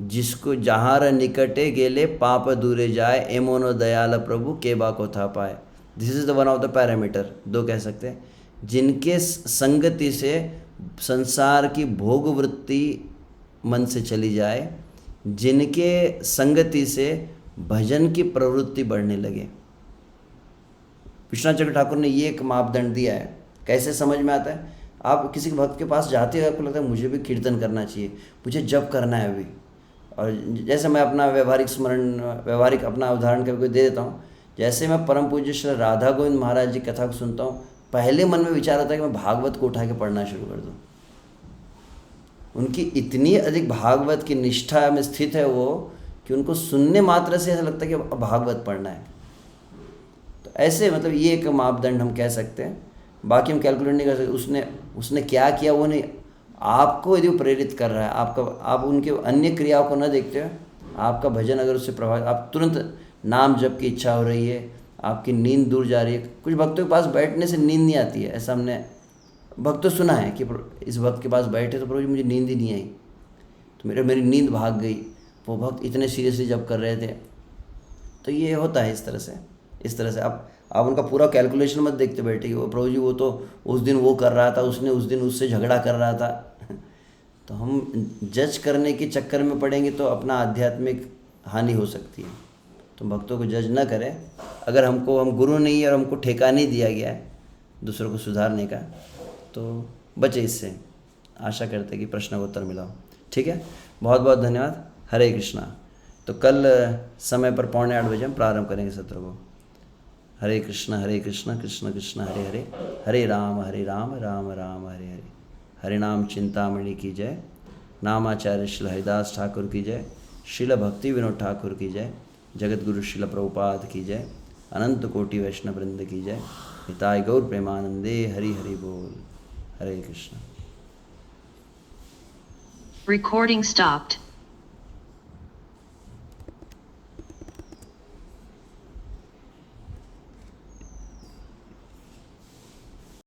जिसको जहाँ निकटे गेले पाप दूरे जाए, एमोनो दयाल प्रभु केबा को था पाए। This is the one of the parameter, दो कह सकते हैं। जिनके संगति से संसार की भोग वृत्ति मन से चली जाए, जिनके संगति से भजन की प्रवृत्ति बढ़ने लगे। विश्वनाथ चक्र ठाकुर ने ये एक मापदंड दिया है। कैसे समझ में आता है, आप किसी भक्त के पास जाते हो, आपको लगता है मुझे भी कीर्तन करना चाहिए, मुझे जप करना है अभी। और जैसे मैं अपना व्यवहारिक अपना उदाहरण कभी दे देता हूँ। जैसे मैं परम पूज्य श्री राधा गोविंद महाराज जी कथा को सुनता हूँ, पहले मन में विचार आता है कि मैं भागवत को उठा के पढ़ना शुरू कर दूँ। उनकी इतनी अधिक भागवत की निष्ठा में स्थित है वो, कि उनको सुनने मात्र से ऐसा लगता है कि अब भागवत पढ़ना है। तो ऐसे मतलब ये एक मापदंड हम कह सकते हैं। बाकी हम कैलकुलेट नहीं कर सकते उसने क्या किया, वो नहीं। आपको यदि वो प्रेरित कर रहा है, आप उनके अन्य क्रियाओं को न देखते हुए, आपका भजन अगर उससे प्रभावित, आप तुरंत नाम जप की इच्छा हो रही है, आपकी नींद दूर जा रही है। कुछ भक्तों के पास बैठने से नींद नहीं आती है, ऐसा हमने भक्तों सुना है कि इस भक्त के पास बैठे तो प्रभु जी मुझे नींद ही नहीं आई, तो मेरी नींद भाग गई। वो भक्त इतने सीरियसली जब कर रहे थे। तो ये होता है इस तरह से आप उनका पूरा कैलकुलेशन मत देखते बैठे कि वो प्रभु जी वो तो उस दिन वो कर रहा था, उसने उस दिन उससे झगड़ा कर रहा था। तो हम जज करने के चक्कर में पड़ेंगे तो अपना आध्यात्मिक हानि हो सकती है। तो भक्तों को जज ना करें। अगर हम गुरु नहीं है और हमको ठेका नहीं दिया गया है दूसरों को सुधारने का, तो बचे इससे। आशा करते हैं कि प्रश्न का उत्तर मिला हो। ठीक है, बहुत बहुत धन्यवाद। हरे कृष्णा। तो कल समय पर 7:45 हम प्रारंभ करेंगे सत्र को। हरे कृष्णा कृष्ण कृष्ण हरे हरे, हरे राम राम राम हरे हरे। हरे नाम चिंतामणि की जय। नामाचार्य श्री हरिदास ठाकुर की जय। श्रील भक्ति विनोद ठाकुर की जय। जगत गुरु श्रील प्रभुपाद की जय। अनंत कोटि वैष्णव वृंद की जय। हिताय गौर प्रेमानंदे। हरि हरि बोल। हरे कृष्ण। Recording stopped.